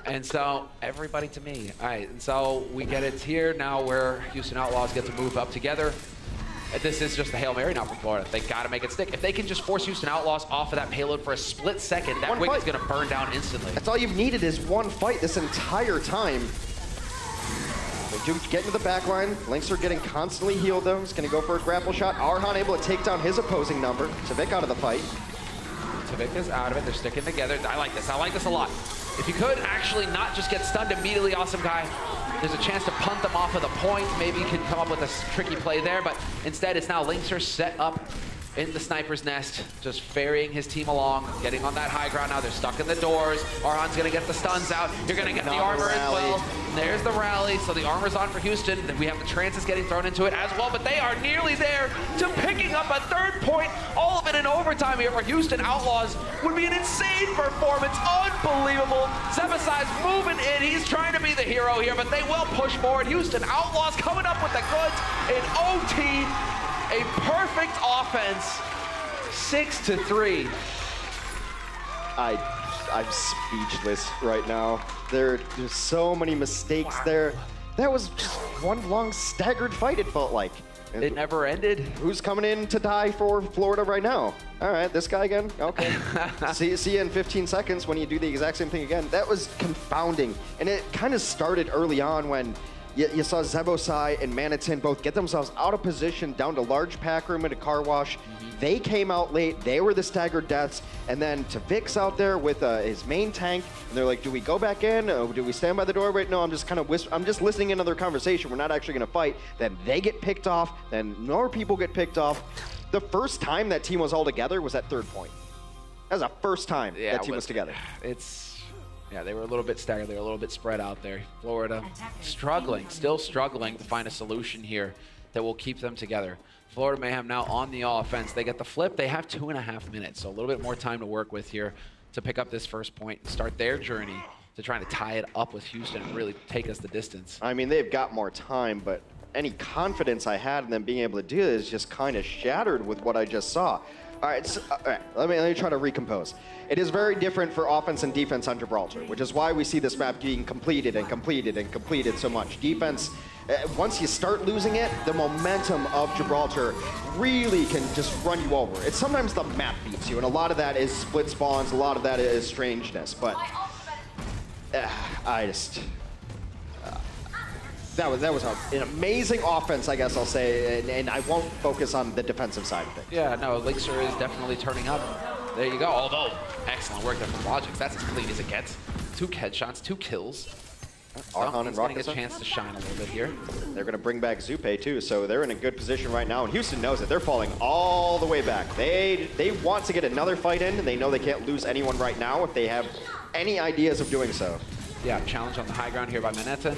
And so, everybody to me. All right, and so we get it here now where Houston Outlaws get to move up together. This is just a Hail Mary now for Florida. They got to make it stick. If they can just force Houston Outlaws off of that payload for a split second, that wing is going to burn down instantly. That's all you've needed is one fight this entire time. They do get into the back line. Lynx are getting constantly healed though. He's going to go for a grapple shot. Arhan able to take down his opposing number. Tvik out of the fight. Tvik is out of it. They're sticking together. I like this. I like this a lot. If you could actually not just get stunned immediately, Awesome Guy, there's a chance to punt them off of the point. Maybe you can come up with a tricky play there, but instead it's now Linkster set up in the sniper's nest, just ferrying his team along, getting on that high ground now. They're stuck in the doors. Arhan's gonna get the stuns out. You're gonna get the armor as well. There's the rally, so the armor's on for Houston. Then we have the trances getting thrown into it as well, but they are nearly there to picking up a third point. All of it in overtime here for Houston Outlaws would be an insane performance. Unbelievable. Zebasai's moving in. He's trying to be the hero here, but they will push forward. Houston Outlaws coming up with the goods in OT. A perfect offense, 6-3. I'm speechless right now. There's so many mistakes there. That was just one long staggered fight, it felt like. It never ended. Who's coming in to die for Florida right now? All right, this guy again? Okay. see you in 15 seconds when you do the exact same thing again. That was confounding. And it kind of started early on when you saw Zebasai and Manitin both get themselves out of position down to large pack room at a car wash. They came out late. They were the staggered deaths. And then Tvik's out there with his main tank. And they're like, do we go back in? Do we stand by the door? Wait, no, I'm just kind of I'm just listening in on their conversation. We're not actually going to fight. Then they get picked off. Then more people get picked off. The first time that team was all together was at third point. That was the first time that team was together. Yeah, they were a little bit staggered. They were a little bit spread out there. Florida struggling, still struggling to find a solution here that will keep them together. Florida Mayhem now on the offense. They get the flip. They have 2.5 minutes, so a little bit more time to work with here to pick up this first point and start their journey to trying to tie it up with Houston and really take us the distance. I mean, they've got more time, but any confidence I had in them being able to do this is just kind of shattered with what I just saw. All right, let me try to recompose. It is very different for offense and defense on Gibraltar, which is why we see this map being completed and completed and completed so much. Defense, once you start losing it, the momentum of Gibraltar really can just run you over. It's sometimes the map beats you, and a lot of that is split spawns, a lot of that is strangeness, but that was an amazing offense, I guess I'll say, and I won't focus on the defensive side of things. Yeah, no, Linkster is definitely turning up. There you go. Although, excellent work there from Logix. That's as clean as it gets. 2 headshots, 2 kills. Arhan and getting a Rocket chance to shine a little bit here. They're going to bring back Zupe too, so they're in a good position right now. And Houston knows it. They're falling all the way back. They want to get another fight in. They know they can't lose anyone right now if they have any ideas of doing so. Yeah, challenge on the high ground here by Manhattan.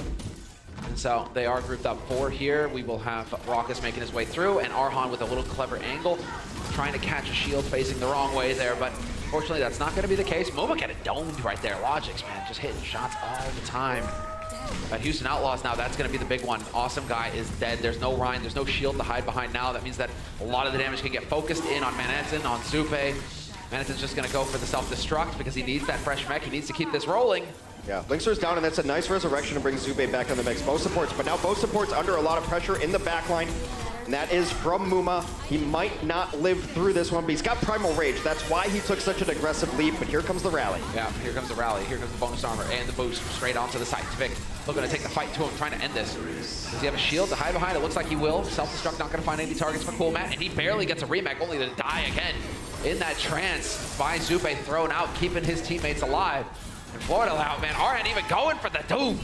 And so they are grouped up 4 here. We will have Raucus making his way through, and Arhan with a little clever angle, trying to catch a shield facing the wrong way there, but unfortunately that's not going to be the case. Momo getting domed right there. Logix, man, just hitting shots all the time. But Houston Outlaws now, that's going to be the big one. Awesome Guy is dead. There's no Ryan, there's no shield to hide behind now. That means that a lot of the damage can get focused in on Manhattan, on Zupe. Manhattan's just going to go for the self-destruct because he needs that fresh mech. He needs to keep this rolling. Yeah, Linkster's down, and that's a nice resurrection to bring Zupe back on the mix. Both supports, but now both supports under a lot of pressure in the backline. And that is from Muma. He might not live through this one, but he's got Primal Rage. That's why he took such an aggressive lead, but here comes the rally. Yeah, here comes the rally. Here comes the bonus armor and the boost straight onto the side. Vic looking to take the fight to him, trying to end this. Does he have a shield to hide behind? It looks like he will. Self-destruct, not going to find any targets for Cool Matt, and he barely gets a remake, only to die again in that trance by Zupe, thrown out, keeping his teammates alive. And Florida out, man. Arhan even going for the doom.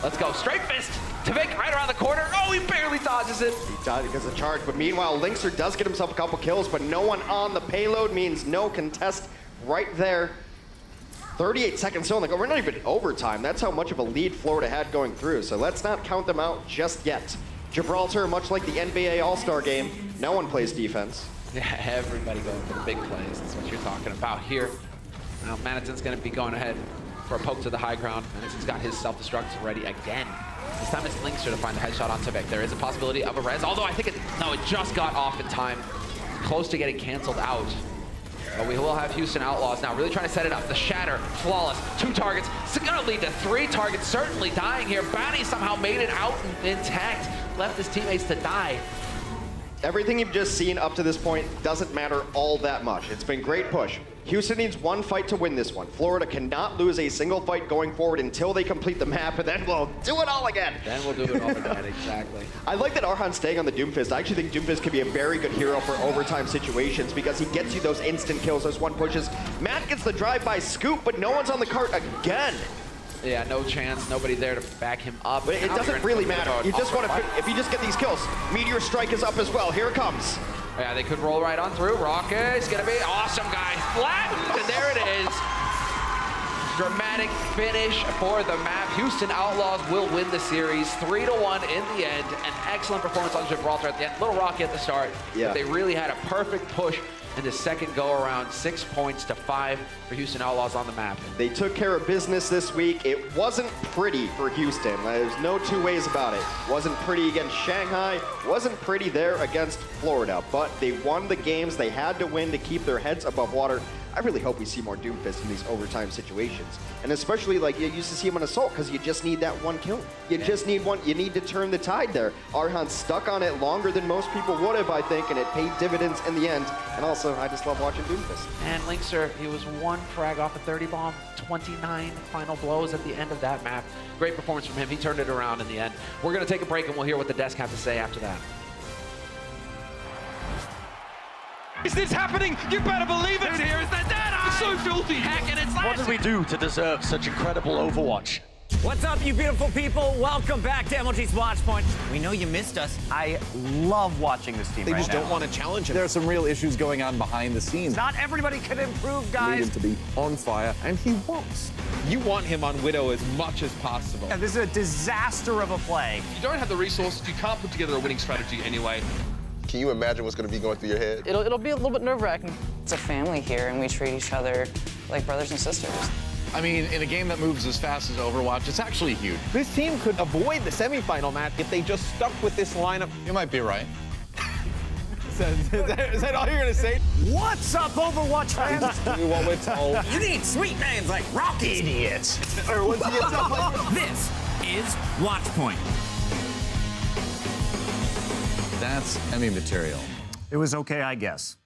Let's go. Straight fist to Vic right around the corner. Oh, he barely dodges it. He died because of charge, but meanwhile, Linkster does get himself a couple kills, but no one on the payload means no contest right there. 38 seconds still, we're not even overtime. That's how much of a lead Florida had going through, so let's not count them out just yet. Gibraltar, much like the NBA All-Star game, no one plays defense. Yeah, everybody going for the big plays. That's what you're talking about here. Now, Manhattan's going to be going ahead for a poke to the high ground. Manhattan's got his self-destruct ready again. This time it's Linkster to find the headshot on Tibek. There is a possibility of a res, although I think it just got off in time. Close to getting canceled out. But we will have Houston Outlaws now, really trying to set it up. The Shatter, flawless, 2 targets. It's going to lead to 3 targets, certainly dying here. Bounty somehow made it out intact, left his teammates to die. Everything you've just seen up to this point doesn't matter all that much. It's been great push. Houston needs one fight to win this one. Florida cannot lose a single fight going forward until they complete the map, and then we'll do it all again. Then we'll do it all again, exactly. I like that Arhan's staying on the Doomfist. I actually think Doomfist could be a very good hero for overtime situations because he gets you those instant kills, those 1 pushes. Matt gets the drive-by scoop, but no one's on the cart again. Yeah, no chance. Nobody there to back him up. But it doesn't really matter. You just want to, if you just get these kills, Meteor Strike is up as well. Here it comes. Yeah, they could roll right on through. Rocket is going to be Awesome Guy flattened, and there it is. Dramatic finish for the map. Houston Outlaws will win the series 3-1 in the end. An excellent performance on Gibraltar at the end. Little rocky at the start, but they really had a perfect push in the second go-around. 6 points to 5 for Houston Outlaws on the map. They took care of business this week. It wasn't pretty for Houston. There's no 2 ways about it. Wasn't pretty against Shanghai. Wasn't pretty there against Florida. But they won the games they had to win to keep their heads above water. I really hope we see more Doomfist in these overtime situations. And especially, like, you used to see him on Assault because you just need that 1 kill. You just need one. You need to turn the tide there. Arhan stuck on it longer than most people would have, I think, and it paid dividends in the end. And also, I just love watching Doomfist. And Linkster, he was 1 frag off a 30 bomb, 29 final blows at the end of that map. Great performance from him. He turned it around in the end. We're going to take a break, and we'll hear what the desk have to say after that. Is this happening? You better believe it! Here's the Deadeye! It's so filthy! Hacking and slashing! What did we do to deserve such incredible Overwatch? What's up, you beautiful people? Welcome back to MLG's Watchpoint. We know you missed us. I love watching this team They right just now. don't want to challenge him. There are some real issues going on behind the scenes. Not everybody can improve, guys. Need him to be on fire, and he wants. You want him on Widow as much as possible. Yeah, this is a disaster of a play. You don't have the resources, you can't put together a winning strategy anyway. Can you imagine what's going to be going through your head? It'll be a little bit nerve-wracking. It's a family here, and we treat each other like brothers and sisters. I mean, in a game that moves as fast as Overwatch, it's actually huge. This team could avoid the semifinal match if they just stuck with this lineup. You might be right. Is that all you're going to say? What's up, Overwatch fans? Do what we're told. You need sweet names like Rocky. Idiots. Or what's he like? This is Watchpoint. That's Emmy material. It was okay, I guess.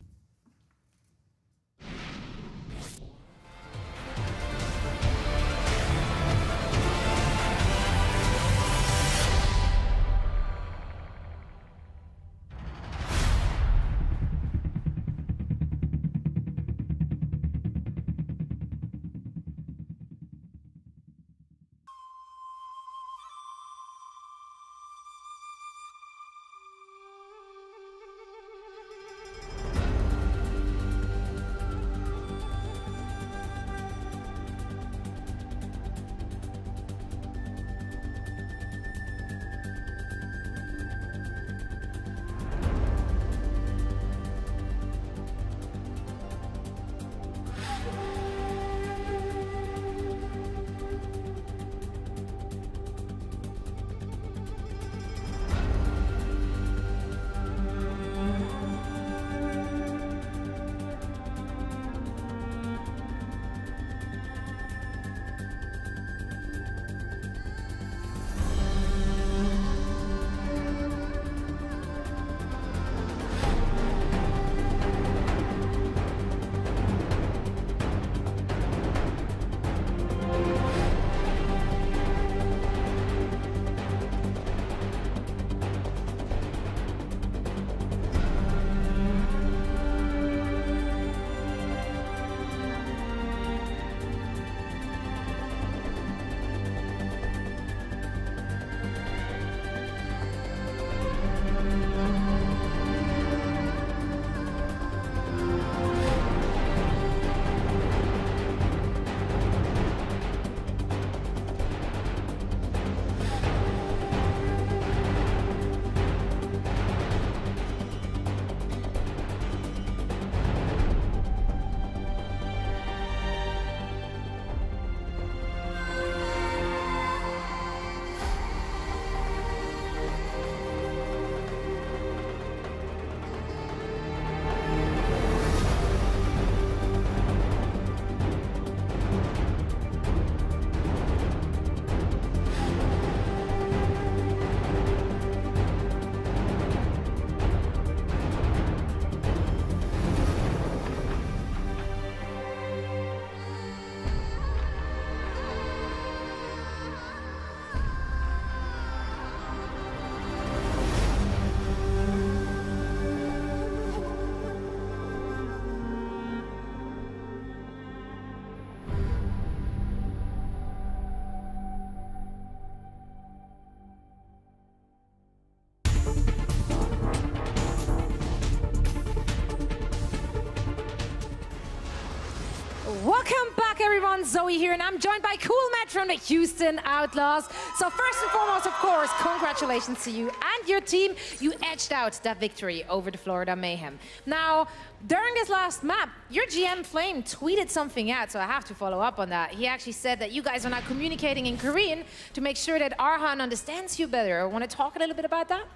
Welcome back, everyone. Zoe here, and I'm joined by Cool Matt from the Houston Outlaws. So first and foremost, of course, congratulations to you and your team. You edged out that victory over the Florida Mayhem. Now, during this last map, your GM Flame tweeted something out, so I have to follow up on that. He actually said that you guys are now communicating in Korean to make sure that Arhan understands you better. I want to talk a little bit about that?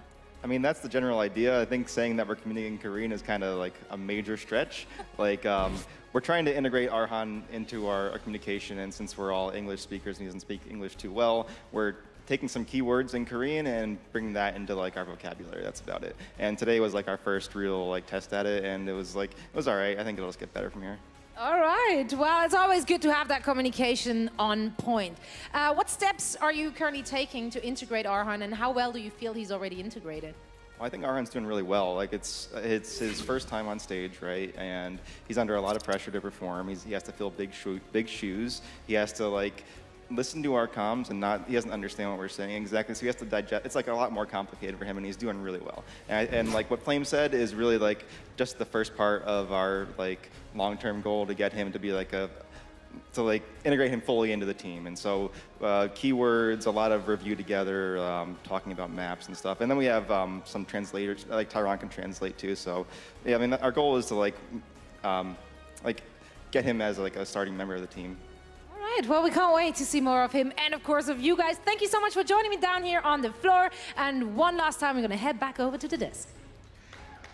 I mean, that's the general idea. I think saying that we're communicating in Korean is kind of like a major stretch. Like, we're trying to integrate Arhan into our communication, and since we're all English speakers and he doesn't speak English too well, we're taking some keywords in Korean and bringing that into like our vocabulary. That's about it. And today was like our first real like test at it, and it was all right. I think it'll just get better from here. All right. Well, it's always good to have that communication on point. What steps are you currently taking to integrate Arhan, and how well do you feel he's already integrated? Well, I think Arhan's doing really well. Like it's his first time on stage, right? And he's under a lot of pressure to perform. He has to fill big shoes. He has to like listen to our comms and he doesn't understand what we're saying exactly, so he has to digest. It's like a lot more complicated for him, and he's doing really well. And like what Flame said is really like just the first part of our like long-term goal to get him to be like to like integrate him fully into the team. And so keywords, a lot of review together, talking about maps and stuff. And then we have some translators, like Tyron can translate too. So yeah, I mean, our goal is to like get him as like a starting member of the team. All right, well, we can't wait to see more of him and of course of you guys. Thank you so much for joining me down here on the floor. And one last time, we're gonna head back over to the desk.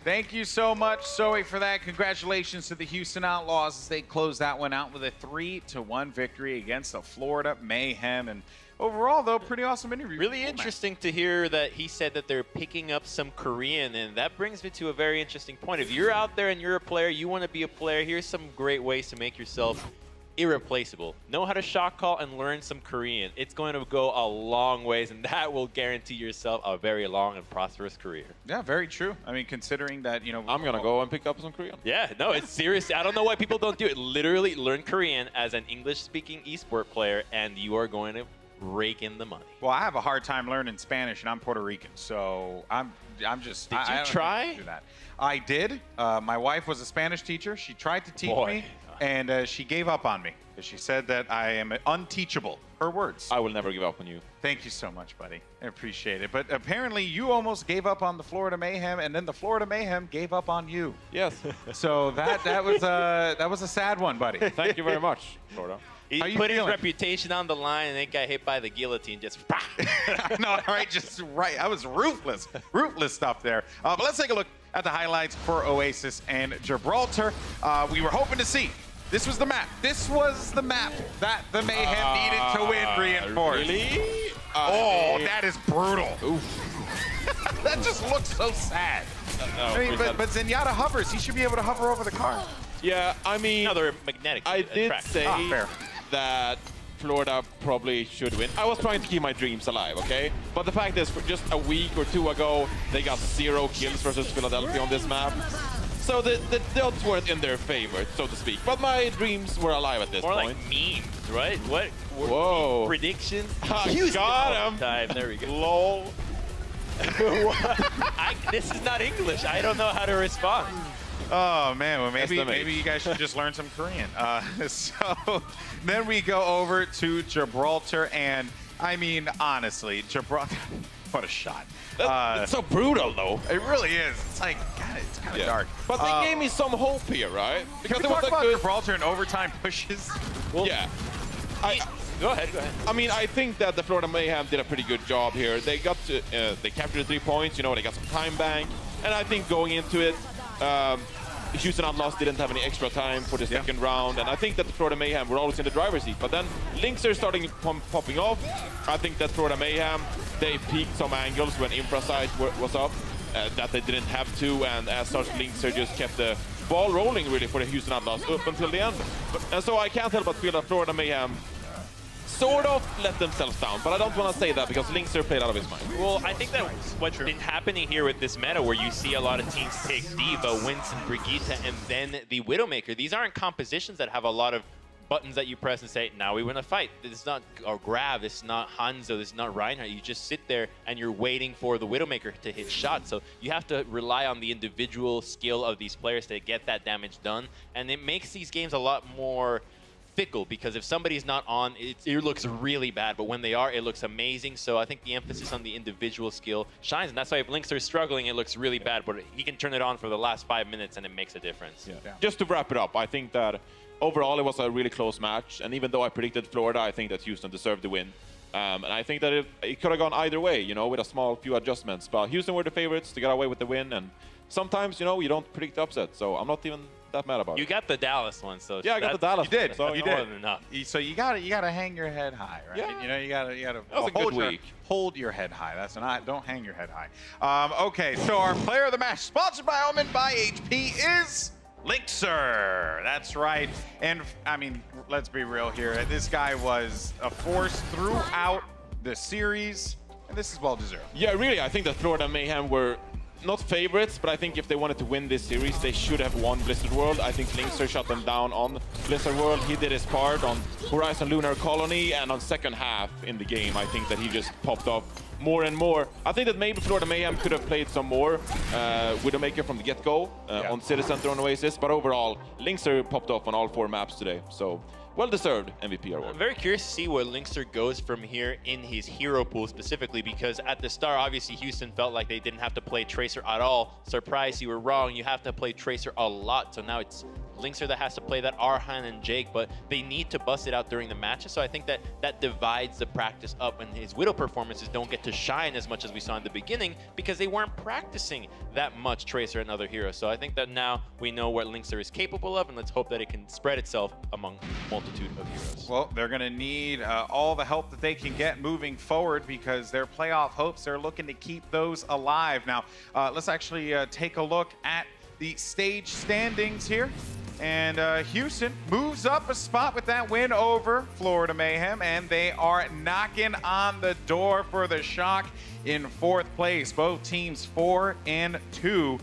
Thank you so much, Zoe, for that. Congratulations to the Houston Outlaws as they close that one out with a 3-1 victory against the Florida Mayhem. And overall, though, pretty awesome interview. Really interesting to hear that he said that they're picking up some Korean, and that brings me to a very interesting point. If you're out there and you're a player, you want to be a player, here's some great ways to make yourself irreplaceable. Know how to shot call and learn some Korean. It's going to go a long ways, and that will guarantee yourself a very long and prosperous career. Yeah, very true. I mean, considering that, you know... I'm going to go and pick up some Korean. Yeah, no, it's serious. I don't know why people don't do it. Literally learn Korean as an English-speaking esport player, and you are going to rake in the money. Well, I have a hard time learning Spanish, and I'm Puerto Rican, so I'm just... Did you try? Do that. I did. My wife was a Spanish teacher. She tried to teach me. And she gave up on me. She said that I am unteachable. Her words. I will never give up on you. Thank you so much, buddy. I appreciate it. But apparently you almost gave up on the Florida Mayhem, and then the Florida Mayhem gave up on you. Yes. So that was a sad one, buddy. Thank you very much, Florida. He put his reputation on the line, and then got hit by the guillotine. Just no, right, just right. I was ruthless stuff there. But let's take a look at the highlights for Oasis and Gibraltar. We were hoping to see. This was the map. This was the map that the Mayhem needed to win Reinforced. Really? That is brutal. That just looks so sad. I mean, but Zenyatta hovers. He should be able to hover over the car. Yeah, I mean... No, they're magnetic. I did say that Florida probably should win. I was trying to keep my dreams alive, okay? But the fact is, for just a week or two ago, they got 0 kills versus Philadelphia on this map. So the odds weren't in their favor, so to speak. But my dreams were alive at this point. More like memes, right? What? Whoa. Predictions? You got him. There we go. Lol. This is not English. I don't know how to respond. Oh, man. Well, maybe you guys should just learn some Korean. So then we go over to Gibraltar. And, I mean, honestly, Gibraltar... What a shot. It's so brutal, though. It really is. It's like, God, it's kind of dark. But they gave me some hope here, right? Because it was about Gibraltar and overtime pushes. Well, yeah. Go ahead. I mean, I think that the Florida Mayhem did a pretty good job here. They got to, they captured the 3 points. You know, they got some time bank. And I think going into it, Houston Outlaws didn't have any extra time for the second round, and I think that the Florida Mayhem were always in the driver's seat. But then Linkser starting popping off. I think that Florida Mayhem, they peaked some angles when Infra side was up that they didn't have to, and as such Linkser just kept the ball rolling really for the Houston Outlaws up until the end. And so I can't help but feel that Florida Mayhem sort of let themselves down, but I don't want to say that because Linkser played out of his mind. Well, I think that what's been happening here with this meta, where you see a lot of teams take D.Va, Winston, Brigitte, and then the Widowmaker. These aren't compositions that have a lot of buttons that you press and say, now we win a fight. This is not Grav, this is not Hanzo, this is not Reinhardt. You just sit there and you're waiting for the Widowmaker to hit shots. So you have to rely on the individual skill of these players to get that damage done. And it makes these games a lot more fickle, because if somebody's not on, it looks really bad, but when they are, it looks amazing. So I think the emphasis on the individual skill shines, and that's why if Linkster is struggling, it looks really bad, but he can turn it on for the last 5 minutes and it makes a difference. Yeah. Just to wrap it up, I think that overall it was a really close match, and even though I predicted Florida, I think that Houston deserved the win. And I think that it could have gone either way, you know, with a small few adjustments. But Houston were the favorites to get away with the win, and sometimes, you know, you don't predict upset, so I'm not even that mad about it. You got the Dallas one, so yeah, I got the Dallas. You did. So you did. So you gotta hang your head high, right? Yeah. You know, you gotta that was a good week. Hold your head high. That's not. Don't hang your head high. Okay, so our player of the match, sponsored by Omen by HP, is Linkster. That's right. And I mean, let's be real here. This guy was a force throughout the series, and this is well deserved. Yeah, really. I think that Florida Mayhem were not favorites, but I think if they wanted to win this series, they should have won Blizzard World. I think Linkster shut them down on Blizzard World. He did his part on Horizon Lunar Colony, and on second half in the game, I think that he just popped off more and more. I think that maybe Florida Mayhem could have played some more Widowmaker from the get-go on City Center on Oasis, but overall, Linkster popped off on all 4 maps today, so well-deserved MVP award. I'm very curious to see where Linkster goes from here in his hero pool specifically, because at the start, obviously, Houston felt like they didn't have to play Tracer at all. Surprise, you were wrong. You have to play Tracer a lot, so now it's Linkster that has to play that Arhan and Jake, but they need to bust it out during the matches, so I think that that divides the practice up, and his Widow performances don't get to shine as much as we saw in the beginning because they weren't practicing that much Tracer and other heroes. So I think that now we know what Linkster is capable of, and let's hope that it can spread itself among a multitude of heroes. Well, they're going to need all the help that they can get moving forward, because their playoff hopes, they're looking to keep those alive. Now, let's actually take a look at the stage standings here. And Houston moves up a spot with that win over Florida Mayhem, and they are knocking on the door for the Shock in 4th place. Both teams 4 and 2.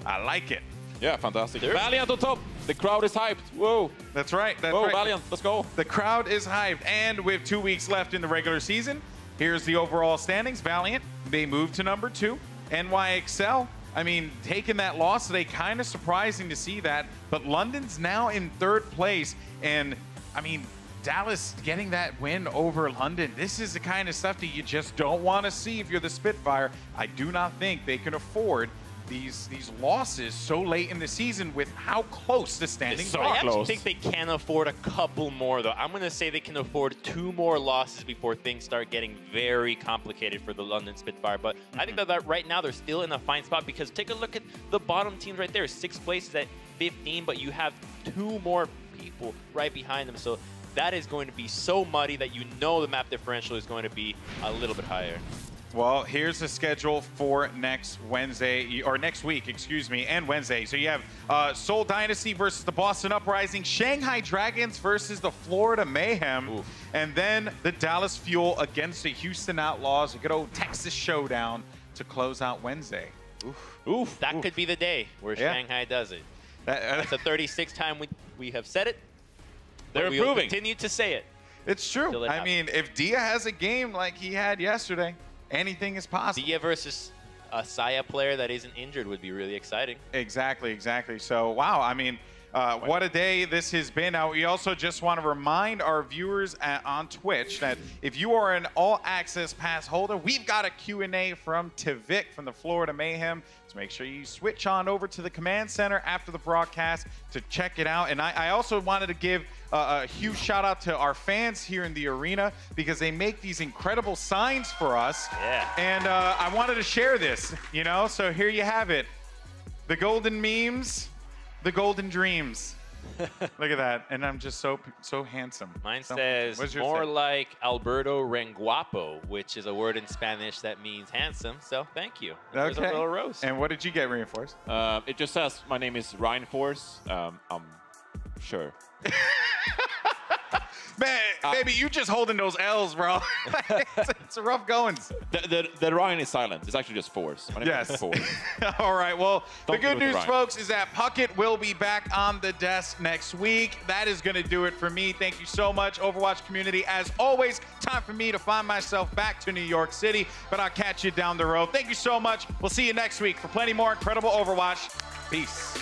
I like it. Yeah, fantastic. Valiant on top. The crowd is hyped. Whoa. That's right. That's Whoa, right. Valiant, let's go. The crowd is hyped, and with 2 weeks left in the regular season, here's the overall standings. Valiant, they move to number 2. NYXL, I mean, taking that loss today, kind of surprising to see that. But London's now in 3rd place. And, I mean, Dallas getting that win over London, this is the kind of stuff that you just don't want to see if you're the Spitfire. I do not think they can afford these losses so late in the season with how close the standings are. I actually think they can afford a couple more, though. I'm going to say they can afford 2 more losses before things start getting very complicated for the London Spitfire. But I think that right now they're still in a fine spot, because take a look at the bottom teams right there. 6th place is at 15, but you have 2 more people right behind them. So that is going to be so muddy that you know the map differential is going to be a little bit higher. Well, here's the schedule for next Wednesday, or next week, excuse me, and Wednesday. So you have Seoul Dynasty versus the Boston Uprising, Shanghai Dragons versus the Florida Mayhem, and then the Dallas Fuel against the Houston Outlaws, a good old Texas showdown to close out Wednesday. That could be the day where Shanghai does it. That's the 36th time we have said it. They're improving. We'll continue to say it. It's true. I mean, if Dia has a game like he had yesterday, anything is possible. Dia versus a Saya player that isn't injured would be really exciting. Exactly, exactly. So, wow, I mean, what a day this has been. Now, we also just want to remind our viewers on Twitch that if you are an all-access pass holder, we've got a Q&A from Tivik from the Florida Mayhem. So make sure you switch on over to the command center after the broadcast to check it out. And I also wanted to give a huge shout out to our fans here in the arena, because they make these incredible signs for us. Yeah. And I wanted to share this, you know, so here you have it. The golden memes, the golden dreams. Look at that. And I'm just so handsome. Mine says more like Alberto Renguapo, which is a word in Spanish that means handsome. So thank you. There's a little roast. And what did you get, Reinforced? It just says my name is Reinforce. I'm sure. Man, baby, you just holding those L's, bro. it's a rough goings. The Ryan is silent. It's actually just Force. Yes. Force. All right. Well, the good news, Ryan. folks, is that Puckett will be back on the desk next week. That is going to do it for me. Thank you so much, Overwatch community. As always, time for me to find myself back to New York City, but I'll catch you down the road. Thank you so much. We'll see you next week for plenty more incredible Overwatch. Peace.